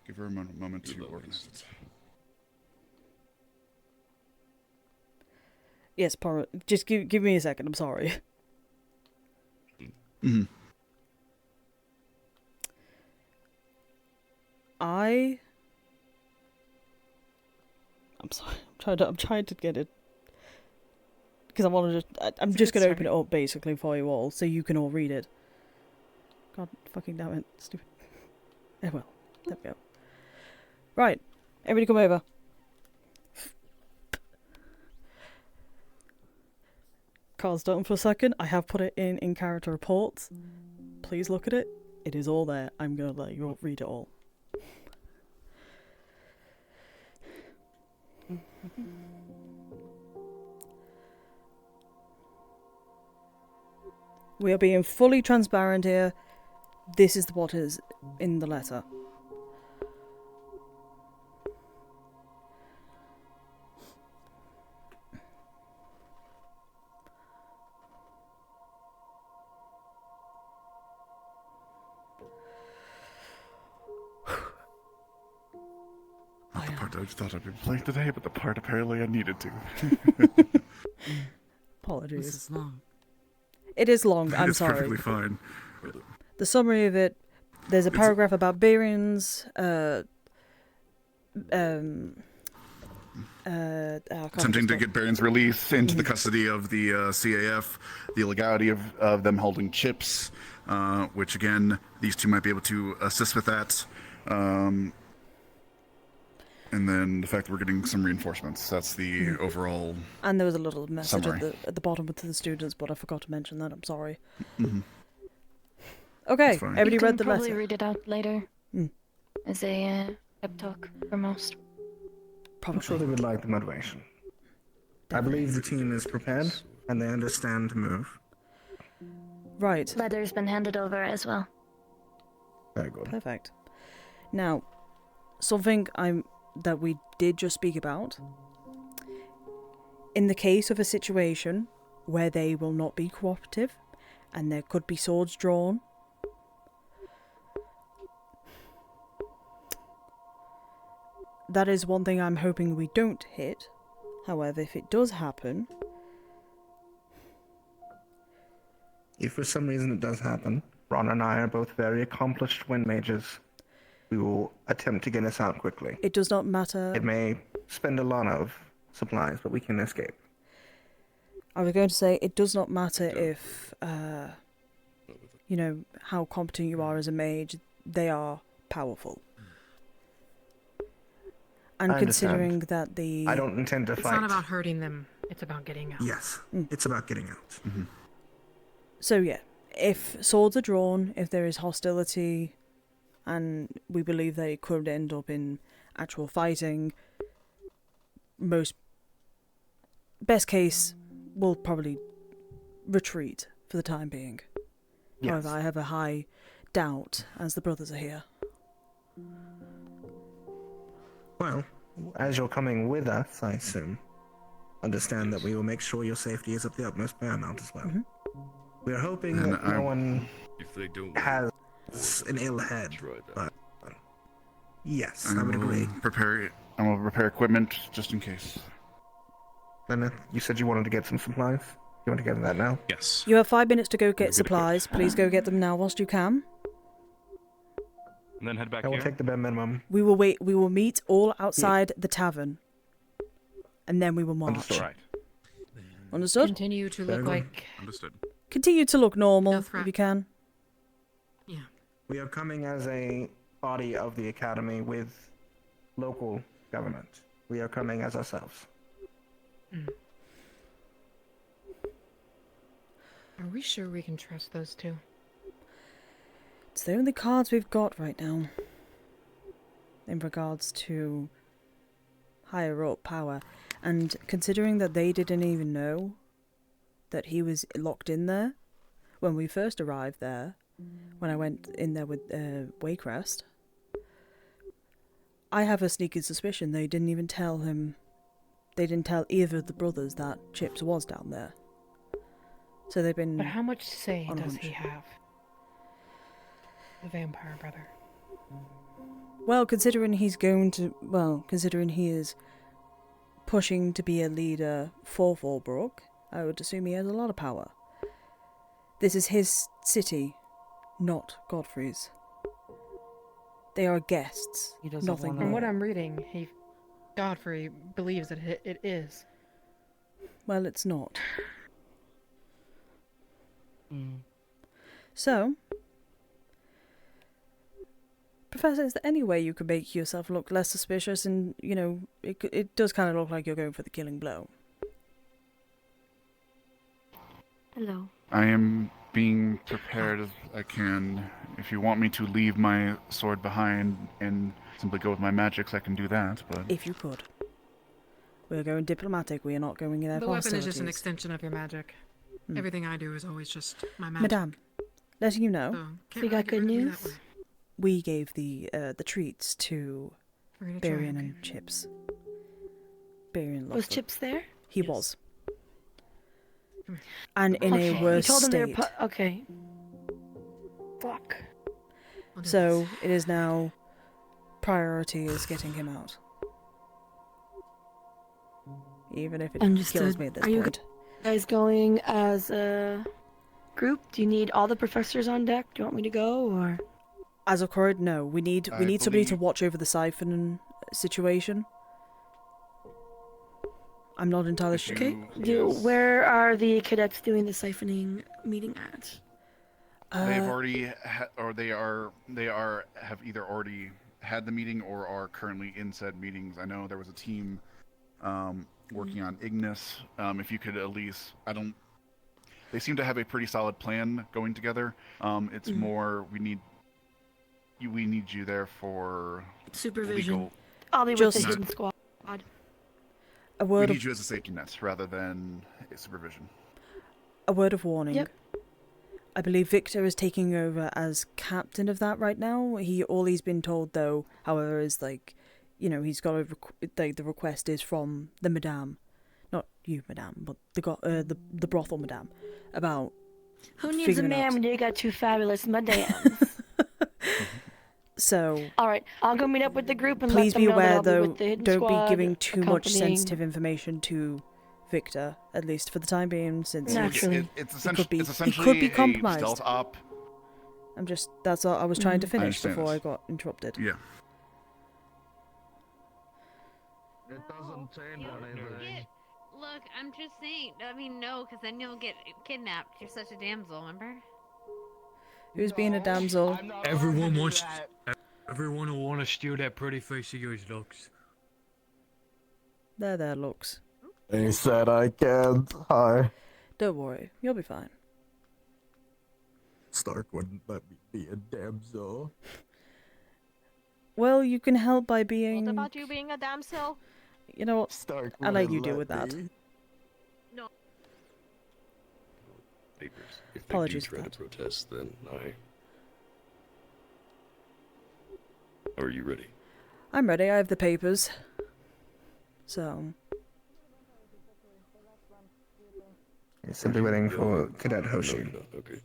Give her a moment to organize it. Yes, just give me a second. I'm sorry. Mm-hmm. I'm sorry. I'm trying to get it because I want to I'm just going to open it up basically for you all so you can all read it. God fucking damn it, stupid. Oh well, there we go. Right, everybody come over. Carl's done for a second. I have put it in character reports. Please look at it. It is all there. I'm going to let you all read it all. We are being fully transparent here. This is what is in the letter. Not the part I thought I'd be playing today, but the part apparently I needed to. Apologies. This is long. It is long, I'm it's sorry. perfectly fine. The summary of it, there's a paragraph about Barians, attempting to get Baron's release into the custody of the CAF, the illegality of them holding chips, which again, these two might be able to assist with that. And then the fact that we're getting some reinforcements. That's the overall. And there was a little message summary. at the bottom to the students, but I forgot to mention that. I'm sorry. Mm-hmm. Okay, fine. everybody You can read the probably letter. read it out later Mm. as a pep talk for most. I'm sure they would like the motivation. I believe the team is prepared and they understand the move. Right. Letter's been handed over as well. Very good. Perfect. Now, something that we did just speak about. In the case of a situation where they will not be cooperative and there could be swords drawn, that is one thing I'm hoping we don't hit. However, if it does happen... If for some reason it does happen, Ron and I are both very accomplished wind mages. We will attempt to get us out quickly. It does not matter... It may spend a lot of supplies, but we can escape. I was going to say, it does not matter if, you know, how competent you are as a mage. They are powerful. And I considering understand. that the... I don't intend to It's fight. not about hurting them. It's about getting out. Yes, it's about getting out. Mm-hmm. So yeah, if swords are drawn, if there is hostility, and we believe that it could end up in actual fighting, best case, we'll probably retreat for the time being. Yes. However, I have a high doubt as the brothers are here. Well, as you're coming with us, I assume, understand that we will make sure your safety is of the utmost paramount as well. Mm-hmm. We are hoping And that no one If they don't, has an ill head, but Yes, I would agree. I will prepare equipment just in case. Then you said you wanted to get some supplies. You want to get that now? Yes. You have 5 minutes to go get supplies. Please go get them now whilst you can. And then head back I will here. take the bare minimum. We will wait. We will meet all outside the tavern, and then we will march. Understood. Right. Understood? Continue to look like... Understood. Continue to look normal No if threat. you can. Yeah. We are coming as a body of the academy with local government. We are coming as ourselves. Are we sure we can trust those two? It's the only cards we've got right now. In regards to higher up power. And considering that they didn't even know that he was locked in there when we first arrived there, when I went in there with Waycrest, I have a sneaking suspicion they didn't even tell him. They didn't tell either of the brothers that Chips was down there. So they've been. But how much say on a does hunch. he have? The vampire brother. Well, considering he's going to. Well, considering he is pushing to be a leader for Fallbrook, I would assume he has a lot of power. This is his city, not Godfrey's. They are guests, nothing more. From what I'm reading, Godfrey believes that it is. Well, it's not. So, Professor, is there any way you could make yourself look less suspicious? And, you know, it does kind of look like you're going for the killing blow. Hello. I am being prepared as I can. If you want me to leave my sword behind and simply go with my magics, I can do that, but... If you could. We're going diplomatic, we are not going in there The for weapon is just hostilities. an extension of your magic. Everything I do is always just my magic. Madame, letting you know, So, can't We really got get good rid of you that news? way. we gave the treats to We're gonna try, Barian okay. and Chips. Barian loved Was them. Chips there? He was. And in Okay. a worse You told him they state. were okay. Fuck. So it is now priority is getting him out. Even if it kills Understood. me at this Are you point. guys going as a group? Do you need all the professors on deck? Do you want me to go, or? As of current, no. We need I somebody to believe- watch over the siphon situation. I'm not entirely sure. Okay. Where are the cadets doing the siphoning meeting at? They've already have either already had the meeting or are currently in said meetings. I know there was a team working on Ignis. If you could at least, they seem to have a pretty solid plan going together. It's more we need you there for Supervision. legal. I'll be with Just- the hidden squad. A We word need of you as a safety net rather than a supervision. a word of warning. Yep. I believe Victor is taking over as captain of that right now. All he's been told though, however, is like, you know, he's got the request is from the Madame, not you, Madame, but the brothel Madame, about Who needs a figuring man out- when you got two fabulous madames? So All right, I'll go meet up with the group and please let them be know that aware I'll be though, with the hidden don't be squad, giving too much accompanying- sensitive information to Victor, at least for the time being, since Naturally. It's he essentially could be, it's he essentially could be a compromised. stealth op. That's all I was trying to I finish understand before this. I got interrupted. Yeah. It doesn't change anything. Look, I'm just saying. I mean, no, because then you'll get kidnapped. You're such a damsel, remember? Who's being a damsel? Everyone wants. Everyone will want to steal that pretty face of yours, Lux. There, looks. He said I can't. Hi. Don't worry, you'll be fine. Stark wouldn't let me be a damsel. Well, you can help by being. What about you being a damsel? You know what? Stark I'll let wouldn't you deal let with that. me. No. Papers. If they Apologies do for try to that. protest, then Are you ready? I'm ready. I have the papers. So. Simply waiting for Cadet Hoshi. Okay.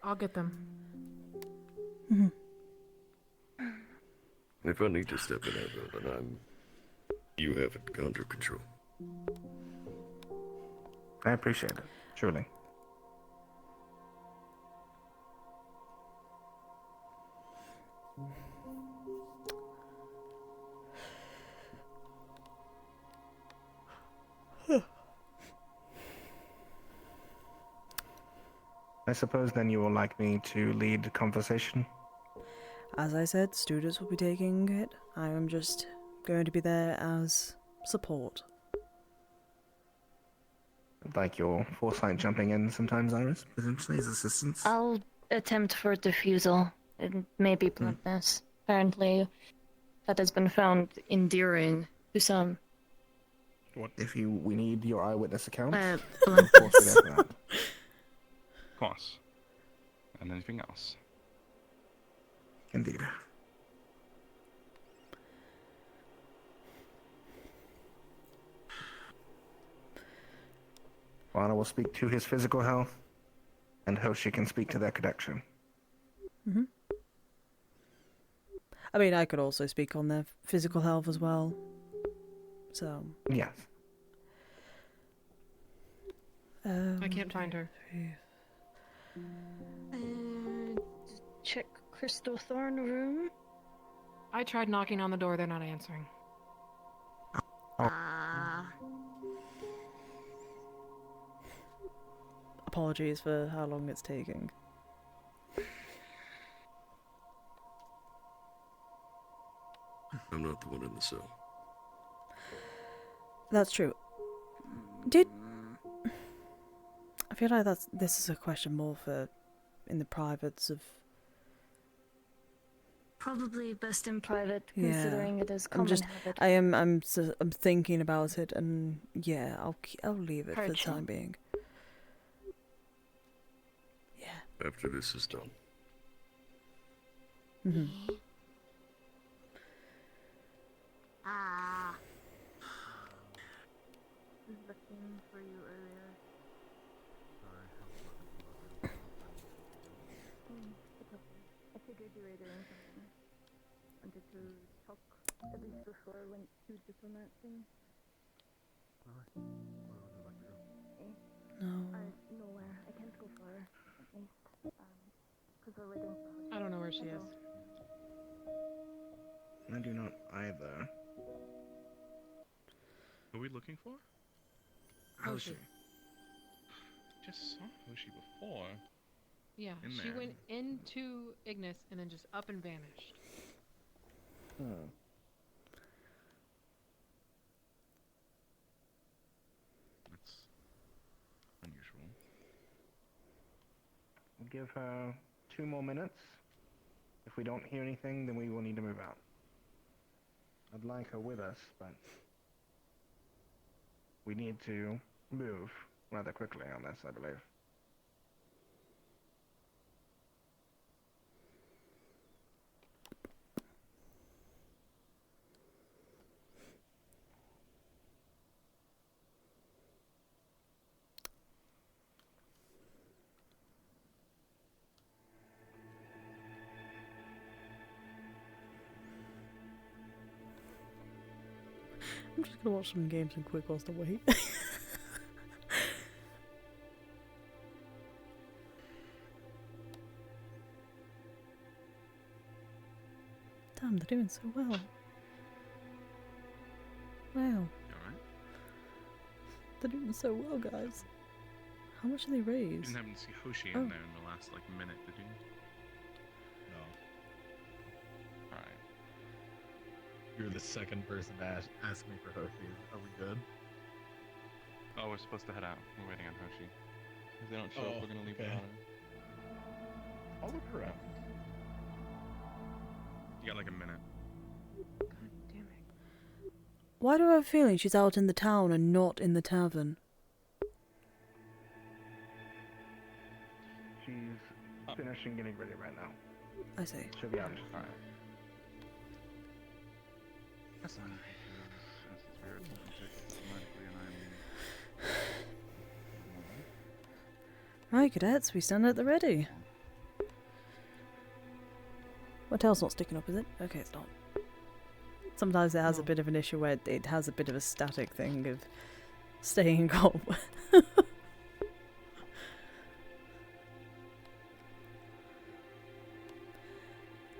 I'll get them. If I need to step in, I will, and you have it under control. I appreciate it, truly. I suppose then you will like me to lead the conversation? As I said, students will be taking it. I am just going to be there as support. I'd like your foresight jumping in sometimes, Iris, potentially as assistance. I'll attempt for defusal. It may be bluntness. Apparently, that has been found endearing to some. What if we need your eyewitness account? Bluntness. Of course. And anything else? Indeed. Lana will speak to his physical health, and Hoshi can speak to their connection. Mhm. I mean, I could also speak on their physical health as well. So. Yes. I can't find her. Check Crystal Thorn room. I tried knocking on the door, they're not answering. Apologies for how long it's taking. I'm not the one in the cell. That's true. I feel like this is a question more for in the privates of. Probably best in private, considering it is common habit. I'm thinking about it, and yeah, I'll leave it for the time being. Yeah. After this is done. Mm-hmm. Looking for you earlier. I figured you were doing something. Wanted to talk at least before I went to diplomat thing. No. Nowhere. I can't go far, at least. Because we're waiting for I don't know where she is. I do not either. Who are we looking for? Hoshi. Just saw Hoshi before. Yeah, she went into Ignis and then just up and vanished. That's unusual. We'll give her 2 more minutes. If we don't hear anything, then we will need to move out. I'd like her with us, but we need to move rather quickly on this, I believe. I'm just gonna watch some games and quick whilst I wait. Damn, they're doing so well. Wow. You alright? They're doing so well, guys. How much have they You raised? didn't happen to see Hoshi in there in the last minute, did you? No. Alright. You're the second person to ask me for Hoshi. Are we good? Oh, we're supposed to head out. We're waiting on Hoshi. If they don't show up, we're gonna leave without her. I'll look around. You got like a minute. Why do I have a feeling she's out in the town and not in the tavern? She's finishing getting ready right now. I see. She'll be out in just time. That's not Right, cadets, we stand at the ready. My tail's not sticking up, is it? Okay, it's not. Sometimes it has a bit of an issue where it has a bit of a static thing of staying calm.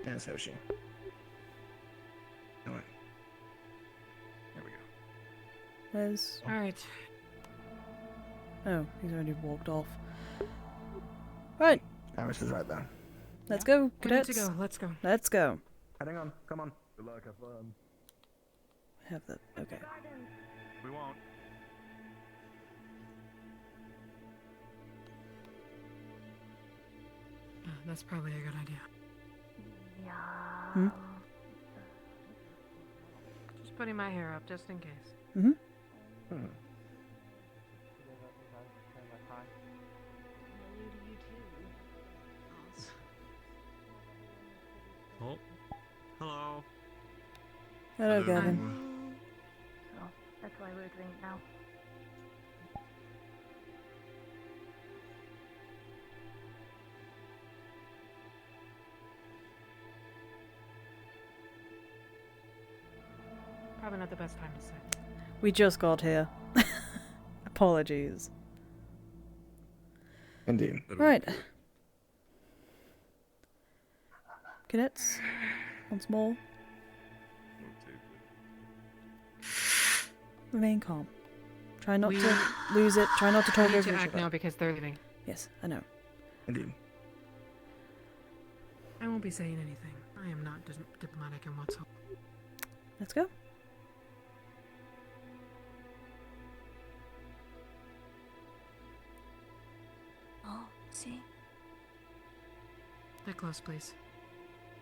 Yes, Hoshi. Alright. There we go. Where's... Alright. Oh, he's already walked off. Right. Iris is right there. Let's go, We need cadets. to go. Let's go. Let's go. Heading on. Come on. Good luck, have fun. Have that. Okay. We won't. That's probably a good idea. Hmm? Just putting my hair up just in case. Mm-hmm. Hmm. Oh, hello. Hello, Hello. Gavin. So, that's why we're doing it now. Probably not the best time to say. We just got here. Apologies. Indeed. Right. Cadets, once more. Remain calm. Try not to lose it. Try not to talk We need over to each act other. now because they're leaving. Yes, I know. Indeed. I won't be saying anything. I am not diplomatic in whatsoever. Let's go. Oh, see? Stay close, please.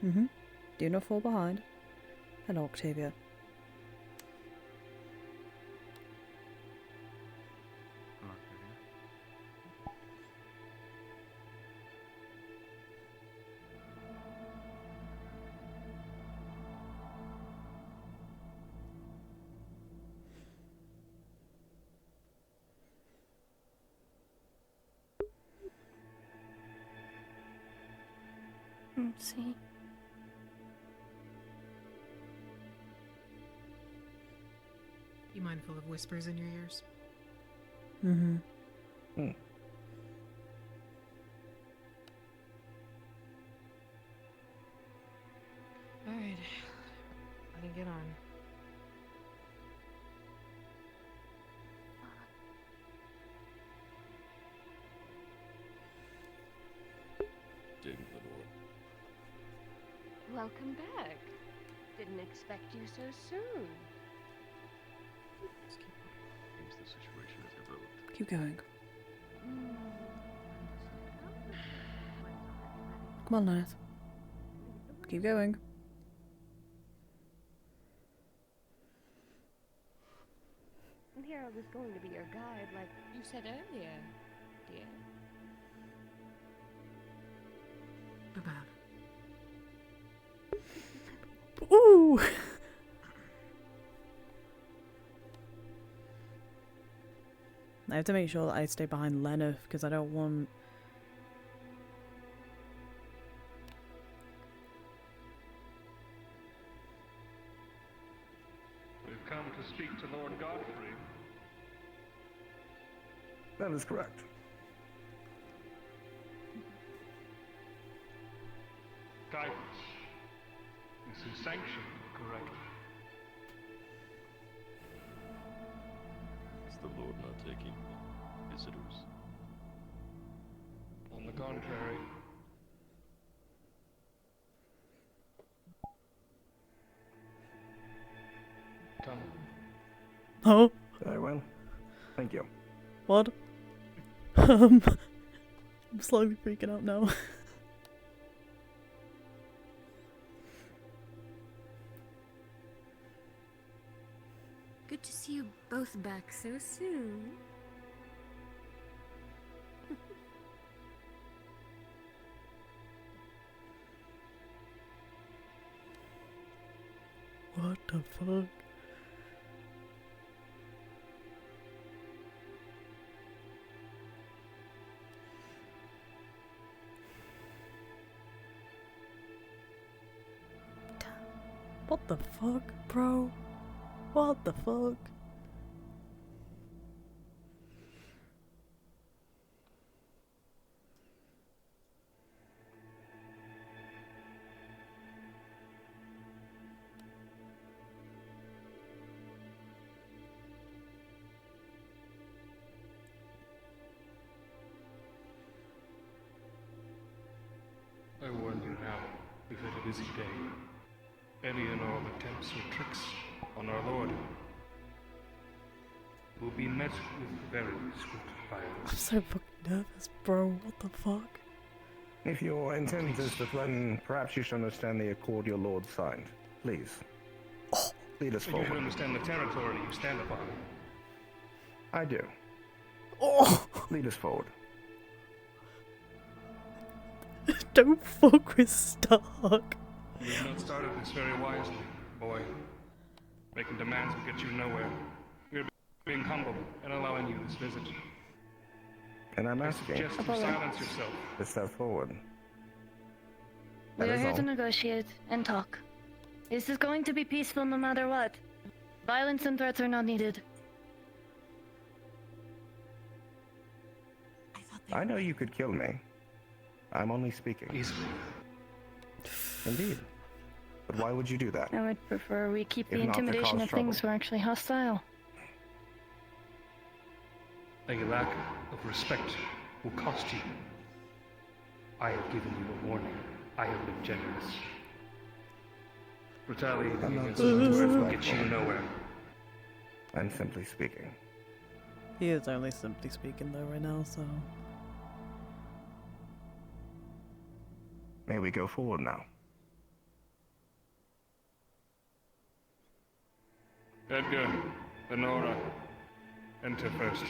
Mm-hmm. Do not fall behind. Hello, Octavia. See? Be mindful of whispers in your ears. Mm-hmm. Alright. Let it get on. Welcome back. Didn't expect you so soon. The situation has developed. Keep going. Come on, Lyneth. Keep going. And here I was going to be your guide, like you said earlier, dear. Too bad. Ooh! I have to make sure that I stay behind Lena because I don't want... We've come to speak to Lord Godfrey. That is correct. Guidance. This is sanctioned, correct? Is the Lord not taking visitors? On the contrary. Come. Oh? Very well. Thank you. What? I'm slowly freaking out now. Good to see you both back so soon. What the fuck? What the fuck, bro? What the fuck? I warn you now, we've had a busy day. Any and all attempts or tricks on our Lord will be met with very swift I'm violence. so fucking nervous, bro. What the fuck? If your intent is to threaten, perhaps you should understand the accord your lord signed. Please. Lead us You should forward. understand the territory you stand upon. I do. Oh! Lead us forward. Don't fuck with Stark. You have not started this very wisely, boy. Making demands will get you nowhere. We're being humble and allowing you this visit. And I'm I asking suggest you silence yourself. to step forward. We That are is here all. to negotiate and talk. This is going to be peaceful no matter what. Violence and threats are not needed. I know you could kill me. I'm only speaking. Easily. Indeed. But why would you do that? I would prefer we keep If the not to intimidation cause of things who are actually hostile. A lack of respect will cost you. I have given you a warning. I have been generous. Retaliating I'm not against my words will get disrespectful. you nowhere. I'm simply speaking. He is only simply speaking though right now, so... May we go forward now? Edgar, Lenora, enter first.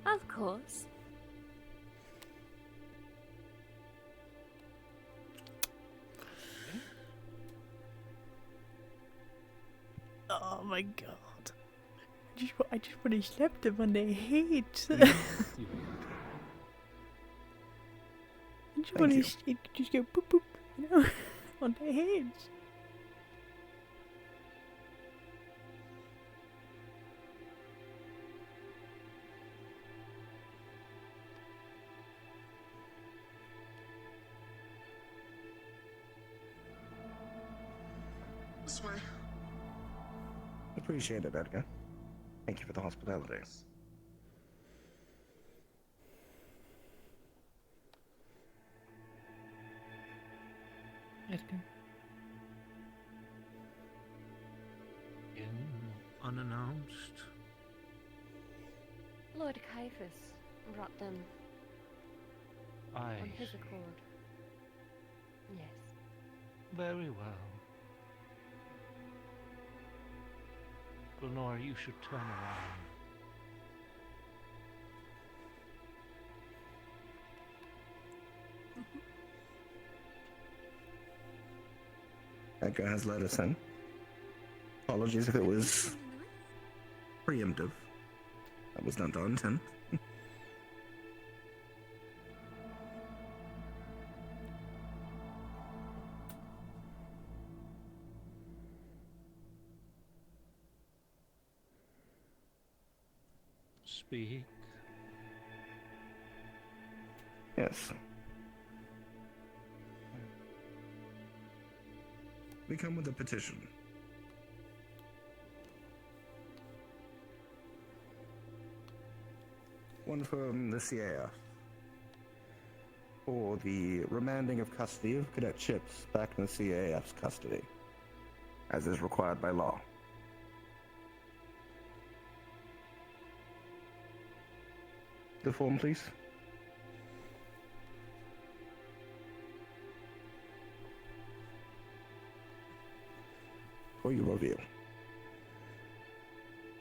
Of course. Oh my god. I just want to slap them on their heads. I just want to just go boop boop, you know, on their heads. This way. Appreciate it, Edgar. Thank you for the hospitality. Edgar. Unannounced. Lord Caiaphas brought them Aye. on his accord. Yes. Very well. Lenore, you should turn around. Edgar has let us in. Apologies if it was preemptive. That was not our intent. Speak. Yes. We come with a petition. One from the CAF. For the remanding of custody of Cadet Chips back in the CAF's custody, as is required by law. The form, please. For your review.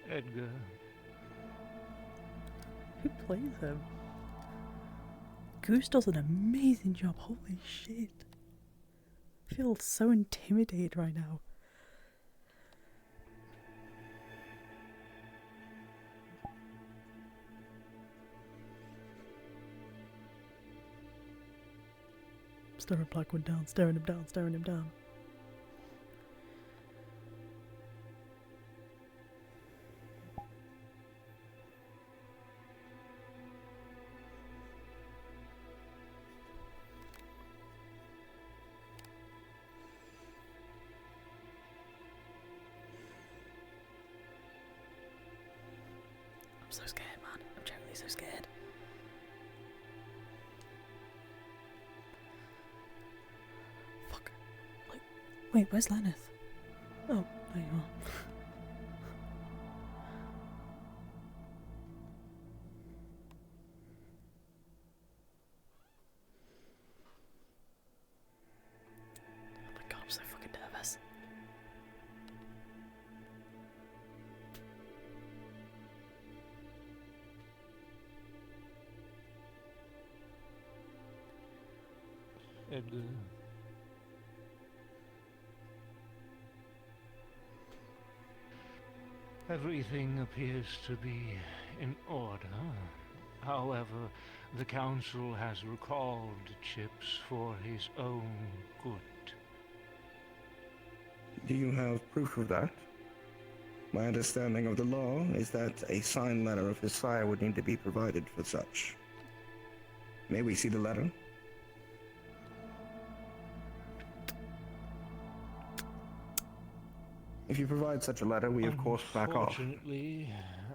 Edgar. Who plays him? Goose does an amazing job. Holy shit. I feel so intimidated right now. Staring Blackwood down, staring him down, staring him down. I'm so scared, man. I'm genuinely so scared. Fuck. Like, wait, where's Lenneth? Oh, there you are. Oh my god, I'm so fucking nervous. Edgar. Everything appears to be in order. However, the Council has recalled Chips for his own good. Do you have proof of that? My understanding of the law is that a signed letter of his sire would need to be provided for such. May we see the letter? If you provide such a letter, we of course back off. Unfortunately,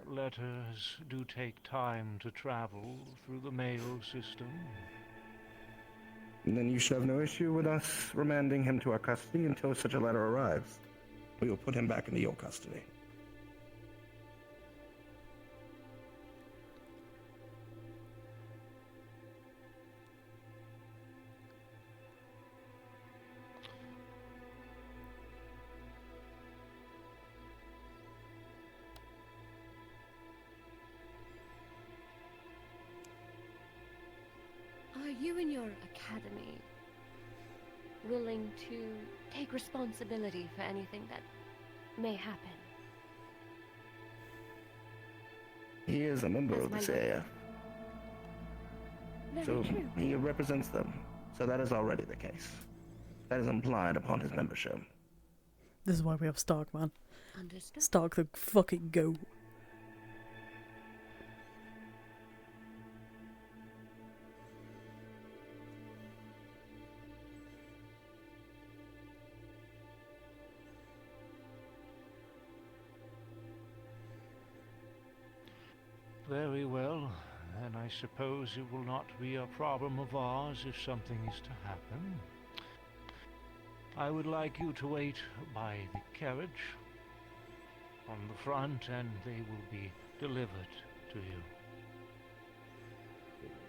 letters do take time to travel through the mail system. Then you should have no issue with us remanding him to our custody until such a letter arrives. We will put him back into your custody. Are you and your academy willing to take responsibility for anything that may happen? He is a member of this area, Very so true. he represents them. So that is already the case. That is implied upon his membership. This is why we have Stark, man. Understood. Stark the fucking goat. Very well, then I suppose it will not be a problem of ours if something is to happen. I would like you to wait by the carriage on the front, and they will be delivered to you.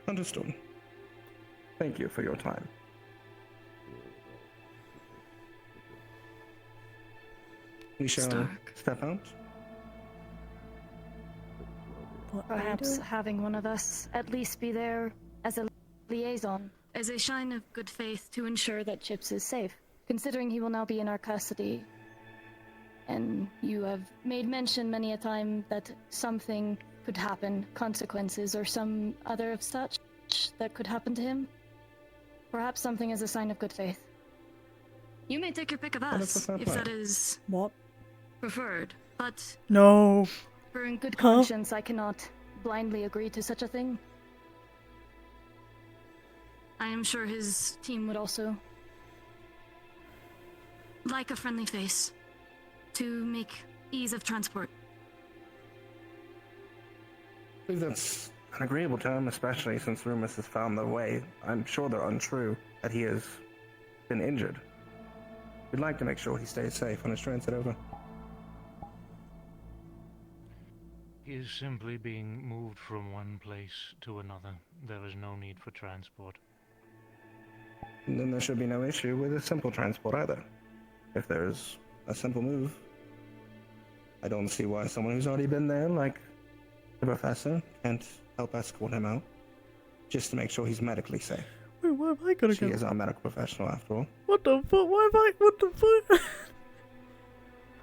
Understood. Thank you for your time. We shall Stark. step out. Perhaps having one of us at least be there as a liaison, as a sign of good faith to ensure that Chips is safe, considering he will now be in our custody. And you have made mention many a time that something could happen, consequences or some other of such that could happen to him. Perhaps something as a sign of good faith. You may take your pick of us, if that is what preferred, but no. For in good conscience, I cannot blindly agree to such a thing. I am sure his team would also like a friendly face to make ease of transport. I believe that's an agreeable term, especially since rumors have found their way. I'm sure they're untrue, that he has been injured. We'd like to make sure he stays safe on his transit over. He is simply being moved from one place to another. There is no need for transport. And then there should be no issue with a simple transport either. If there's a simple move, I don't see why someone who's already been there, like the professor, can't help escort him out, just to make sure he's medically safe. Wait, why am I gonna She go? is our medical professional after all. What the fuck? Why am I? What the fuck?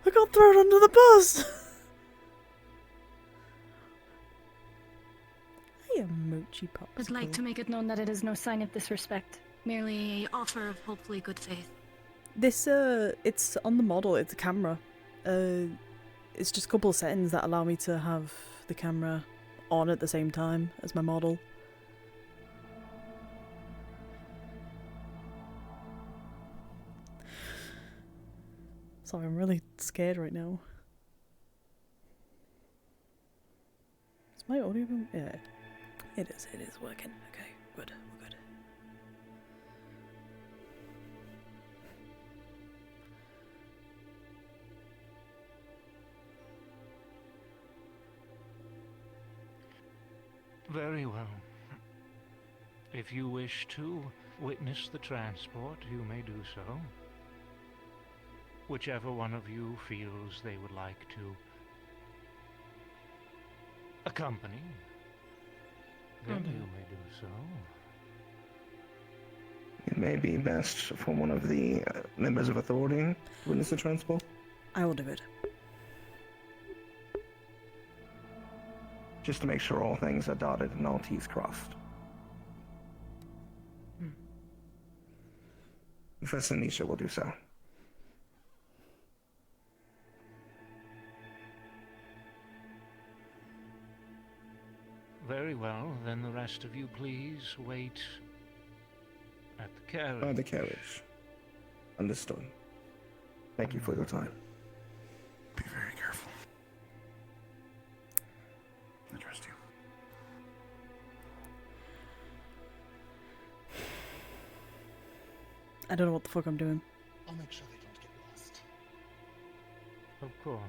I got thrown under the bus! I am Mochi Pops. I'd like to make it known that it is no sign of disrespect. Merely a offer of hopefully good faith. This, it's on the model, it's a camera. It's just a couple of settings that allow me to have the camera on at the same time as my model. Sorry, I'm really scared right now. Is my audio room? Yeah. It is working. Okay, good, we're good. Very well. If you wish to witness the transport, you may do so. Whichever one of you feels they would like to accompany, then you may do so. It may be best for one of the members of authority to witness the transport. I will do it. Just to make sure all things are dotted and all T's crossed. Professor Nisha will do so. Very well, then the rest of you please wait at the carriage. By the carriage. Understood. Thank you for your time. Be very careful. I trust you. I don't know what the fuck I'm doing. I'll make sure they don't get lost. Of course.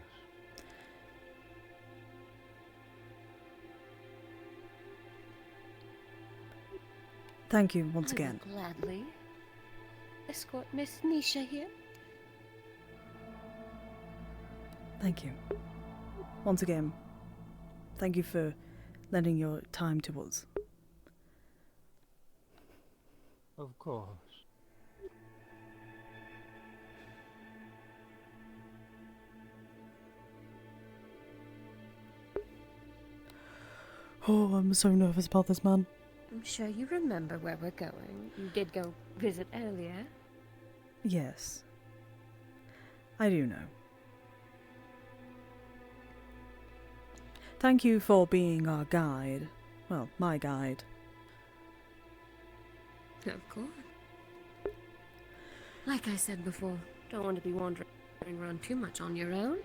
Thank you once I again. will gladly escort Miss Nisha here. Thank you. Once again, thank you for lending your time to us. Of course. Oh, I'm so nervous about this, man. I'm sure you remember where we're going. You did go visit earlier. Yes. I do know. Thank you for being our guide. Well, my guide. Of course. Like I said before, don't want to be wandering around too much on your own.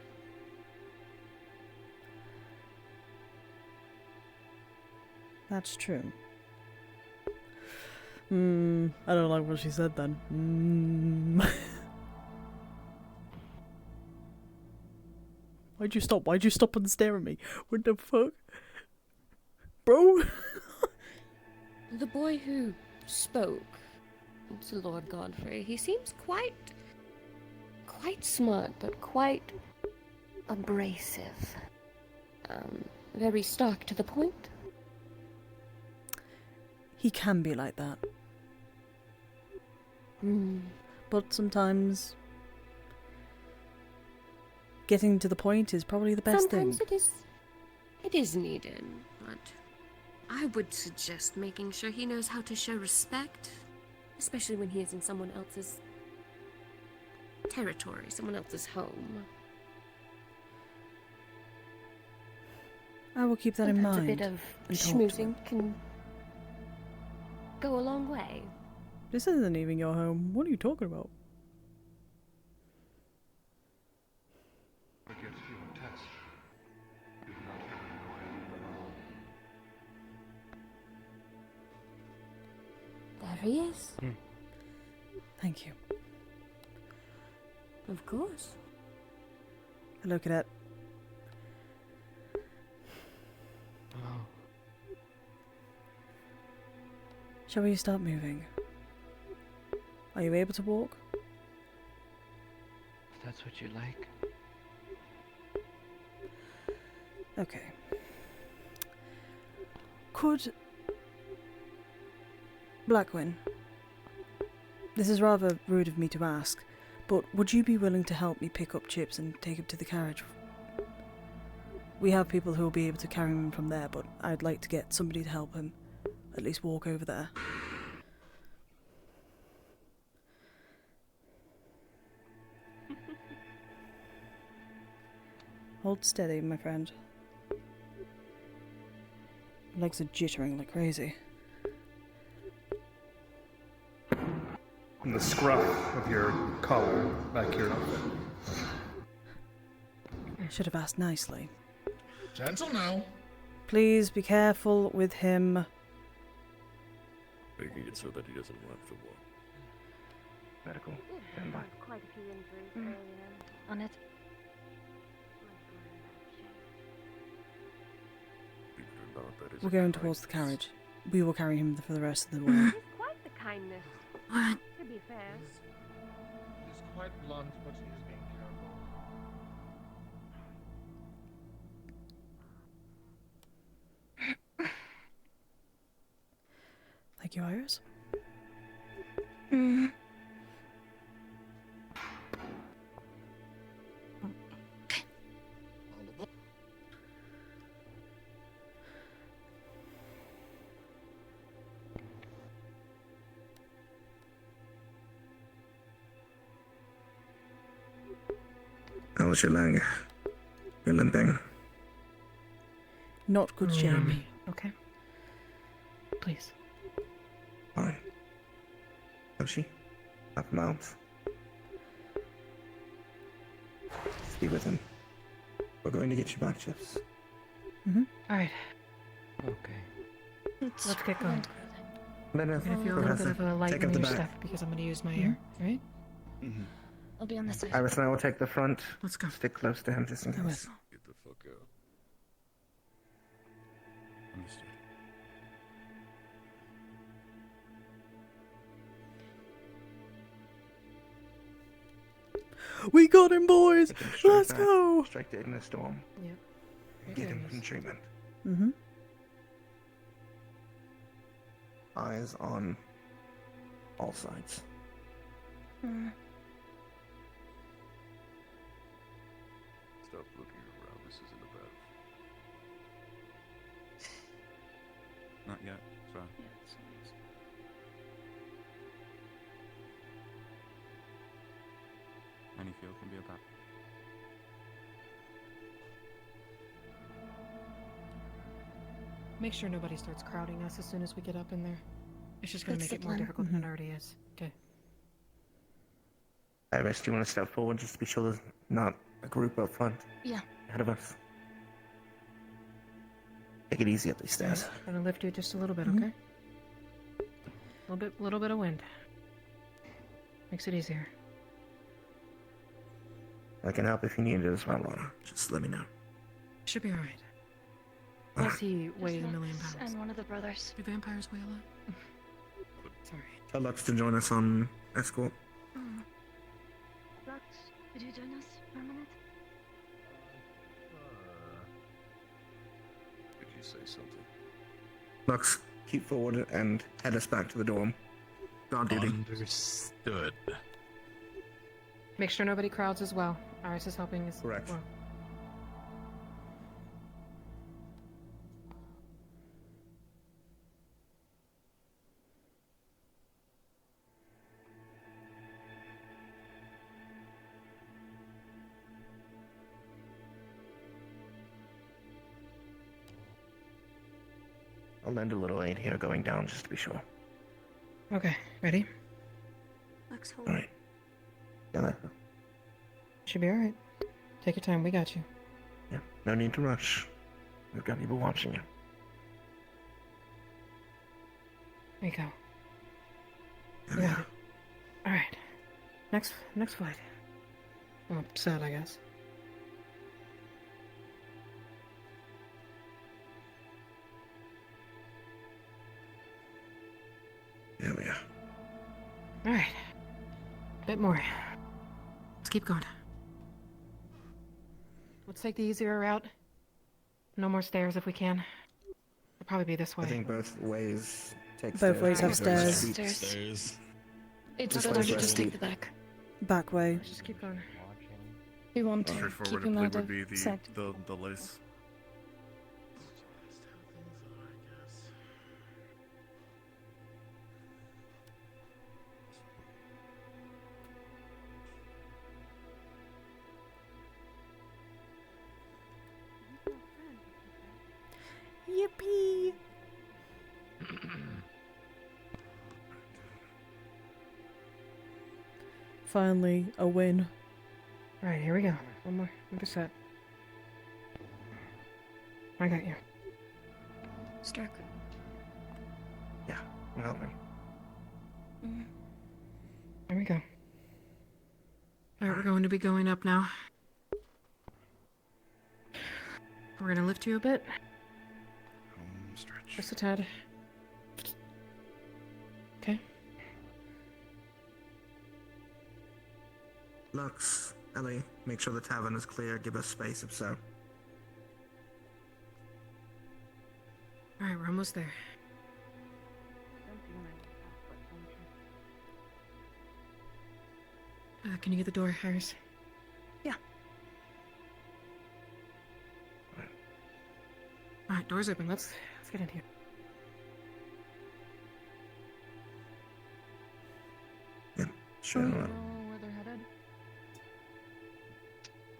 That's true. I don't like what she said then. Why'd you stop? Why'd you stop and stare at me? What the fuck? Bro? The boy who spoke, it's Lord Godfrey. He seems quite smart, but quite abrasive. Very stark to the point. He can be like that. But sometimes getting to the point is probably the best Sometimes thing. it is needed. But I would suggest making sure he knows how to show respect, especially when he is in someone else's territory, someone else's home. I will keep that in Sometimes mind. a bit of and talk to him. schmoozing can go a long way. This isn't even your home. What are you talking about? Forget human test. Do not There he is. Thank you. Of course. Hello, Cadet. Shall we start moving? Are you able to walk? If that's what you like. Okay. Could... Blackwin, this is rather rude of me to ask, but would you be willing to help me pick up Chips and take him to the carriage? We have people who will be able to carry him from there, but I'd like to get somebody to help him. At least walk over there. Hold steady, my friend. My legs are jittering like crazy. From the scruff of your collar back here. I should have asked nicely. Gentle now. Please be careful with him. Making it so that he doesn't have to walk. Medical. Stand by. Quite a few injuries on it. Believe it or not, that is We're a going kind towards the carriage. We will carry him for the rest of the way. It's quite the kindness. What? To be fair. He's quite blunt, but he's being careful. Thank you, Iris. How was your leg? You're limping. Not good, Jeremy. Okay. Please. Fine. Yoshi, up mouth. Be with him. We're going to get you back, Chips. Alright, Okay. let's get going. No, You're gonna feel a little bit of a light Take in up the your back. step because I'm gonna use my ear, right? I'll be on this side. Iris and I will take the front. Let's go. Stick close to him just in Go case. Get the fuck out. Understood. We got him, boys! Take him straight Let's back, go! Straight to in the storm. Yep. Get him some treatment. Mm-hmm. Eyes on all sides. Stop looking around. This isn't about. Not yet, so. Any field can be a battle. Make sure nobody starts crowding us as soon as we get up in there. It's just gonna That's make the it more plan. difficult than it already is. Okay. Iris, do you want to step forward just to be sure there's not a group up front Yeah. ahead of us? Take it easy up these stairs. Gonna lift you just a little bit, Mhm. okay? Little bit of wind. Makes it easier. I can help if you need it as well, Laura. Just let me know. Should be alright. Plus he weighs a million Lux pounds. and one of the brothers. Do vampires weigh a lot? Sorry. Tell Lux to join us on escort. Lux, could you join us for a minute? Did you say something? Lux, keep forward and head us back to the dorm. Guard duty. Understood. Make sure nobody crowds as well. Iris is helping as Correct. well. I'll lend a little aid here going down just to be sure. Okay, ready? Lux, hold. Alright. Yeah, Should be alright. Take your time, we got you. yeah, no need to rush. We've got people watching you. There you go. There You we got are. it. Alright. Next flight. Oh, sad, I guess. There we are. Alright. Bit more. Let's keep going. Let's take the easier route. No more stairs if we can. It'll probably be this way. I think both ways take Both stairs. ways have Very stairs. steep Stairs. It's This better way's to less just take steep. the back. Back way. Let's just keep going. We want to Straightforward, keep him I out believe, of would be sight. the lace. Yippee! Finally, a win. Alright, here we go. One more. Another set. I got you. Stark. Yeah, I'm helping. There we go. Alright, we're going to be going up now. We're gonna lift you a bit. Home stretch. Just a tad. Okay. Lux, Ellie, make sure the tavern is clear. Give us space if so. Alright, we're almost there. Can you get the door, Iris? Yeah. Alright, door's open. Let's get in here. Yeah, sure. Where they're headed?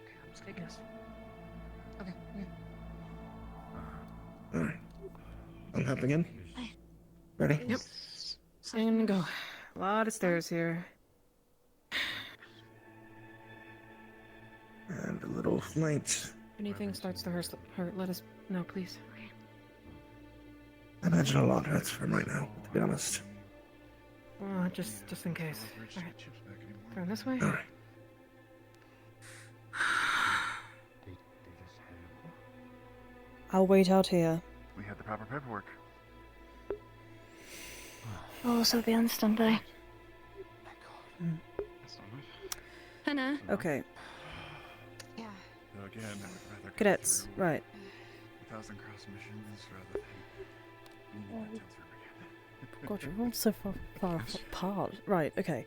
Okay, I'm just taking this. Okay, yeah. Alright. I'm hopping in. Ready? Yep. And go. A lot of stairs here. And a little flight. If anything starts to hurt, let us know, please. I imagine a lot hurts for him right now, to be honest. Just in case. Alright. Going this way? Alright. I'll wait out here. We had the proper paperwork. Oh, so be on standby. Hannah. Okay. Yeah. Though again, I would rather go Cadets, through right. 1,000 cross missions rather than being let through again. God, you're all so far apart. Right, okay.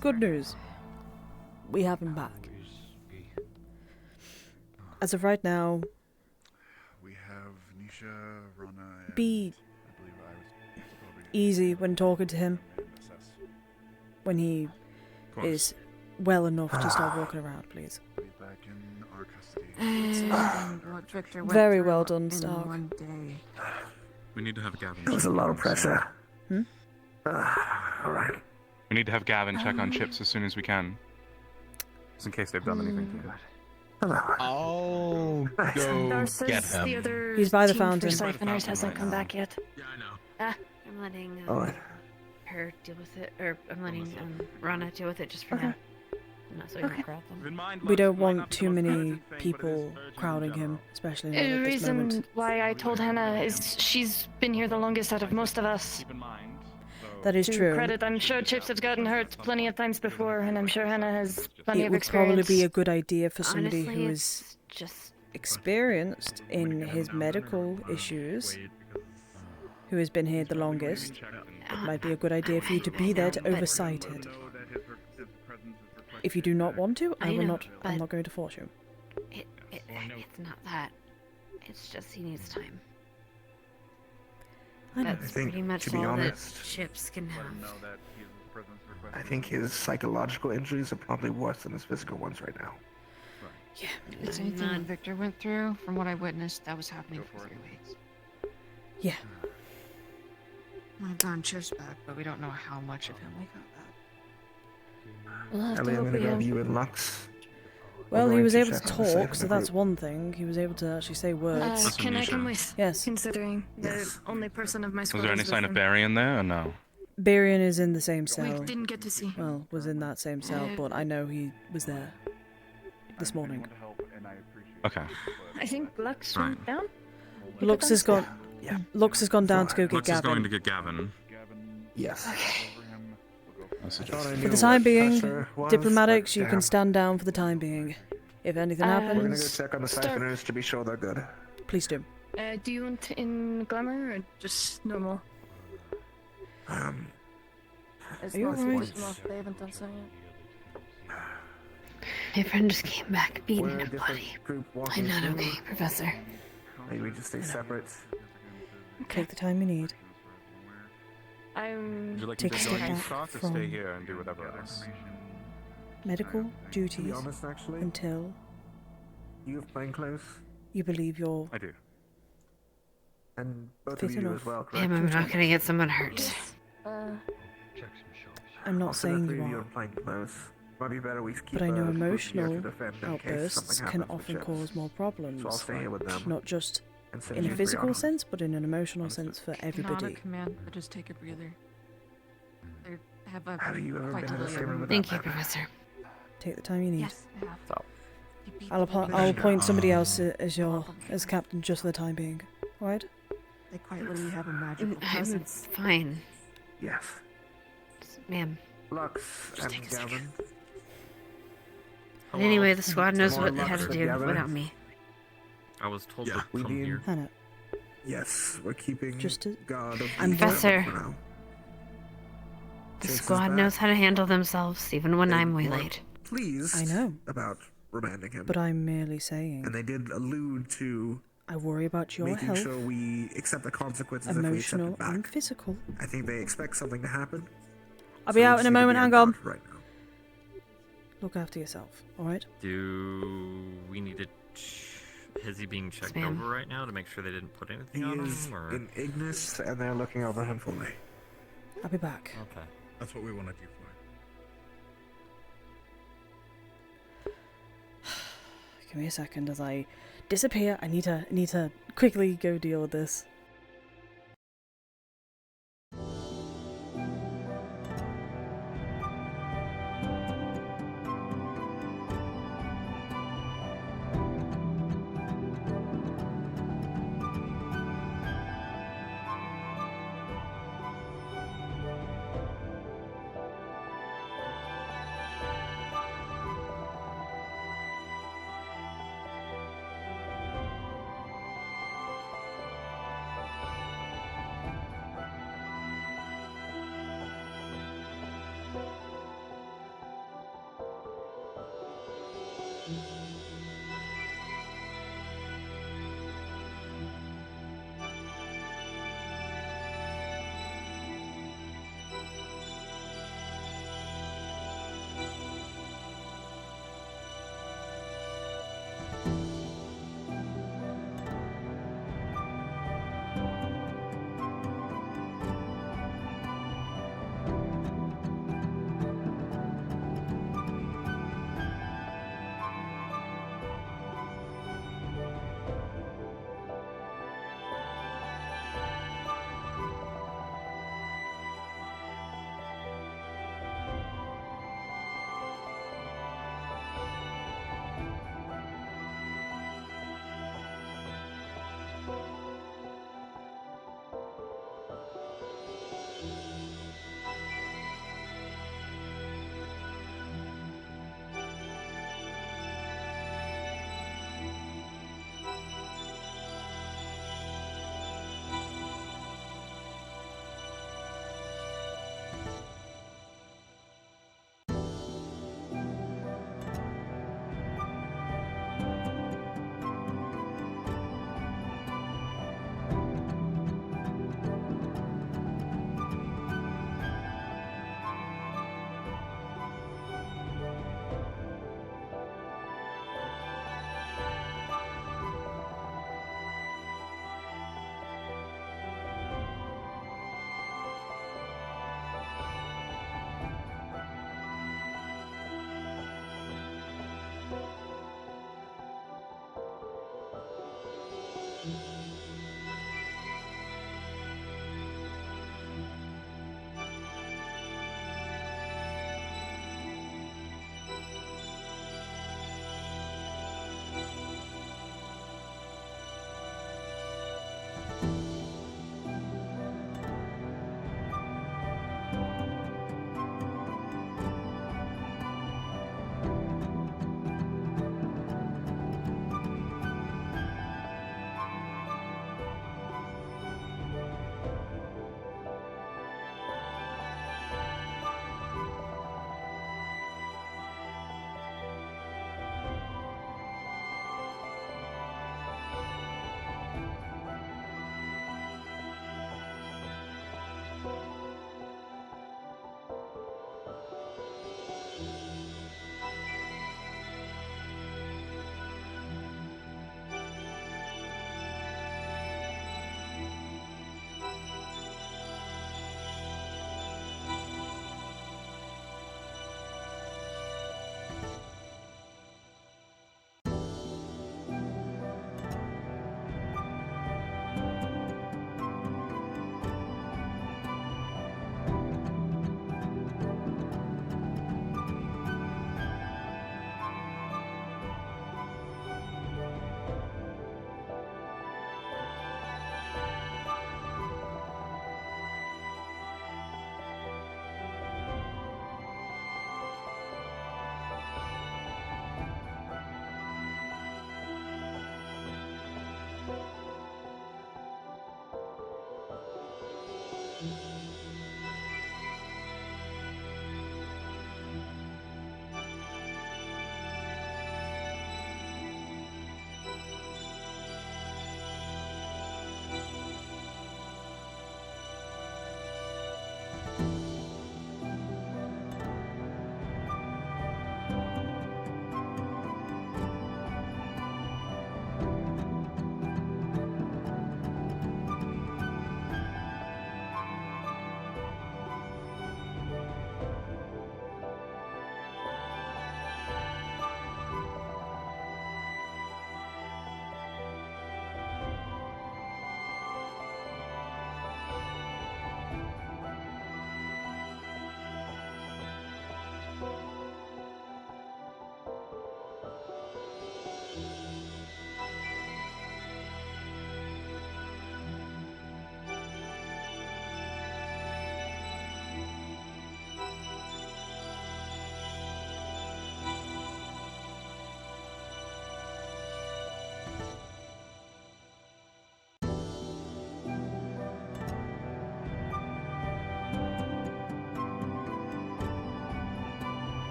Good news. We have him back. As of right now, We have Nisha, Rana, and be I believe Iris. easy when talking to him. Assess. When he is well enough to start walking around, please. Be back in our custody. It's amazing what Victor went Very through well done, in Stark. one day. We need to have Gavin. That was a lot of pressure. Hmm? Alright. We need to have Gavin check on chips as soon as we can. Just in case they've done anything to you. I'll go Narcissus, get him. the other He's by the team fountain. for Siphoners hasn't come back yet. Yeah, I know. I'm letting Alright. her deal with it, or I'm letting Rana deal with it just for now. Not so we don't crowd them. We don't want too many people crowding him, especially now The at this reason moment. why I told Hannah is she's been here the longest out of most of us. That is To true. credit, I'm sure Chips has gotten hurt plenty of times before, and I'm sure Hannah has plenty It of would experience. probably be a good idea for somebody Honestly, who it's is just experienced in his medical issues, who has been here the longest. It might be a good idea for you to be there to oversight it. If you do not want to, I know, I'm not going to force you. It's not that. It's just he needs time. I know. That's I think, pretty much to be all honest, that Chips can have. I think his psychological injuries are probably worse than his physical ones right now. Yeah, it's anything that Victor went through. From what I witnessed, that was happening for 3 weeks. Yeah. I've gotten Chips back, but we don't know how much of him we got back. We'll have Ellie, to I'm hope gonna we grab have. you and Lux. Well, We're he was going able to to check on the side talk, of so the that's group. one thing. He was able to actually say words. Can I come with? Yes. Considering the only person of my Was squad there any is sign with of him. Barry in there or no? Barian is in the same cell. We didn't get to see. Well, was in that same cell, but I know he was there this morning. Okay. I think Lux Right. went down. Lux has gone. Yeah. Lux has gone down to go get Lux is Gavin. going to get Gavin. Yes. I suggest. For the time being, diplomatics, you can stand down for the time being. If anything We're gonna go happens, check on the Stark. siphoners to be sure they're good. please do. Do you want in glamour or just normal? It's Are you not alright? supposed to off, they haven't done so yet. My friend just came back beaten We're a and different bloody. group walking I'm not through. okay, Professor. Maybe we just stay separate. Take the time you need. Would you like Take me a to step join you, back Scott, or from stay here and do whatever else? medical To be duties honest, actually, until you have plain clothes. You believe you're I do. And both fit of you do enough. as well, Damn, correct? I'm not gonna get someone hurt. I'm not Also, the saying three you of you are, are playing close. Might be better we keep but I know a group here emotional to defend in case outbursts something can happens with often Chips. cause more problems. So I'll stay here with them. Not just and send in you a three physical on. sense, but in an emotional sense for Not everybody. a command, but just take a breather. I have a Have you ever quite been in the same room with Thank that you, man? Professor. Take the time you need. Yes, I have. Stop. I'll appoint somebody else as captain just for the time being. All right? They quite literally have a magical I'm presence. fine. Yes. Ma'am. Lux and Gavin. But anyway, the squad knows More what how Lux to and do Gavin. without me. I was told Yeah, to we come need- here. Hannah. Yes, we're keeping Just to- guard of I'm the Professor. for now. The Chase is squad back. knows how to handle themselves, even when They I'm way weren't late. Pleased I know. about remanding him. But I'm merely saying. And they did allude to I worry about your making health, sure we accept the consequences if we emotional accept it back. and physical. I think they expect something to happen. I'll so be we out just in a need to moment. be on Hang on. guard right now. Look after yourself. All right? Do we need to? Is he being checked ma'am. over right now to make sure they didn't put anything He on is him? Or? in Ignis, and they're looking over him for me. I'll be back. Okay. That's what we wanted you for. Give me a second as I disappear. I need to quickly go deal with this.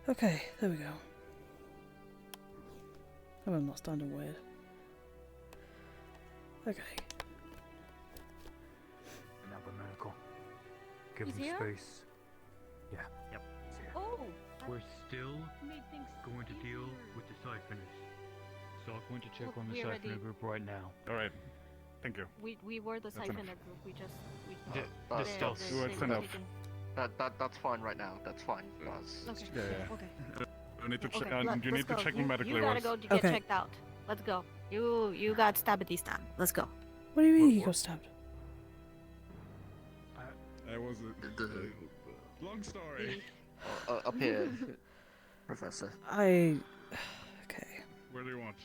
Okay, there we go. Oh, I'm not standing weird. Okay. Another miracle. Give He's him here? space. Yeah. Yep. He's here. Oh! We're still Made things going to deal with the siphoners. So I'm going to check on the we already- siphoner group right now. All right. Thank you. We were the That's siphoner enough. group. We just That's enough. That's fine right now. That's fine. Guys. Okay. Yeah. Okay. You need to check. Okay, You need to check me medically. You gotta once. go to get checked out. Let's go. You got stabbity stab. Let's go. What do you mean he got stabbed? I was long story. Up here, Professor. Okay. Where do you want?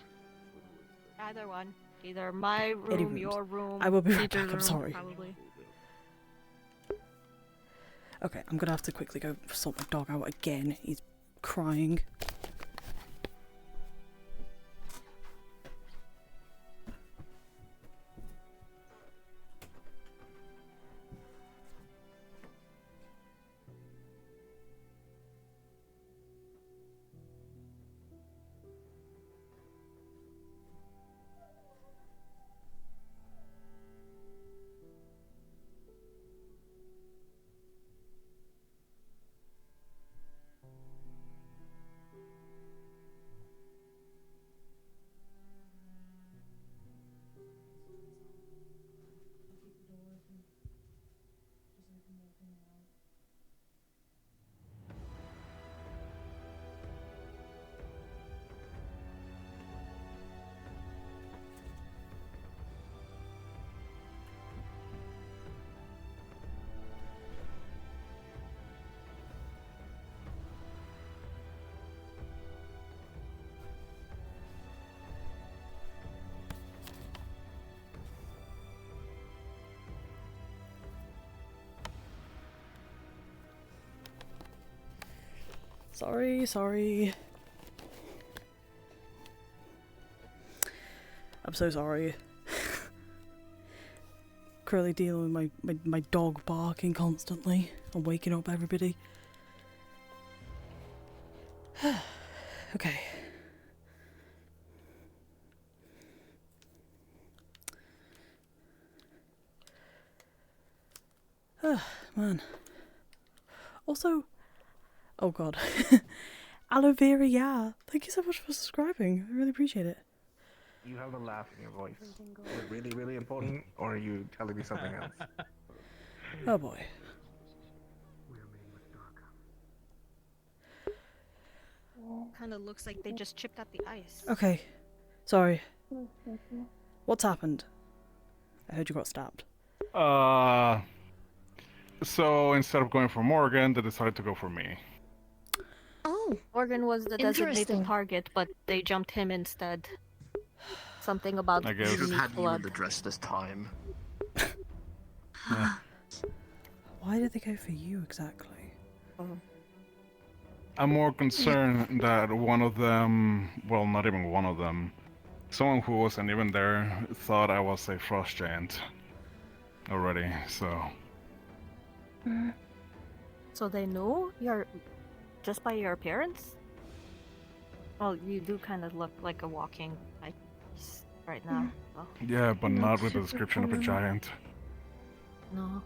Either one. Either my room, Any rooms. your room. I will be right teacher's back, I'm room, sorry. Probably. Okay, I'm gonna have to quickly go sort my dog out again. He's crying. Sorry. I'm so sorry. Currently dealing with my dog barking constantly and waking up everybody. Okay. Man. Also, oh god. Aloe vera, yeah. Thank you so much for subscribing. I really appreciate it. You have a laugh in your voice. Is it really, really important, or are you telling me something else? Oh boy. Kind of looks like they just chipped out the ice. Okay. Sorry. What's happened? I heard you got stabbed. So instead of going for Morgan, they decided to go for me. Oh, Morgan was the designated Interesting. target, but they jumped him instead. Something about I guess. Should have unique had you in blood. the dress this time. Why did they go for you exactly? I'm more concerned that one of them, well, not even one of them, someone who wasn't even there thought I was a frost giant already, so. So they knew just by your appearance? Well, you do kind of look like a walking ice right now. So. Yeah, but Not not with the super description of a common. giant. No.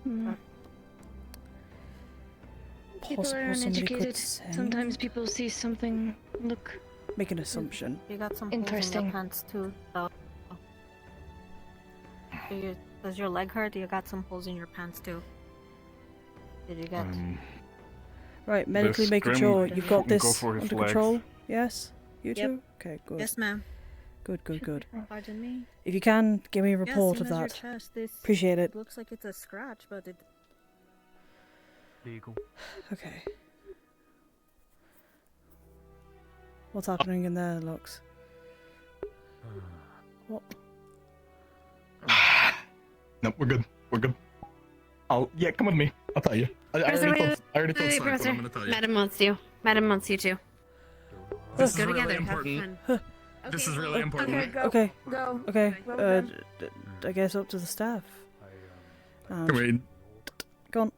People Possible are somebody could uneducated. say. Sometimes people see something, look Make an assumption. You got some holes in interesting. your pants too, though. Does your leg hurt? You got some holes in your pants too. Did you get? Right, medically This making Grim sure can you've got go this for his under legs. control. Yes? You Yep. too? Okay, good. Yes, ma'am. Good. Pardon me. If you can, give me a Yeah, report same of as your that. chest. This Appreciate it. looks like it's a scratch, but it. Legal. Okay. What's happening in there, Lux? What? No, we're good. We're good. Yeah, come with me. I'll tell you. I already told Snipe, but I'm gonna tell you. Madam wants you. Madam wants you too. This Go is really together. Have important. fun. This is really important. Okay, go. Okay. Go. Okay. Well done. I guess up to the staff. Come here. Go on.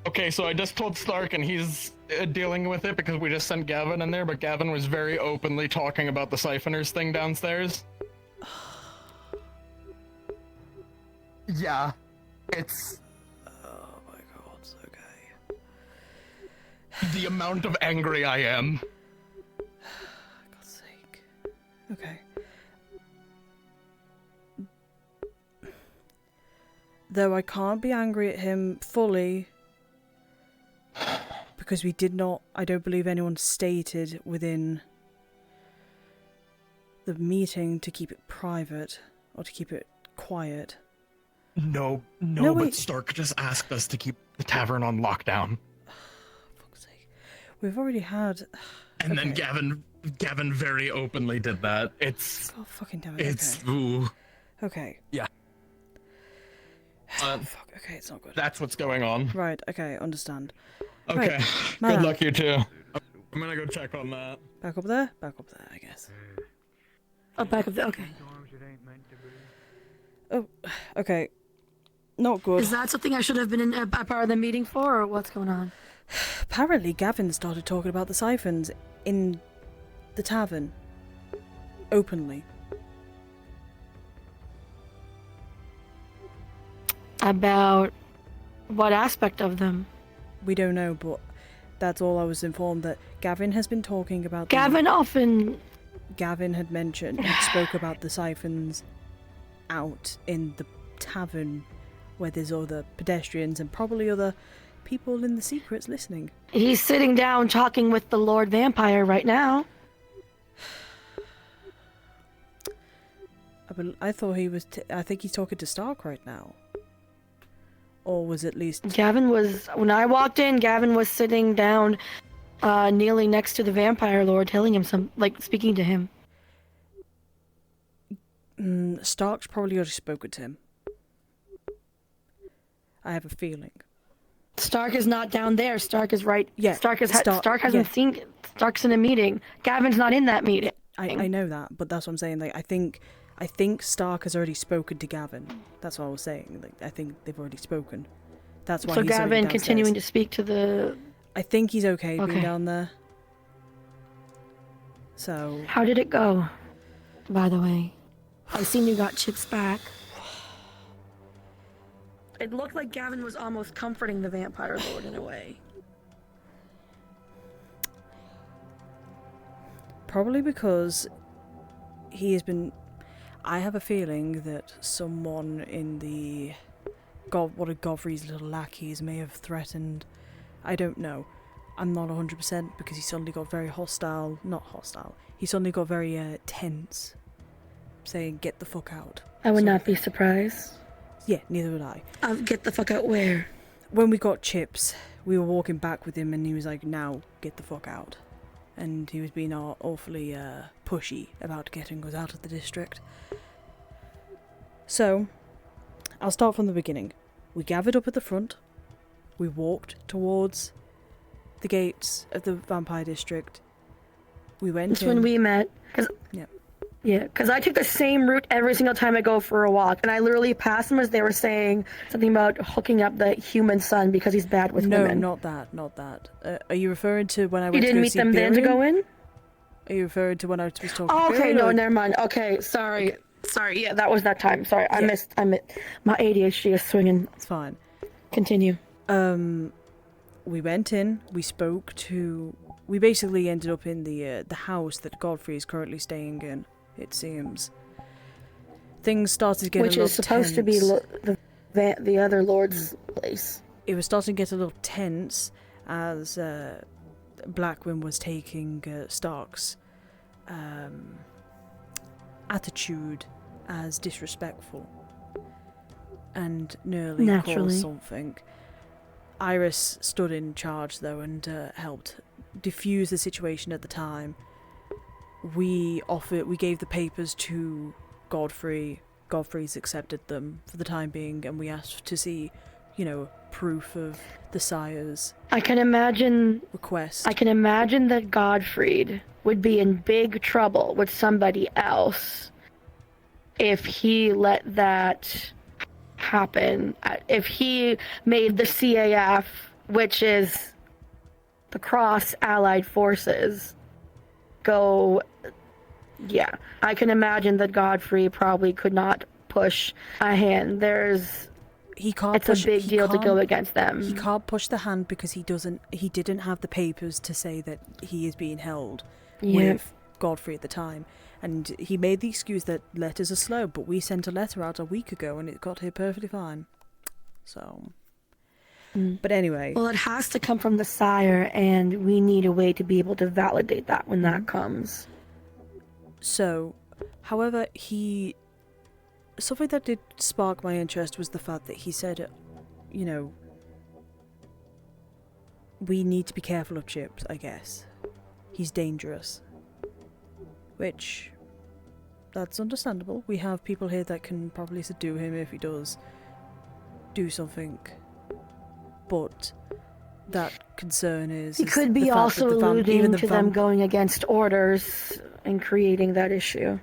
Okay, so I just told Stark, and he's dealing with it because we just sent Gavin in there, but Gavin was very openly talking about the siphoners thing downstairs. Yeah, it's... Oh my god, okay. The amount of angry I am. God's sake. Okay. Though I can't be angry at him fully, because we did not, I don't believe anyone stated within the meeting to keep it private, or to keep it quiet. No, No, but wait. Stark just asked us to keep the tavern on lockdown. Fuck's sake. We've already had... And then Gavin very openly did that. It's... Oh, fucking damn it. It's... Okay. Ooh. Okay. Yeah. Fuck, okay, it's not good. That's what's going on. Right, okay, understand. Okay, Right, good man. luck you two. I'm gonna go check on that. Back up there, I guess. Oh, back up there, okay. Oh, okay. Not good. Is that something I should have been in a part of the meeting for, or what's going on? Apparently, Gavin started talking about the siphons in the tavern. Openly. About what aspect of them? We don't know, but that's all I was informed, that Gavin has been talking about... Gavin Gavin had mentioned, had spoke about the siphons out in the tavern where there's other pedestrians and probably other people in the secrets listening. He's sitting down talking with the Lord Vampire right now. I thought he was... I think he's talking to Stark right now. Or was at least... Gavin was... When I walked in, Gavin was sitting down, kneeling next to the Vampire Lord, telling him speaking to him. Stark's probably already spoken to him. I have a feeling. Stark is not down there. Stark is right... Yeah. Stark hasn't seen... Stark's in a meeting. Gavin's not in that meeting. I know that, but that's what I'm saying. Like, I think Stark has already spoken to Gavin. That's what I was saying. Like, I think they've already spoken. That's why. So he's Gavin continuing to speak to the... I think he's okay being down there. So... How did it go, by the way? I've seen you got Chips back. It looked like Gavin was almost comforting the Vampire Lord in a way. Probably because he has been... I have a feeling that someone in the... one of Godfrey's little lackeys may have threatened... I don't know. I'm not 100% because he suddenly got very hostile. Not hostile. He suddenly got very tense. Saying, get the fuck out. I would not be surprised. Yeah, neither would I. Get the fuck out where? When we got Chips, we were walking back with him and he was like, now, get the fuck out. And he was being awfully pushy about getting us out of the district. So, I'll start from the beginning. We gathered up at the front. We walked towards the gates of the vampire district. We went That's when we met. Yeah, because I took the same route every single time I go for a walk, and I literally passed them as they were saying something about hooking up the human son because he's bad with women. No, not that. Are you referring to when I went to You didn't meet them then to go in? Are you referring to when I was talking to okay, Barian, no, or... never mind. Okay, sorry. Okay. Sorry, yeah, that was that time. Sorry, I missed. My ADHD is swinging. It's fine. Continue. We went in, we spoke to... We basically ended up in the house that Godfrey is currently staying in. It seems things started to get which a little is supposed to be the other lord's place. It was starting to get a little tense as Blackwin was taking Stark's attitude as disrespectful and nearly caused something. Iris stood in charge though and helped diffuse the situation at the time. We gave the papers to Godfrey. Godfrey's accepted them for the time being, and we asked to see, proof of the sire's I can imagine request. I can imagine that Godfrey would be in big trouble with somebody else if he let that happen. If he made the CAF which is the Cross Allied forces, go. Yeah, I can imagine that Godfrey probably could not push a hand. He can't. It's a big deal to go against them. He can't push the hand because he didn't have the papers to say that he is being held with Godfrey at the time. And he made the excuse that letters are slow, but we sent a letter out a week ago and it got here perfectly fine. So... But anyway... Well, it has to come from the sire, and we need a way to be able to validate that when that comes. So, however, something that did spark my interest was the fact that he said, you know, we need to be careful of Chips, I guess. He's dangerous. Which, that's understandable. We have people here that can probably subdue him if he does do something. But that concern is... He could be also alluding to them going against orders and creating that issue.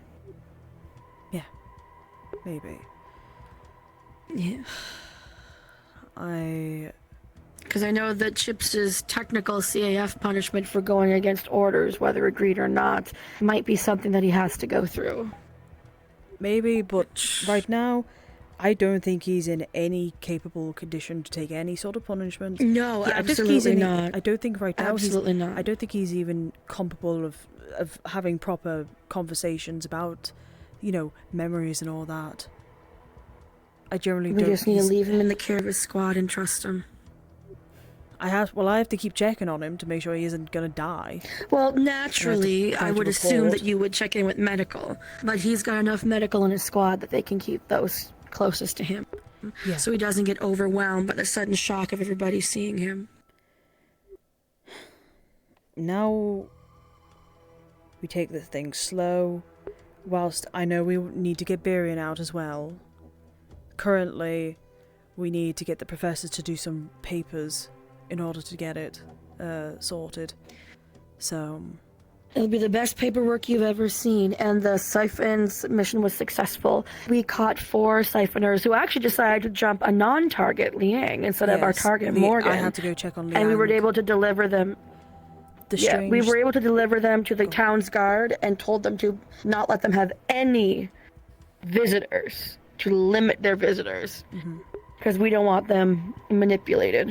Yeah. Maybe. Yeah. Because I know that Chips' technical CAF punishment for going against orders, whether agreed or not, might be something that he has to go through. Maybe, but right now, I don't think he's in any capable condition to take any sort of punishment. No, absolutely not. I don't think right now Absolutely not. I don't think he's even capable of having proper conversations about, you know, memories and all that. I generally don't. We just need to leave him in the care of his squad and trust him. I have to keep checking on him to make sure he isn't gonna die. Well, naturally, I would assume that you would check in with medical, but he's got enough medical in his squad that they can keep those closest to him, so he doesn't get overwhelmed by the sudden shock of everybody seeing him. Now, we take the thing slow, whilst I know we need to get Berian out as well. Currently, we need to get the professor to do some papers in order to get it sorted. So... It'll be the best paperwork you've ever seen, and the siphon's mission was successful. We caught 4 siphoners who actually decided to jump a non-target, Liang, instead of our target, Morgan. I had to go check on Liang. And we were able to deliver them. We were able to deliver them to the town's guard and told them to not let them have any visitors, to limit their visitors, because we don't want them manipulated.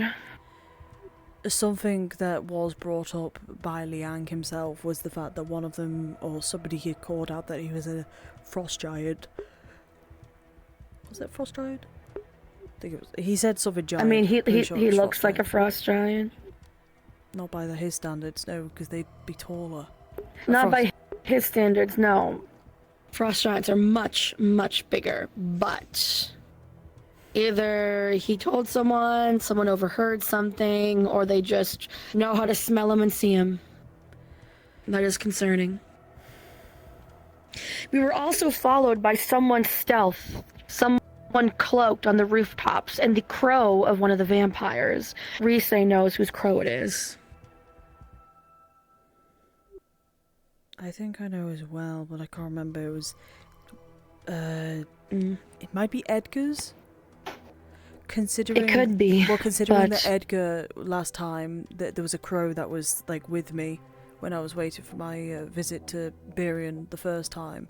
Something that was brought up by Liang himself was the fact that one of them, or somebody had called out that he was a frost giant. Was that frost giant? I think it was. He said something giant. I mean, he looks like a frost giant. Not by his standards, no, because they'd be taller. Not by his standards, no. Frost giants are much, much bigger, but... either he told someone overheard something, or they just know how to smell him and see him. That is concerning. We were also followed by someone's stealth, someone cloaked on the rooftops, and the crow of one of the vampires. Rise knows whose crow it is. I think I know as well, but I can't remember. It was... It might be Edgar's? Considering it could be. Well, considering that Edgar last time that there was a crow that was like with me when I was waiting for my visit to Berian the first time,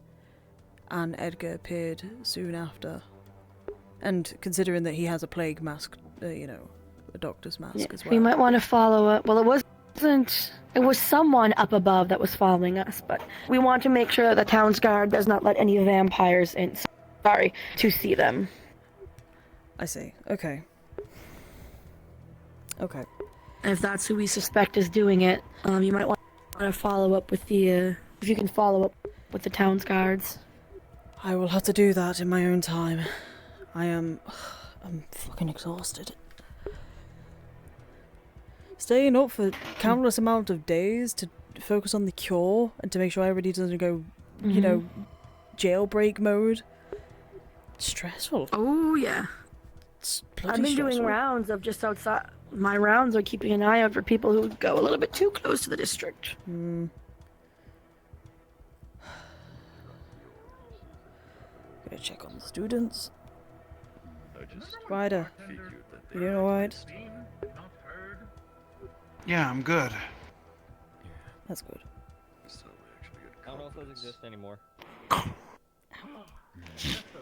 and Edgar appeared soon after, and considering that he has a plague mask, you know, a doctor's mask as well. We might want to follow it. Well, it wasn't. It was someone up above that was following us, but we want to make sure that the town's guard does not let any vampires in. Sorry, to see them. I see. Okay. Okay. And if that's who we suspect is doing it, you might want to follow up with the, if you can follow up with the town's guards. I will have to do that in my own time. I'm fucking exhausted. Staying up for countless amount of days to focus on the cure and to make sure everybody doesn't go, you know, jailbreak mode. Stressful. Oh, yeah. I've been doing rounds of just outside. My rounds are keeping an eye out for people who go a little bit too close to the district. Gotta check on the students. Ryder, you doing alright? Yeah, I'm good. That's good. I don't know if those exist anymore.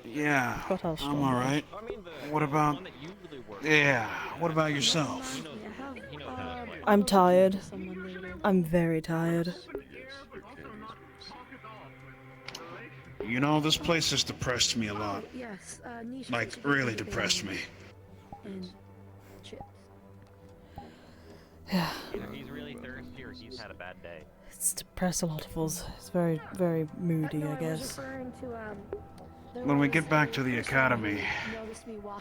Yeah, God, how I'm strong. alright. What about... Yeah, what about yourself? I'm tired. I'm very tired. You know, this place has depressed me a lot. Yes, Nisha. Like, really depressed me. And chips. Yeah. Either he's really thirsty or he's had a bad day. It's depressed a lot of us. It's very, very moody, I guess. When we get back to the academy,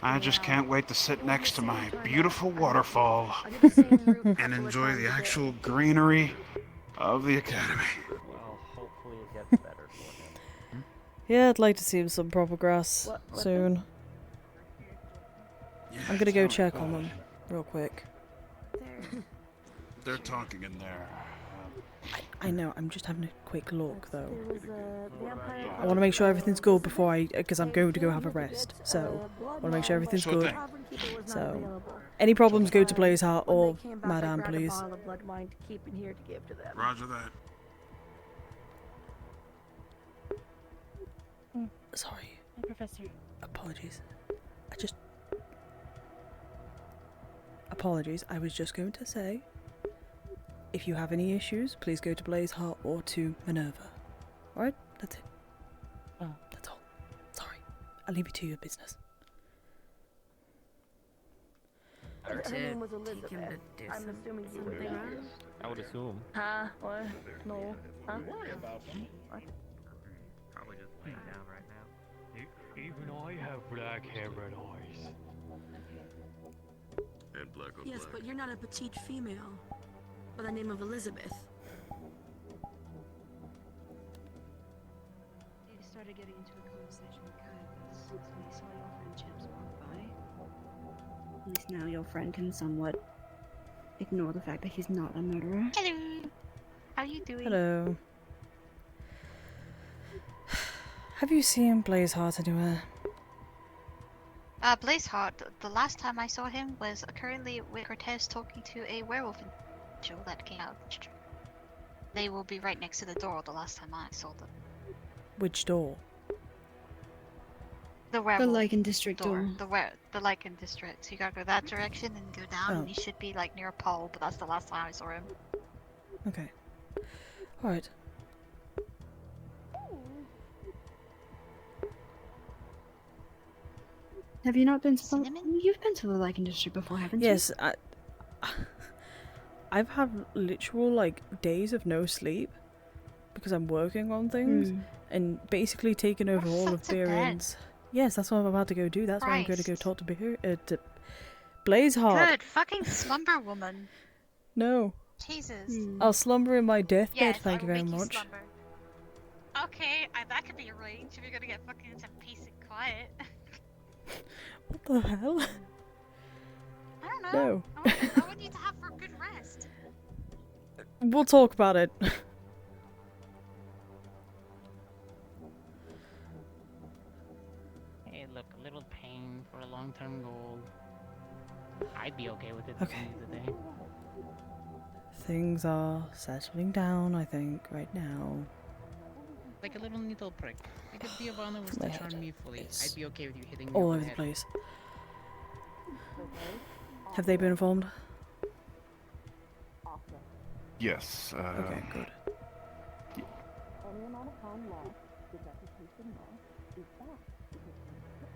I just can't wait to sit next to my beautiful waterfall and enjoy the actual greenery of the academy. Well, hopefully it gets better for him. Yeah, I'd like to see some proper grass soon. I'm gonna go check on them real quick. They're talking in there. I know, I'm just having a quick look though. I want to make sure everything's good before because I'm going to go have a rest. So, I want to make sure everything's good. So, any problems go to Blaze Heart or Madame, please. Roger that. Sorry. Professor. Apologies. Apologies, I was just going to say, if you have any issues, please go to Blaze Heart or to Minerva. Alright? That's it. That's all. Sorry. I'll leave you to your business. Her name was Elizabeth. I'm assuming you would think. I would assume. Huh? What? No. Huh? Probably just laying down right now. Even I have black hair and eyes. And black on Yes, black. but you're not a petite female by the name of Elizabeth. They started getting into a conversation with Kyle since we saw your friend Chips walk by. At least now your friend can somewhat ignore the fact that he's not a murderer. Hello. How you doing? Hello. Have you seen Blaze Heart anywhere? Blazeheart, the last time I saw him was currently with Cortez talking to a werewolf individual that came out. They will be right next to the door the last time I saw them. Which door? The werewolf. The Lycan District door. The Lycan District. So you gotta go that direction and go down, and he should be like near a pole, but that's the last time I saw him. Okay. Alright. Have you not been to the... You've been to the Lycan District before, haven't you? Yes, I've had literal, like, days of no sleep because I'm working on things and basically taking over all of Barian's... Yes, that's what I'm about to go do. That's why I'm going to go talk to to Blazeheart. Good fucking slumber woman. No. Jesus. I'll slumber in my deathbed, Yes, thank you I very will make much. you slumber. Okay, that could be arranged if you're gonna get fucking into peace and quiet. What the hell? I don't know. No. I want you to have for a good rest. We'll talk about it. Hey, look, a little pain for a long-term goal. I'd be okay with it. Okay. At the end of the day. Things are settling down, I think, right now. Like a little needle prick. Like if Giovanna was My to head charm me fully, is I'd be okay with you hitting me all over over the head. place. Have they been informed? Yes. Okay, good.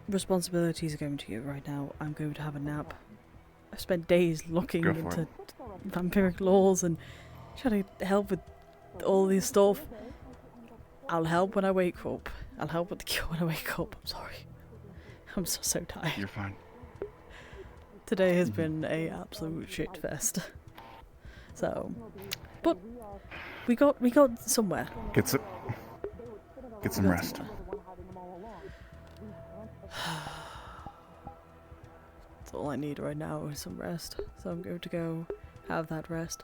Responsibilities are going to you right now. I'm going to have a nap. I've spent days looking Go for into it. vampiric laws and trying to help with all this stuff. I'll help when I wake up. I'll help with the cure when I wake up. I'm sorry. I'm so tired. You're fine. Today has been a absolute shit fest. So, but we got somewhere. Get some rest. That's all I need right now is some rest. So I'm going to go have that rest.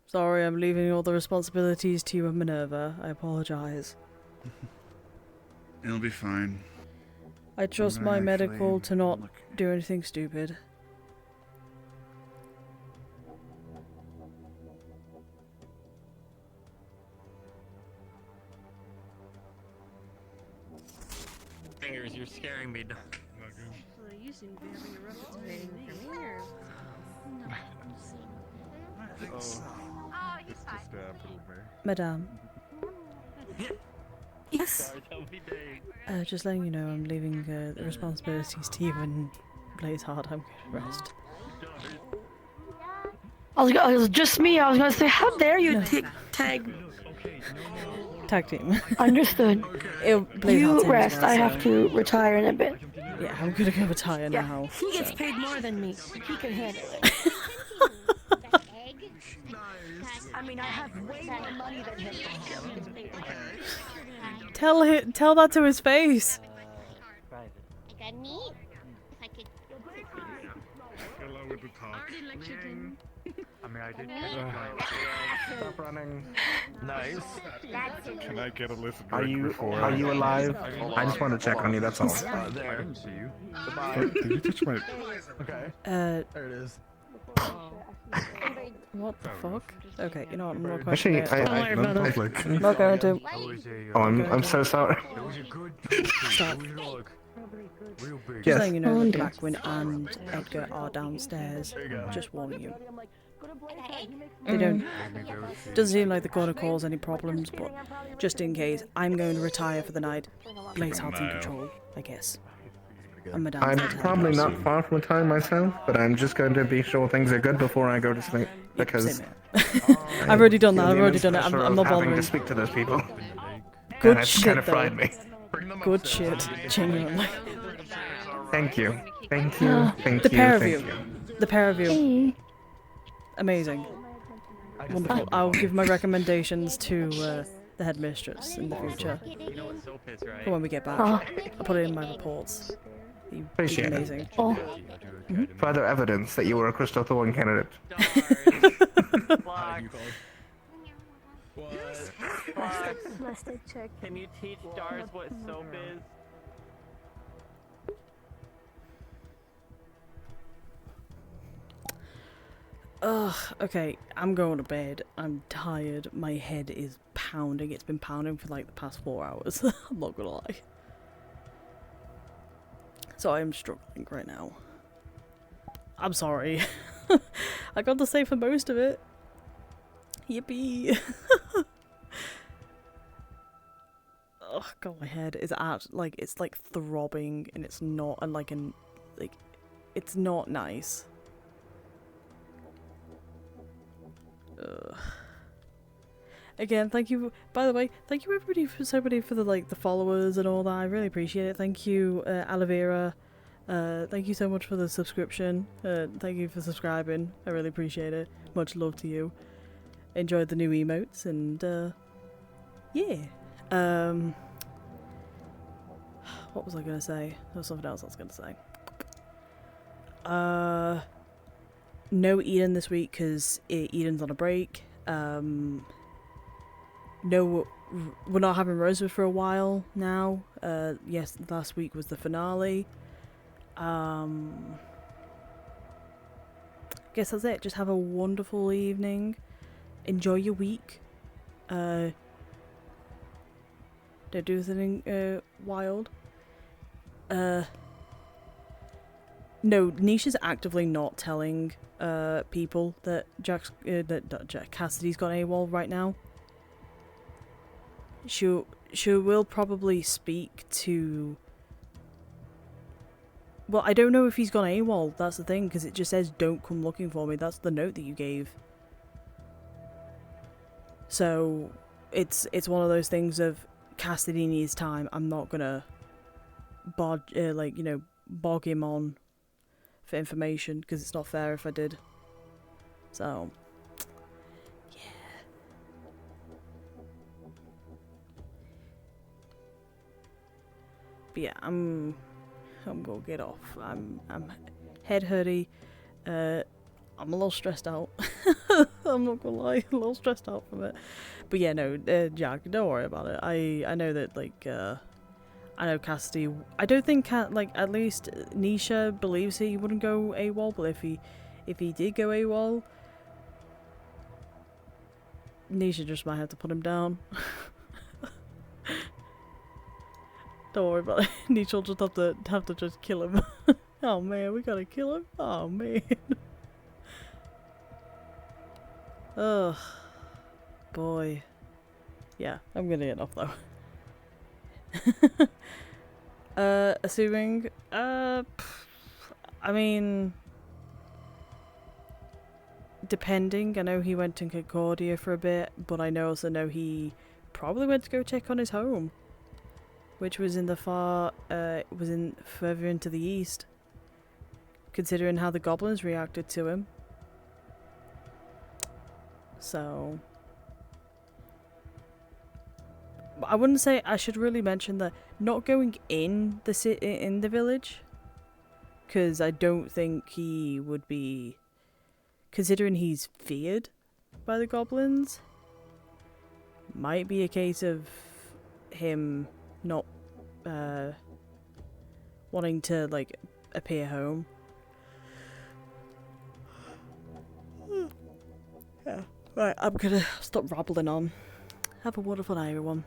Sorry, I'm leaving all the responsibilities to you and Minerva. I apologize. It'll be fine. I trust I'm my actually- medical to not do anything stupid. scaring me. Well, you seem to be having a rough time with me. Oh, he's fine. Madame, Yes. Sorry, don't be big. just letting you know I'm leaving the responsibilities to you and Blaze Hard. I'm going to rest. I was just me. I was gonna say, how dare you tag? Tag team. Understood. You rest. I have to retire in a bit. Yeah, I'm gonna go retire now. He gets so. paid more than me. He can handle it. I mean, I have way more money than him. Tell that to his face. I got meat. If I could. Allow it to talk. I mean, I did Stop running. Nice. Can I get a list Are you before? are you alive? I just want to check on you. That's all. I didn't see you. Did you touch my? Okay. There it is. What the fuck? Okay, you know what? I'm not going Actually, I'm not going to. Oh, I'm so sorry. Stop. Just Yes. letting you know that Blackwin and Edgar are downstairs. Just warning you. They don't. Doesn't seem like they're going to cause any problems, but just in case, I'm going to retire for the night. Blaze Heart's in control, I guess. And Madame's I'm probably not far from retiring myself, but I'm just going to be sure things are good before I go to sleep because I've already done that. I've already done it. I'm not having bothering. to speak to those people. Good and shit, kind of though. fried me. Good shit. Genuinely. Thank you. Thank you. Thank The you. pair of thank you. The pair of you. Amazing. Wonderful. I'll give my recommendations to the headmistress in the future. You know what soap is, right? For when we get back. Oh. I'll put it in my reports. Appreciate it. Amazing. Oh. Further evidence that you were a Crystal Thorn candidate. Check. Can you teach stars what soap is? Ugh, okay, I'm going to bed. I'm tired. My head is pounding. It's been pounding for like the past 4 hours. I'm not gonna lie. So I am struggling right now. I'm sorry. I got to stay for most of it. Yippee. Oh god, my head is it's like throbbing, and it's not, and it's not nice. Again, thank you. By the way, thank you everybody for the followers and all that. I really appreciate it. Thank you, Aloe Vera. Thank you so much for the subscription. Thank you for subscribing. I really appreciate it. Much love to you. Enjoyed the new emotes and yeah. What was I gonna say? There was something else I was gonna say. No Eden this week because Eden's on a break. No, we're not having Rosewood for a while now. Yes, last week was the finale. Guess that's it. Just have a wonderful evening. Enjoy your week. Don't do anything wild. No, Nisha's actively not telling people that that Cassidy's got AWOL right now. She will probably speak to. Well, I don't know if he's gone AWOL. That's the thing, because it just says "Don't come looking for me." That's the note that you gave. So it's one of those things of Cassidy needs time. I'm not gonna bog him on for information because it's not fair if I did. So yeah. But yeah, I'm gonna get off. I'm head hurty. I'm a little stressed out. I'm not gonna lie, a little stressed out from it. But yeah, no, Jack, don't worry about it. I know that I know Cassidy. I don't think at least Nisha believes he wouldn't go AWOL. But if he did go AWOL, Nisha just might have to put him down. Don't worry about it. Nisha will just have to just kill him. Oh man, we gotta kill him. Oh man. Ugh. Boy. Yeah, I'm gonna get off though. Assuming, I mean, depending. I know he went to Concordia for a bit, but I also know he probably went to go check on his home, which was in the further into the east. Considering how the goblins reacted to him. So I wouldn't say I should really mention that not going in the village, because I don't think he would be, considering he's feared by the goblins. Might be a case of him not wanting to like appear home. Yeah. Right, I'm gonna stop rambling on. Have a wonderful night, everyone.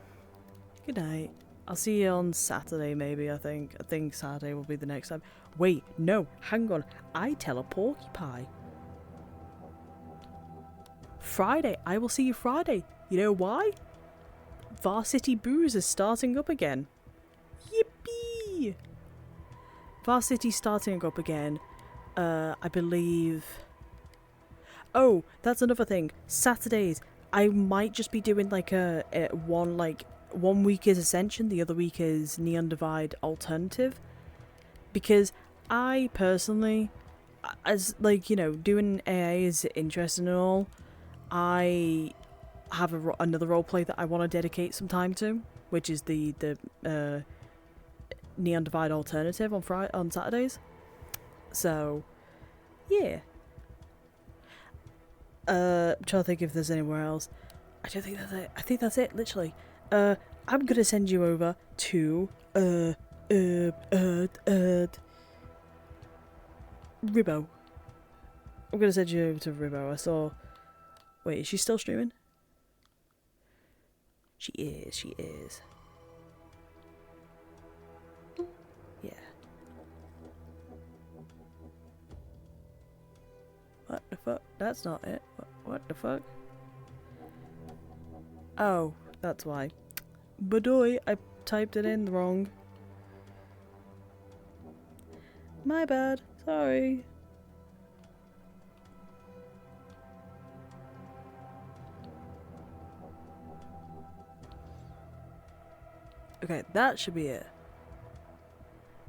Good night. I'll see you on Saturday, maybe, I think. I think Saturday will be the next time. Wait, no, hang on. I tell a porcupine. Friday. I will see you Friday. You know why? Varsity Booze is starting up again. Yippee! Varsity's starting up again. I believe... Oh, that's another thing. Saturdays, I might just be doing like one week is Ascension, the other week is Neon Divide Alternative. Because I personally, as like, you know, doing AA is interesting and all, I have another roleplay that I want to dedicate some time to, which is the Neon Divide Alternative on Saturdays. So, yeah. I'm trying to think if there's anywhere else. I don't think that's it. I think that's it, literally. I'm gonna send you over to Ribbo. I'm gonna send you over to Ribbo. I saw. Wait, is she still streaming? She is. Yeah. What the fuck? That's not it. What the fuck? Oh, that's why. Badoy, I typed it in wrong. My bad. Sorry. Okay, that should be it.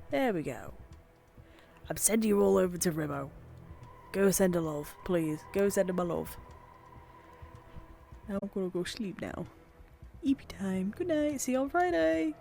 There we go. I'm sending you all over to Ribbo. Go send a love, please. Go send him a love. Now I'm gonna go sleep now. EP time. Good night. See you on Friday.